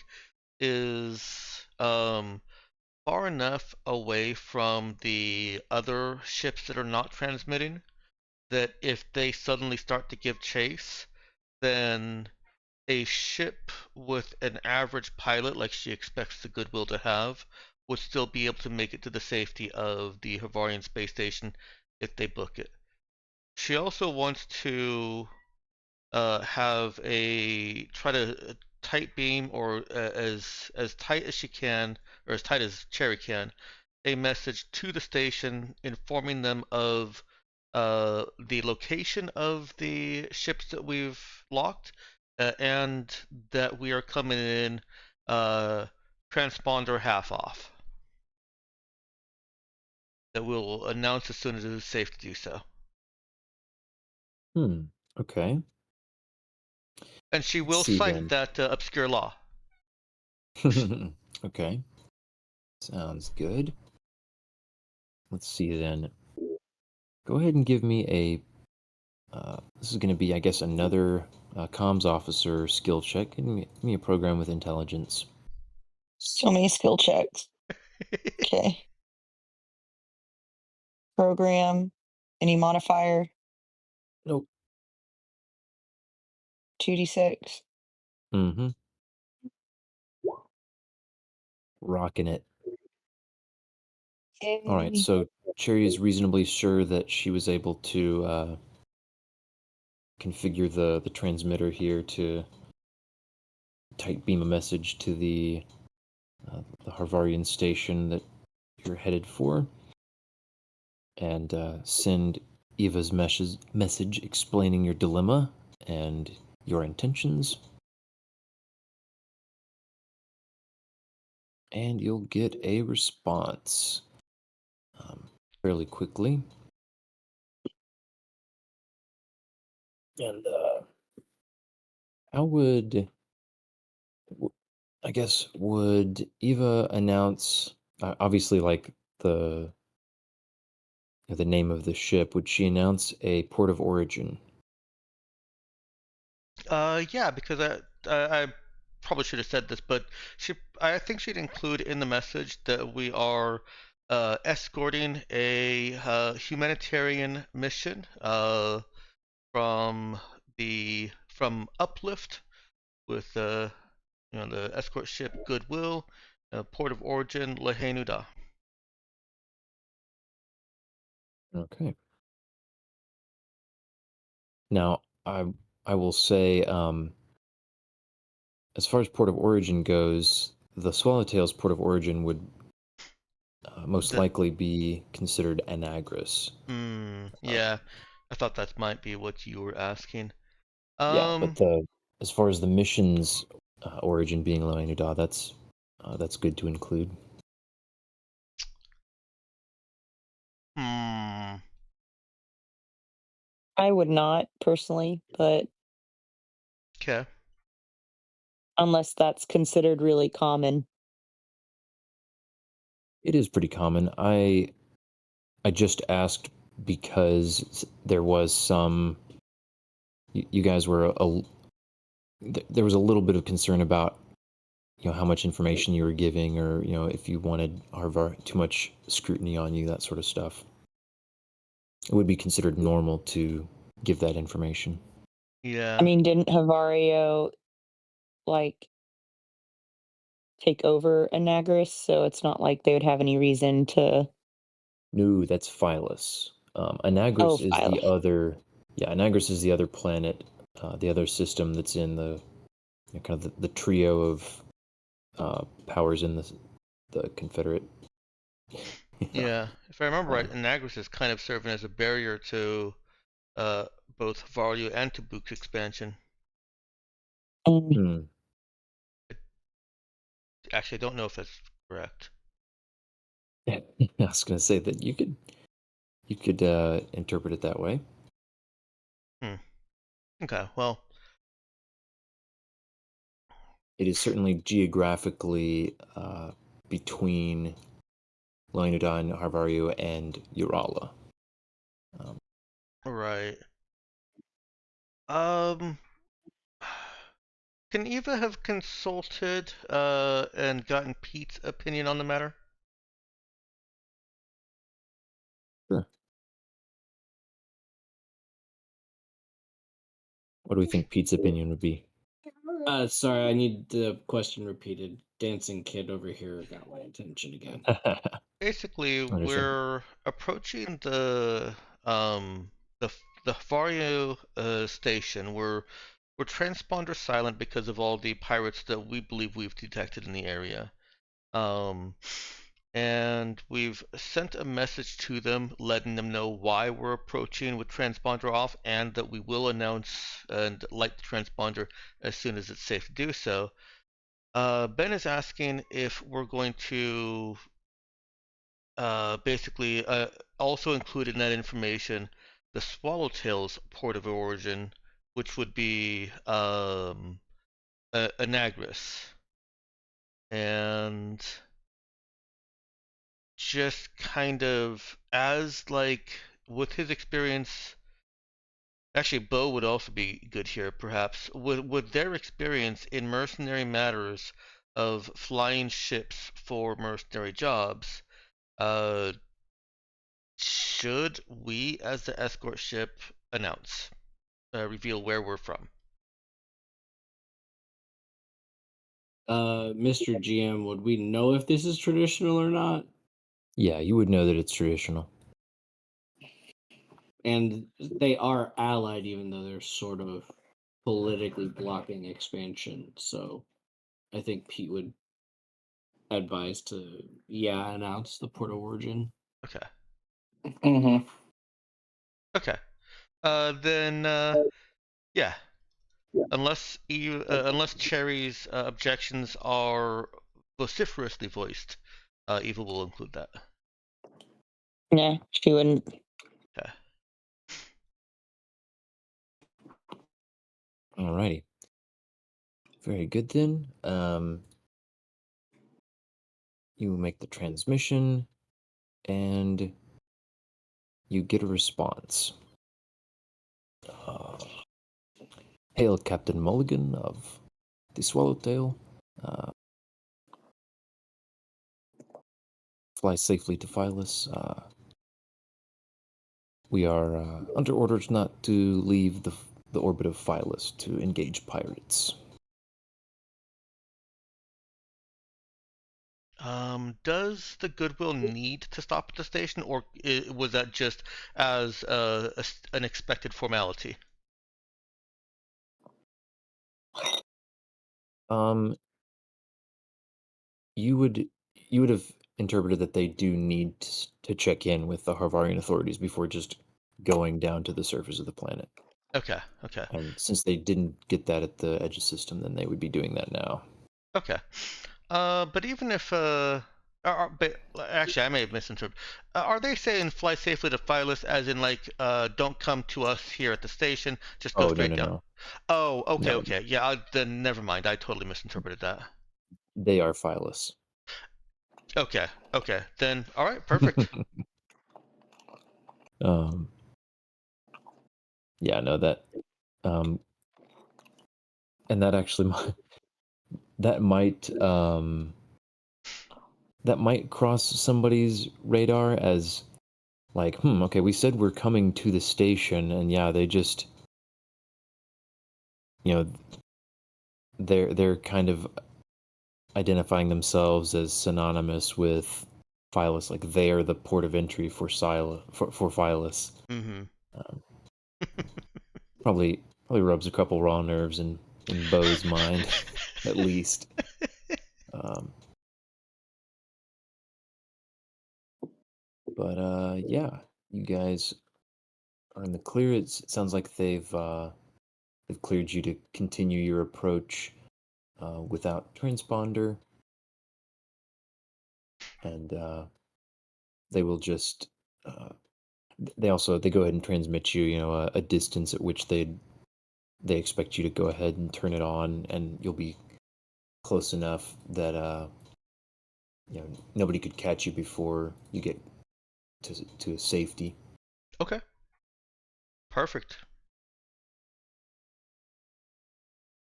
Speaker 4: is far enough away from the other ships that are not transmitting that if they suddenly start to give chase, then a ship with an average pilot like she expects the Goodwill to have would still be able to make it to the safety of the Havarian space station if they book it. She also wants to try to tight beam or as tight as she can, or as tight as Cherry can, a message to the station informing them of the location of the ships that we've locked and that we are coming in transponder half off. That we'll announce as soon as it is safe to do so.
Speaker 1: Okay.
Speaker 4: And she will
Speaker 1: See
Speaker 4: cite
Speaker 1: then.
Speaker 4: that obscure law.
Speaker 1: Okay. Sounds good. Let's see then. Go ahead and give me a. This is going to be, I guess, another comms officer skill check. Give me a program with intelligence.
Speaker 3: So many skill checks. Okay. Program. Any modifier?
Speaker 1: Nope.
Speaker 3: 2d6.
Speaker 1: Mm-hmm. Rocking it. All right,
Speaker 3: Yay.
Speaker 1: so Cherry is reasonably sure that she was able to configure the transmitter here to tight beam a message to the Harvarian station that you're headed for, and send Eva's message explaining your dilemma and your intentions. And you'll get a response fairly quickly. And how would Eva announce, obviously, like the name of the ship? Would she announce a port of origin?
Speaker 4: Yeah, because I probably should have said this, but I think she'd include in the message that we are escorting a humanitarian mission from Uplift with the escort ship Goodwill, port of origin Lehenuda.
Speaker 1: Okay. Now, I will say, as far as port of origin goes, the Swallowtail's port of origin would most
Speaker 4: The-
Speaker 1: likely be considered Anagris.
Speaker 4: Yeah, I thought that might be what you were asking.
Speaker 1: Yeah, but as far as the mission's origin being Loenuda, that's good to include.
Speaker 3: I would not personally, but
Speaker 4: Okay.
Speaker 3: unless that's considered really common.
Speaker 1: It is pretty common. I just asked because there was some. You guys were there was a little bit of concern about how much information you were giving, or if you wanted Harvar too much scrutiny on you, that sort of stuff. It would be considered normal to give that information.
Speaker 4: Yeah.
Speaker 3: I mean, didn't Havario like take over Anagris? So it's not like they would have any reason to.
Speaker 1: No, that's Phyllis.
Speaker 3: Oh,
Speaker 1: Anagris is the
Speaker 3: Phyllis.
Speaker 1: other. Yeah, Anagris is the other planet, the other system that's in the kind of the trio of powers in the Confederate.
Speaker 4: Yeah. If I remember right, Anagris is kind of serving as a barrier to both Vario and to Book's expansion.
Speaker 3: Mm.
Speaker 4: Actually, I don't know if that's correct.
Speaker 1: I was going to say that you could interpret it that way.
Speaker 4: Okay, well,
Speaker 1: It is certainly geographically between Loenuda and Harvario and Urala.
Speaker 4: right. Can Eva have consulted and gotten Pete's opinion on the matter?
Speaker 1: Sure. What do we think Pete's opinion would be?
Speaker 5: Sorry, I need the question repeated. Dancing kid over here got my attention again.
Speaker 4: Basically,
Speaker 1: Understand.
Speaker 4: we're approaching the Vario station. We're transponder silent because of all the pirates that we believe we've detected in the area. And we've sent a message to them letting them know why we're approaching with transponder off, and that we will announce and light the transponder as soon as it's safe to do so. Ben is asking if we're going to basically also include in that information the Swallowtail's port of origin, which would be Anagris. And just kind of as like with his experience, actually Bo would also be good here perhaps, with their experience in mercenary matters of flying ships for mercenary jobs. Should we as the escort ship announce, reveal where we're from?
Speaker 5: Mr. GM, would we know if this is traditional or not?
Speaker 1: Yeah, you would know that it's traditional.
Speaker 5: And they are allied, even though they're sort of politically blocking expansion. So I think Pete would advise to, announce the port of origin.
Speaker 4: Okay.
Speaker 3: Mm-hmm.
Speaker 4: Okay. Then yeah. Unless unless Cherry's objections are vociferously voiced, Eva will include that.
Speaker 3: Yeah, she wouldn't.
Speaker 4: Okay.
Speaker 1: Alrighty. Very good then. You make the transmission, and you get a response. Hail, Captain Mulligan of the Swallowtail. Fly safely to Phyllis. We are under orders not to leave the orbit of Phyllis to engage pirates.
Speaker 4: Does the Goodwill need to stop at the station, or was that just as an expected formality?
Speaker 1: Um, you would have interpreted that they do need to check in with the Harvarian authorities before just going down to the surface of the planet.
Speaker 4: Okay, okay,
Speaker 1: And since they didn't get that at the Edge system, then they would be doing that now.
Speaker 4: okay. But even if but actually, I may have misinterpreted. Are they saying fly safely to Phyllis, as in like, don't come to us here at the station, just go
Speaker 1: Oh, no,
Speaker 4: straight
Speaker 1: no,
Speaker 4: down?
Speaker 1: no.
Speaker 4: Oh, okay,
Speaker 1: No,
Speaker 4: okay. Yeah, then never mind. I totally misinterpreted that.
Speaker 1: they are Phyllis.
Speaker 4: Okay, okay. Then, all right, perfect.
Speaker 1: um, yeah, no, um, and that actually that might that might cross somebody's radar as like, okay, we said we're coming to the station, and yeah, they just, you know, they're kind of identifying themselves as synonymous with Phyllis, like they are the port of entry for for Phyllis.
Speaker 4: Mm-hmm.
Speaker 1: Um, probably rubs a couple raw nerves in Bo's mind, at least. Um, but yeah, you guys are in the clear. It sounds like they've cleared you to continue your approach without transponder, and they will just they go ahead and transmit you, a distance at which they expect you to go ahead and turn it on, and you'll be close enough that nobody could catch you before you get to safety.
Speaker 4: Okay, perfect.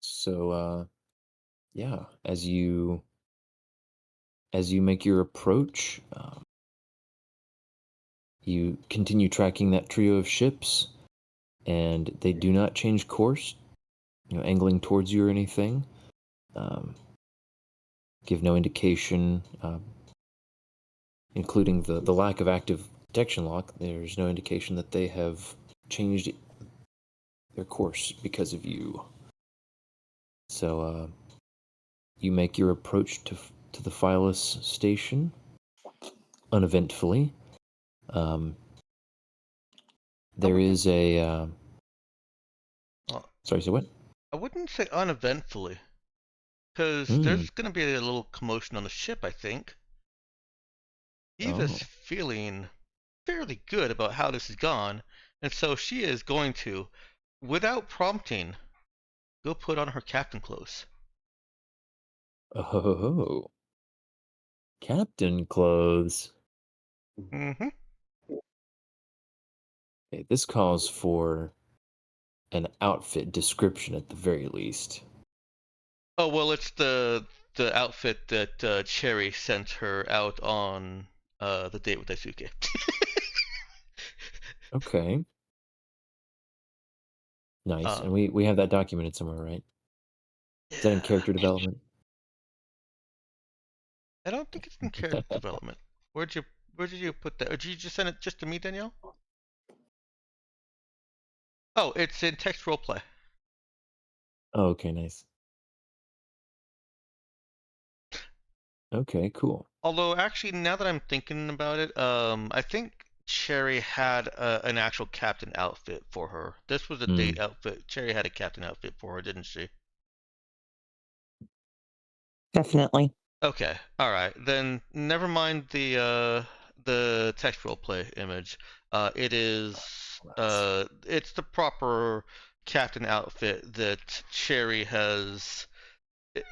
Speaker 1: So yeah, as you make your approach, you continue tracking that trio of ships, and they do not change course, angling towards you or anything. Um, give no indication, including the lack of active detection lock. There's no indication that they have changed their course because of you. So you make your approach to the Phyllis station uneventfully. Um, there is a
Speaker 4: Well,
Speaker 1: sorry, so what?
Speaker 4: I wouldn't say uneventfully, because
Speaker 1: Hmm.
Speaker 4: there's going to be a little commotion on the ship, I think. Eva's
Speaker 1: Oh.
Speaker 4: feeling fairly good about how this has gone, and so she is going to, without prompting, go put on her captain clothes.
Speaker 1: Oh. Captain clothes.
Speaker 4: Mm-hmm.
Speaker 1: Okay, this calls for an outfit description at the very least.
Speaker 4: Oh well, it's the outfit that Cherry sent her out on the date with Daisuke.
Speaker 1: Okay. Nice.
Speaker 4: uh,
Speaker 1: And we have that documented somewhere, right? Is that in
Speaker 4: yeah,
Speaker 1: character development?
Speaker 4: I don't think it's in character development. Where did you put that? Or did you just send it just to me, Danielle? Oh, it's in text roleplay.
Speaker 1: Oh, okay, nice. Okay, cool.
Speaker 4: Although, actually, now that I'm thinking about it, I think Cherry had an actual captain outfit for her. This was a
Speaker 1: Hmm.
Speaker 4: date outfit. Cherry had a captain outfit for her, didn't she?
Speaker 3: Definitely.
Speaker 4: Okay, all right. Then never mind the text roleplay image. It is it's the proper captain outfit that Cherry has. It,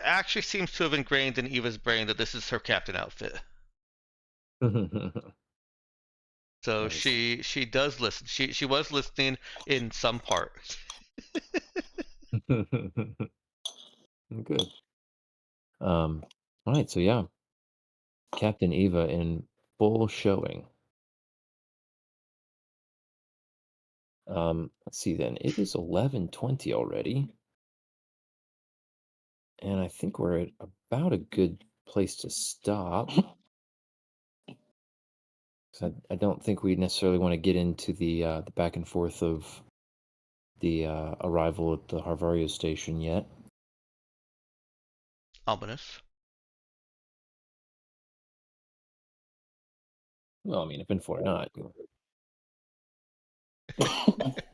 Speaker 4: actually seems to have ingrained in Eva's brain that this is her captain outfit. So
Speaker 1: Nice.
Speaker 4: she does listen. She was listening in some part.
Speaker 1: Good. All right, so yeah, Captain Eva in full showing. Let's see then. It is 11:20 already, and I think we're at about a good place to stop. 'Cause I don't think we necessarily want to get into the back and forth of the arrival at the Harvario station yet.
Speaker 4: Ominous.
Speaker 1: Well, I mean, if info or not, we'll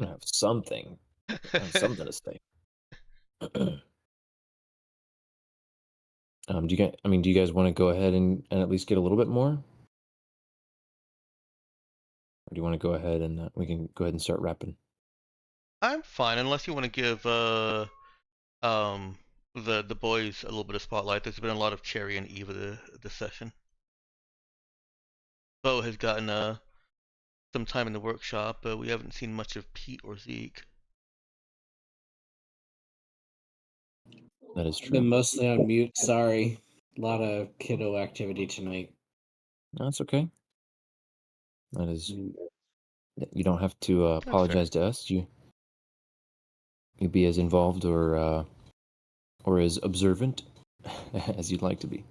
Speaker 1: have something. Have something to say. Do you guys want to go ahead and at least get a little bit more? Or do you want to go ahead and we can go ahead and start wrapping?
Speaker 4: I'm fine, unless you want to give the boys a little bit of spotlight. There's been a lot of Cherry and Eva this session. Bo has gotten some time in the workshop, but we haven't seen much of Pete or Zeke.
Speaker 1: That is
Speaker 5: I've been
Speaker 1: true.
Speaker 5: mostly on mute. Sorry. A lot of kiddo activity tonight.
Speaker 1: No, that's okay. That is. You don't have to apologize to us. You be as involved or as observant as you'd like to be.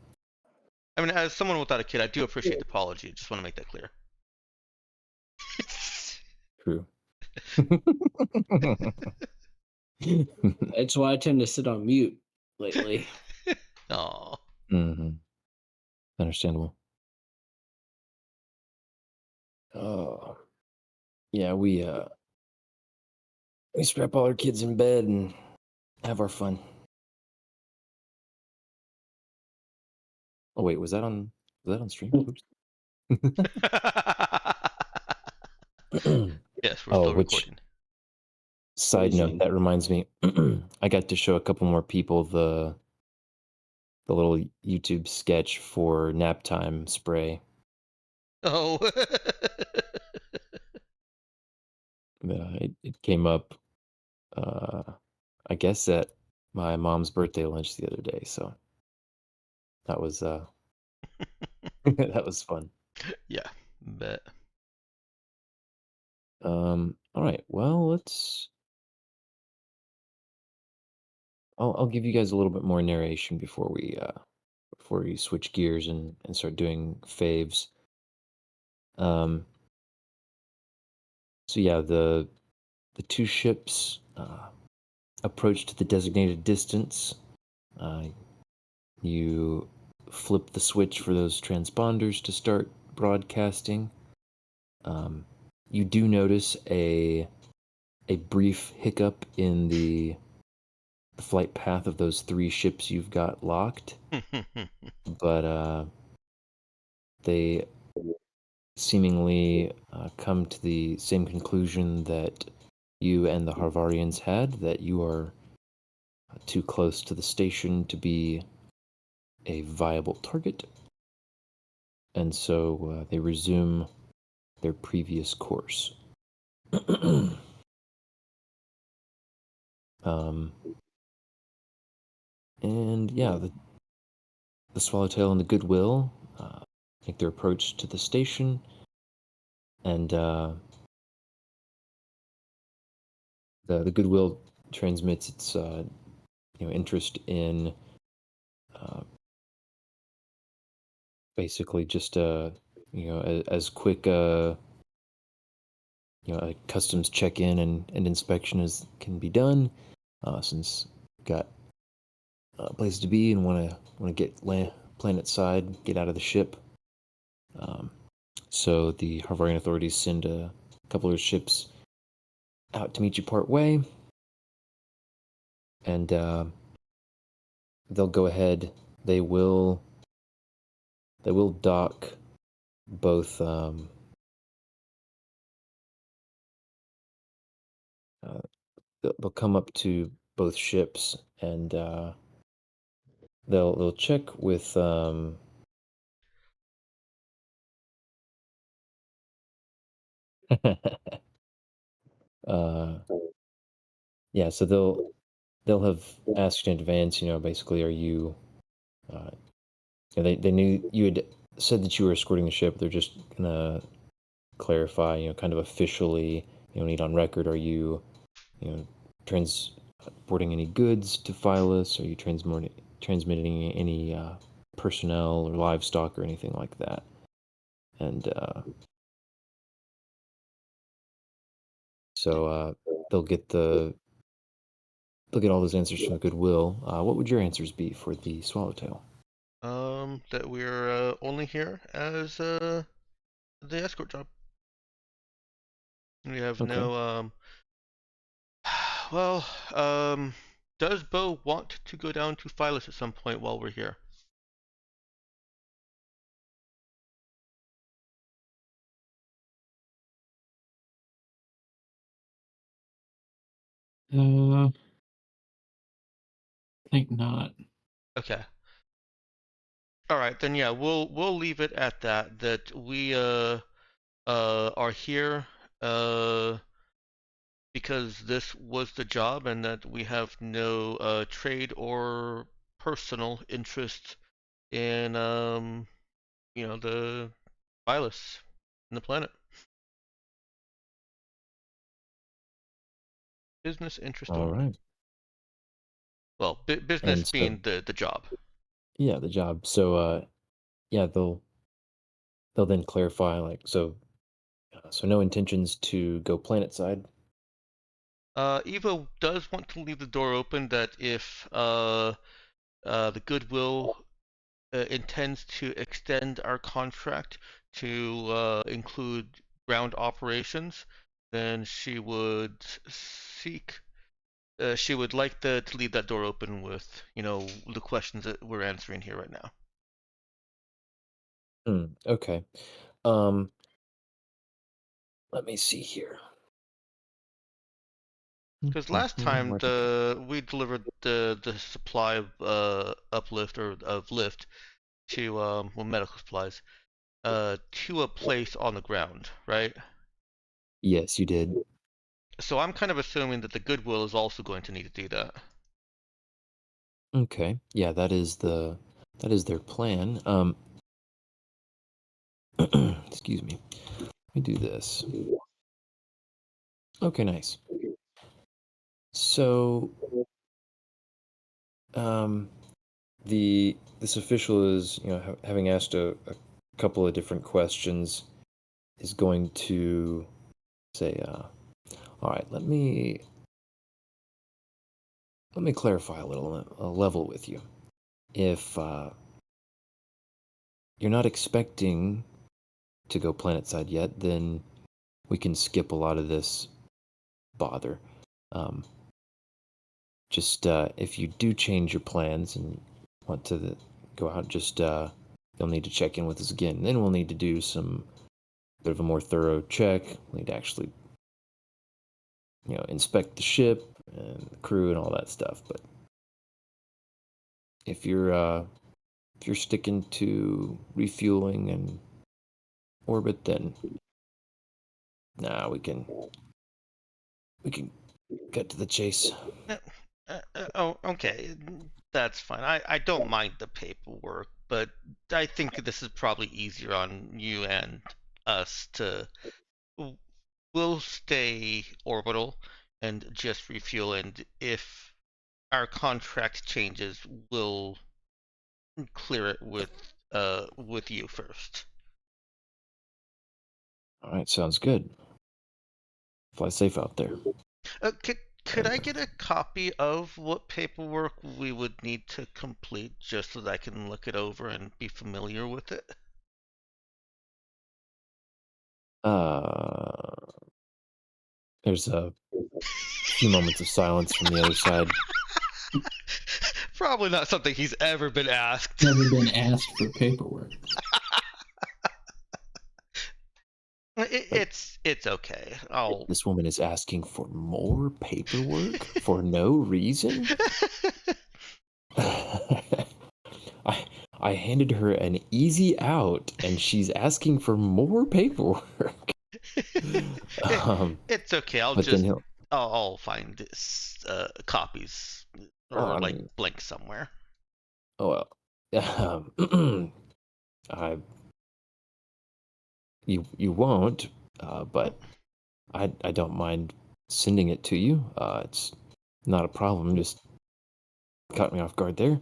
Speaker 4: I mean, as someone without a kid, I do appreciate the apology. Just want to make that clear.
Speaker 1: True.
Speaker 5: That's why I tend to sit on mute lately.
Speaker 4: Aw.
Speaker 1: Mm-hmm. Understandable. Oh, yeah. We strap all our kids in bed and have our fun. Oh wait, was that on stream? Oops.
Speaker 4: Yes, we're
Speaker 1: Oh,
Speaker 4: still
Speaker 1: which
Speaker 4: recording.
Speaker 1: side note, that reminds me, I got to show a couple more people the little YouTube sketch for nap time spray.
Speaker 4: Oh.
Speaker 1: It came up, I guess at my mom's birthday lunch the other day, so that was that was fun.
Speaker 4: Yeah, bet.
Speaker 1: All right, well, I'll give you guys a little bit more narration before we switch gears and start doing faves. So yeah, the two ships approached the designated distance. You flip the switch for those transponders to start broadcasting. You do notice a brief hiccup in the flight path of those three ships you've got locked, but they seemingly come to the same conclusion that you and the Harvarians had, that you are too close to the station to be a viable target, and so they resume their previous course. And yeah, the Swallowtail and the Goodwill make their approach to the station, and the Goodwill transmits its interest in basically just as quick a customs check-in and inspection as can be done, since you've got a place to be and want to get planet side, get out of the ship. So the Harvarian authorities send a couple of ships out to meet you part way, and they'll go ahead. They will dock both. They'll come up to both ships, and they'll check with yeah, so they'll have asked in advance, basically, are you they knew you had said that you were escorting the ship. They're just gonna clarify, kind of officially, need on record? Are you, transporting any goods to Phyllis? Are you transmitting any personnel or livestock or anything like that? And so they'll get all those answers from the Goodwill. What would your answers be for the Swallowtail?
Speaker 4: That we're only here as the escort job. We have
Speaker 1: Okay.
Speaker 4: no well, does Bo want to go down to Phyllis at some point while we're here?
Speaker 2: I think not.
Speaker 4: Okay. All right, then yeah, we'll leave it at that. That we are here because this was the job, and that we have no trade or personal interest in the Phyllis and the planet. Business interest
Speaker 1: All
Speaker 4: only.
Speaker 1: right.
Speaker 4: Well, business
Speaker 1: And so,
Speaker 4: being the job.
Speaker 1: yeah, the job. So, yeah, they'll then clarify, like, so no intentions to go planet side.
Speaker 4: Eva does want to leave the door open that if the Goodwill intends to extend our contract to include ground operations, then she would she would like to leave that door open with, the questions that we're answering here right now.
Speaker 1: Okay. Let me see here.
Speaker 4: Because last time
Speaker 1: Where'd it go?
Speaker 4: we delivered the supply of uplift or of lift to medical supplies to a place on the ground, right?
Speaker 1: Yes, you did.
Speaker 4: So I'm kind of assuming that the Goodwill is also going to need to do that.
Speaker 1: Okay. Yeah, that is their plan. Excuse me. Let me do this. Okay, nice. So, this official is, having asked a couple of different questions, is going to say, all right, let me clarify a level with you. If you're not expecting to go planet side yet, then we can skip a lot of this bother. Just if you do change your plans and want to go out, just you'll need to check in with us again. Then we'll need to do some bit of a more thorough check. We'll need to actually, inspect the ship and the crew and all that stuff. But if you're sticking to refueling and orbit, then we can cut to the chase.
Speaker 4: Oh, okay, that's fine. I don't mind the paperwork, but I think this is probably easier on you and us to. We'll stay orbital and just refuel, and if our contract changes, we'll clear it with you first.
Speaker 1: All right, sounds good. Fly safe out there.
Speaker 4: Could I get a copy of what paperwork we would need to complete just so that I can look it over and be familiar with it?
Speaker 1: There's a few moments of silence from the other side.
Speaker 4: Probably not something he's ever been asked.
Speaker 2: Never been asked for paperwork.
Speaker 4: It's okay.
Speaker 1: This woman is asking for more paperwork for no reason. I handed her an easy out, and she's asking for more paperwork.
Speaker 4: It's okay. I'll find this copies or blank somewhere.
Speaker 1: Oh well. You won't, but I don't mind sending it to you. It's not a problem. Just caught me off guard there.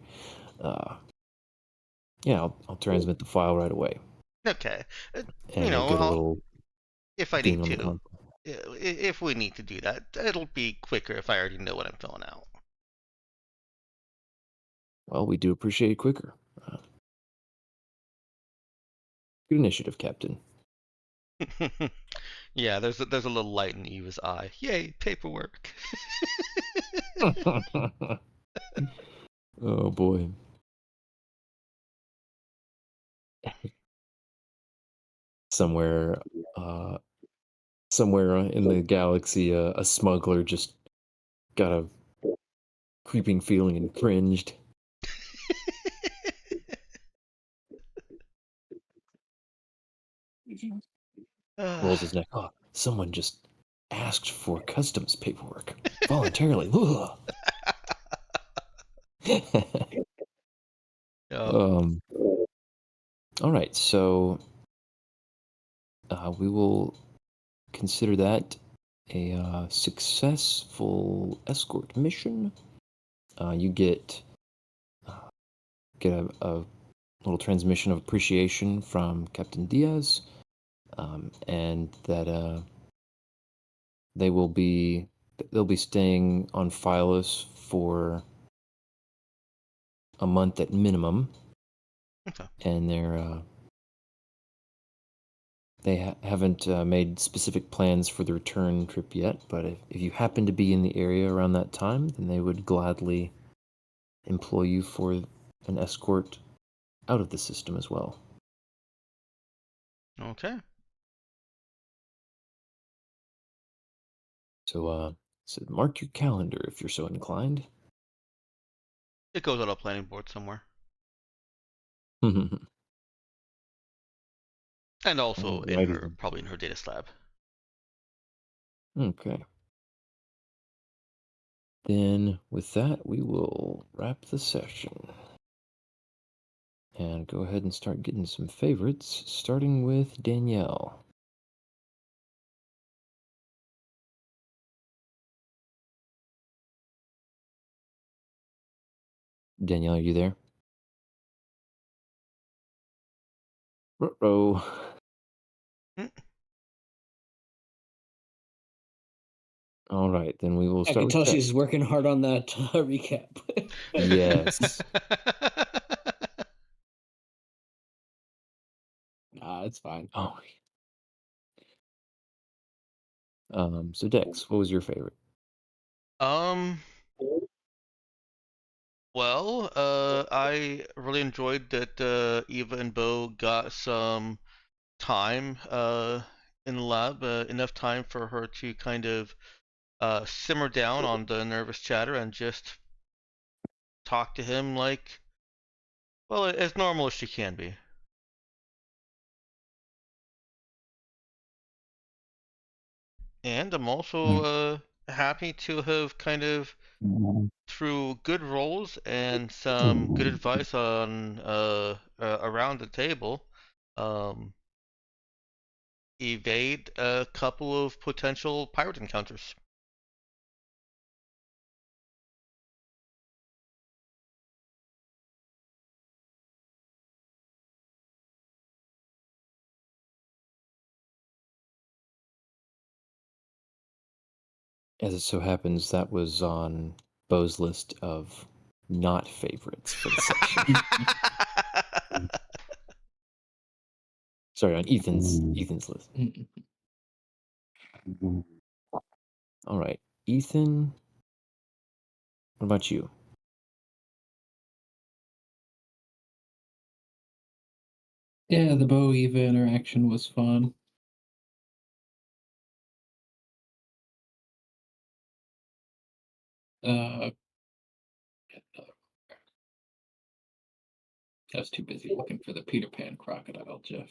Speaker 1: Yeah, I'll transmit the file right away,
Speaker 4: Okay.
Speaker 1: and you'll get a little
Speaker 4: if I
Speaker 1: ding
Speaker 4: need
Speaker 1: on the
Speaker 4: to,
Speaker 1: console.
Speaker 4: if we need to do that, it'll be quicker if I already know what I'm filling out.
Speaker 1: Well, we do appreciate it quicker. Good initiative, Captain.
Speaker 4: Yeah, there's a little light in Eva's eye. Yay, paperwork.
Speaker 1: Oh boy. Somewhere, somewhere in the galaxy, a smuggler just got a creeping feeling and cringed. Rolls his neck. Oh, someone just asked for customs paperwork voluntarily. Ugh.
Speaker 4: Yep.
Speaker 1: All right, so we will consider that a successful escort mission. You get a little transmission of appreciation from Captain Diaz, and that they'll be staying on Phylus for a month at minimum,
Speaker 4: Okay.
Speaker 1: and they haven't made specific plans for the return trip yet. But if you happen to be in the area around that time, then they would gladly employ you for an escort out of the system as well.
Speaker 4: Okay.
Speaker 1: So mark your calendar if you're so inclined.
Speaker 4: It goes on a planning board somewhere. And also
Speaker 1: Alrighty.
Speaker 4: probably in her data slab.
Speaker 1: Okay. Then with that, we will wrap the session and go ahead and start getting some favorites, starting with Danielle. Danielle, are you there? Uh-oh.
Speaker 4: Mm.
Speaker 1: All right, then we will
Speaker 5: I
Speaker 1: start
Speaker 5: can
Speaker 1: with
Speaker 5: tell
Speaker 1: Tex.
Speaker 5: she's working hard on that recap.
Speaker 1: Yes.
Speaker 5: Nah, it's fine.
Speaker 1: Oh. So Dex, what was your favorite?
Speaker 4: Well, I really enjoyed that Eva and Bo got some time in the lab, enough time for her to kind of simmer down on the nervous chatter and just talk to him like, well, as normal as she can be. And I'm also happy to have kind of, through good rolls and some good advice on around the table, um, evade a couple of potential pirate encounters.
Speaker 1: As it so happens, that was on Bo's list of not favorites for the section. Sorry, on Ethan's list. All right, Ethan. What about you?
Speaker 2: Yeah, the Bo Eva interaction was fun. I was too busy looking for the Peter Pan crocodile, Jeff.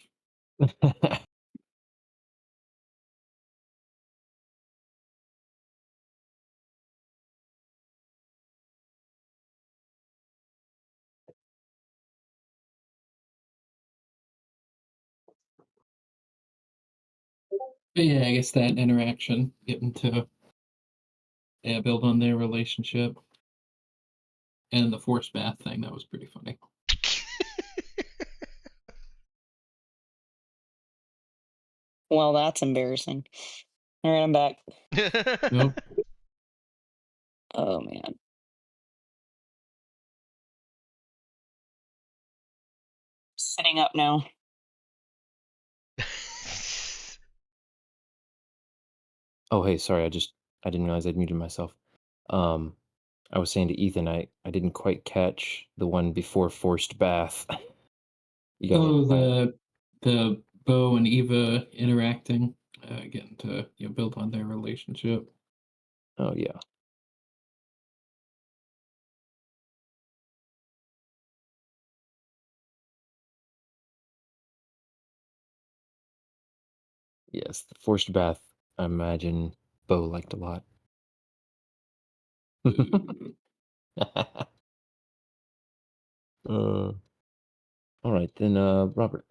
Speaker 2: But yeah, I guess that interaction, getting to build on their relationship, and the forced bath thing, that was pretty funny.
Speaker 3: Well, that's embarrassing. All right, I'm back.
Speaker 2: Nope.
Speaker 3: Oh man. Sitting up now.
Speaker 1: Oh, hey, sorry. I didn't realize I'd muted myself. I was saying to Ethan, I didn't quite catch the one before forced bath. You got
Speaker 2: Oh,
Speaker 1: one.
Speaker 2: the Bo and Eva interacting, getting to build on their relationship.
Speaker 1: Oh yeah. Yes, the forced bath. I imagine Bo liked a lot. All right then, Robert,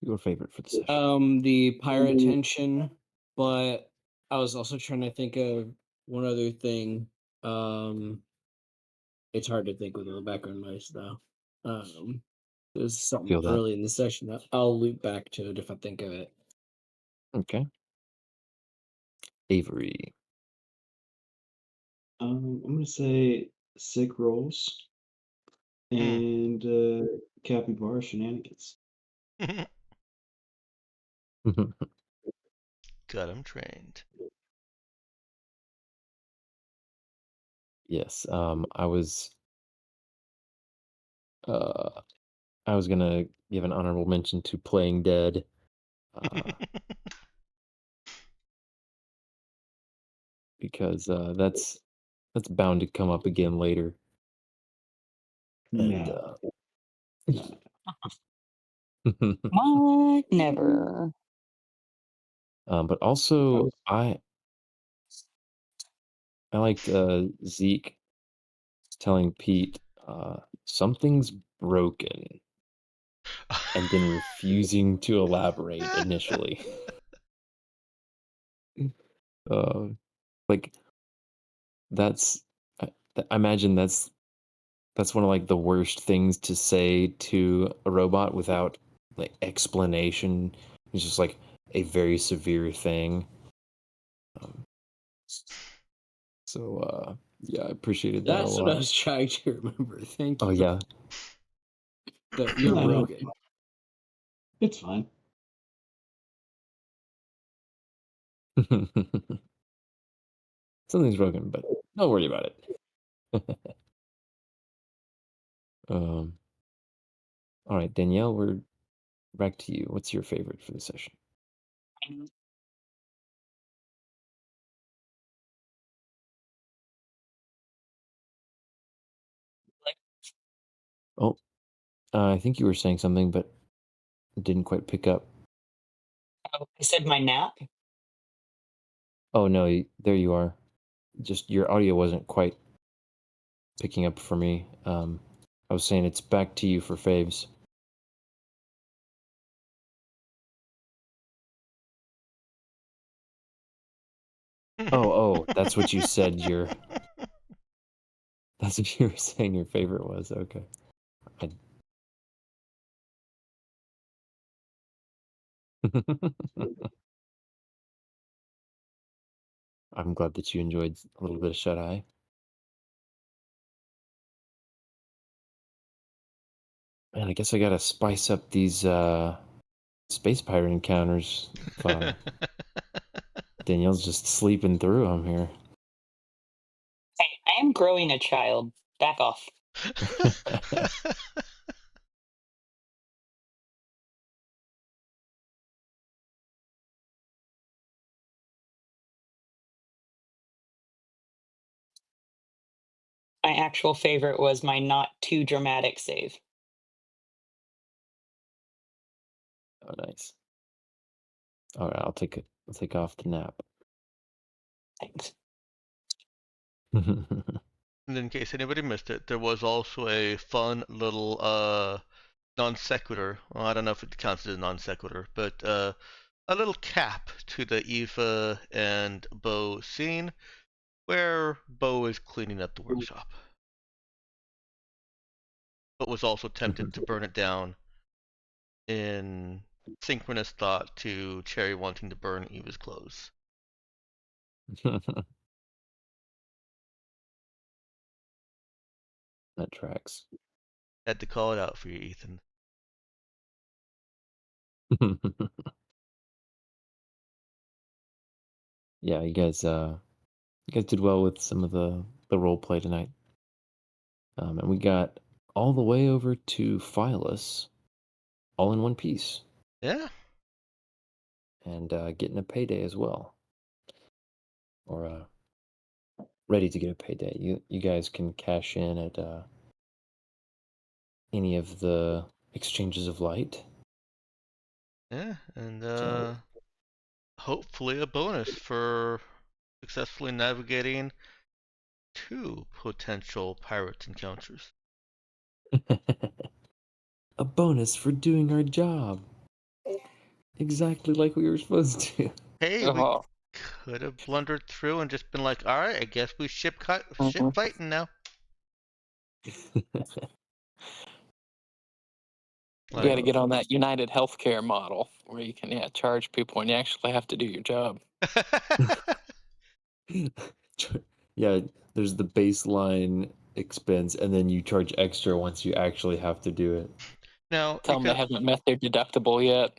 Speaker 1: your favorite for the session.
Speaker 5: The pirate tension, but I was also trying to think of one other thing. It's hard to think with all the background noise though. There's something
Speaker 1: Feel that.
Speaker 5: early in the session that I'll loop back to it if I think of it.
Speaker 1: Okay. Avery.
Speaker 6: I'm gonna say sick rolls and capybara shenanigans.
Speaker 4: Got him trained.
Speaker 1: Yes. I was gonna give an honorable mention to Playing Dead. Because that's bound to come up again later. And
Speaker 6: No.
Speaker 3: What? Never.
Speaker 1: but also I liked Zeke telling Pete something's broken and then refusing to elaborate initially. Like that's I imagine that's one of like the worst things to say to a robot without like explanation. It's just like a very severe thing. So yeah, I appreciated that a
Speaker 5: That's what I
Speaker 1: lot.
Speaker 5: was trying to remember. Thank you.
Speaker 1: Oh yeah.
Speaker 5: That you're
Speaker 6: No, no.
Speaker 5: broken.
Speaker 6: It's fine.
Speaker 1: Something's broken, but don't worry about it. All right, Danielle, we're back to you. What's your favorite for the session? Oh, I think you were saying something, but didn't quite pick up.
Speaker 3: Oh, I said my nap.
Speaker 1: Oh no, there you are. Just your audio wasn't quite picking up for me. I was saying it's back to you for faves. Oh, that's what you said. That's what you were saying. Your favorite was okay. I'm glad that you enjoyed a little bit of Shut Eye. Man, I guess I gotta spice up these space pirate encounters. If, Danielle's just sleeping through them here.
Speaker 3: Hey, I am growing a child. Back off. My actual favorite was my not too dramatic save.
Speaker 1: Oh, nice. All right, I'll take off the nap.
Speaker 3: Thanks.
Speaker 4: And in case anybody missed it, there was also a fun little non sequitur. Well, I don't know if it counts as a non sequitur, but a little cap to the Eva and Bo scene where Bo is cleaning up the workshop, but was also tempted to burn it down in synchronous thought to Cherry wanting to burn Eva's clothes.
Speaker 1: That tracks.
Speaker 4: Had to call it out for you, Ethan.
Speaker 1: Yeah, you guys did well with some of the role play tonight. And we got all the way over to Phyllis, all in one piece,
Speaker 4: Yeah.
Speaker 1: and getting a payday as well, or ready to get a payday. You guys can cash in at any of the exchanges of light.
Speaker 4: Yeah, and
Speaker 1: So
Speaker 4: hopefully a bonus for successfully navigating 2 potential pirate encounters.
Speaker 1: a bonus for doing our job exactly like we were supposed to.
Speaker 4: Hey, we
Speaker 2: Oh,
Speaker 4: could have blundered through and just been like, all right, I guess we ship fighting now.
Speaker 2: you got to
Speaker 4: Like,
Speaker 2: get on that United Healthcare model where you can charge people when you actually have to do your job.
Speaker 1: Yeah, there's the baseline expense, and then you charge extra once you actually have to do
Speaker 4: now
Speaker 2: Tell them they haven't met their deductible yet.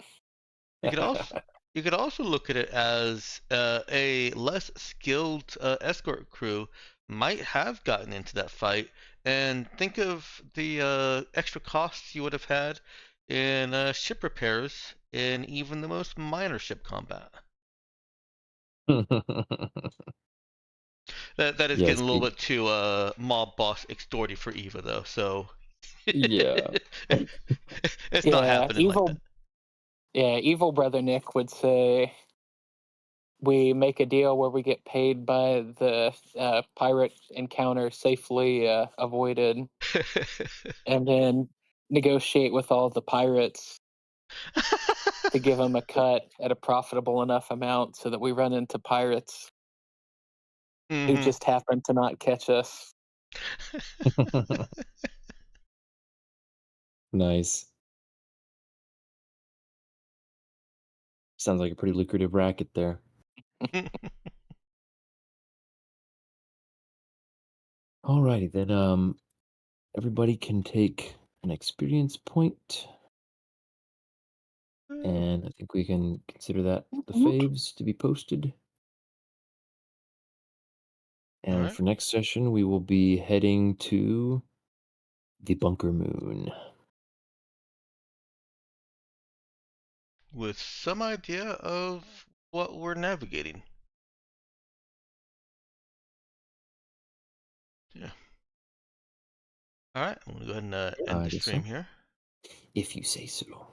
Speaker 4: you could also
Speaker 1: it.
Speaker 4: you could also look at it as a less skilled escort crew might have gotten into that fight, and think of the extra costs you would have had in ship repairs in even the most minor ship combat. That is
Speaker 1: Yes,
Speaker 4: getting a little bit too mob boss extorty for Eva though, so
Speaker 1: yeah.
Speaker 4: it's not happening like that.
Speaker 2: Evil Brother Nick would say we make a deal where we get paid by the pirate encounter safely avoided, and then negotiate with all the pirates to give them a cut at a profitable enough amount so that we run into pirates who
Speaker 4: Mhm.
Speaker 2: just happen to not catch us.
Speaker 1: Nice. Sounds like a pretty lucrative racket there. Alrighty then. Everybody can take an experience point, and I think we can consider that the faves to be posted. And
Speaker 4: Alright.
Speaker 1: for next session, we will be heading to the Bunker Moon.
Speaker 4: With some idea of what we're navigating. Yeah. Alright, I'm gonna go ahead and end
Speaker 1: I
Speaker 4: the
Speaker 1: guess so.
Speaker 4: stream here.
Speaker 1: If you say so.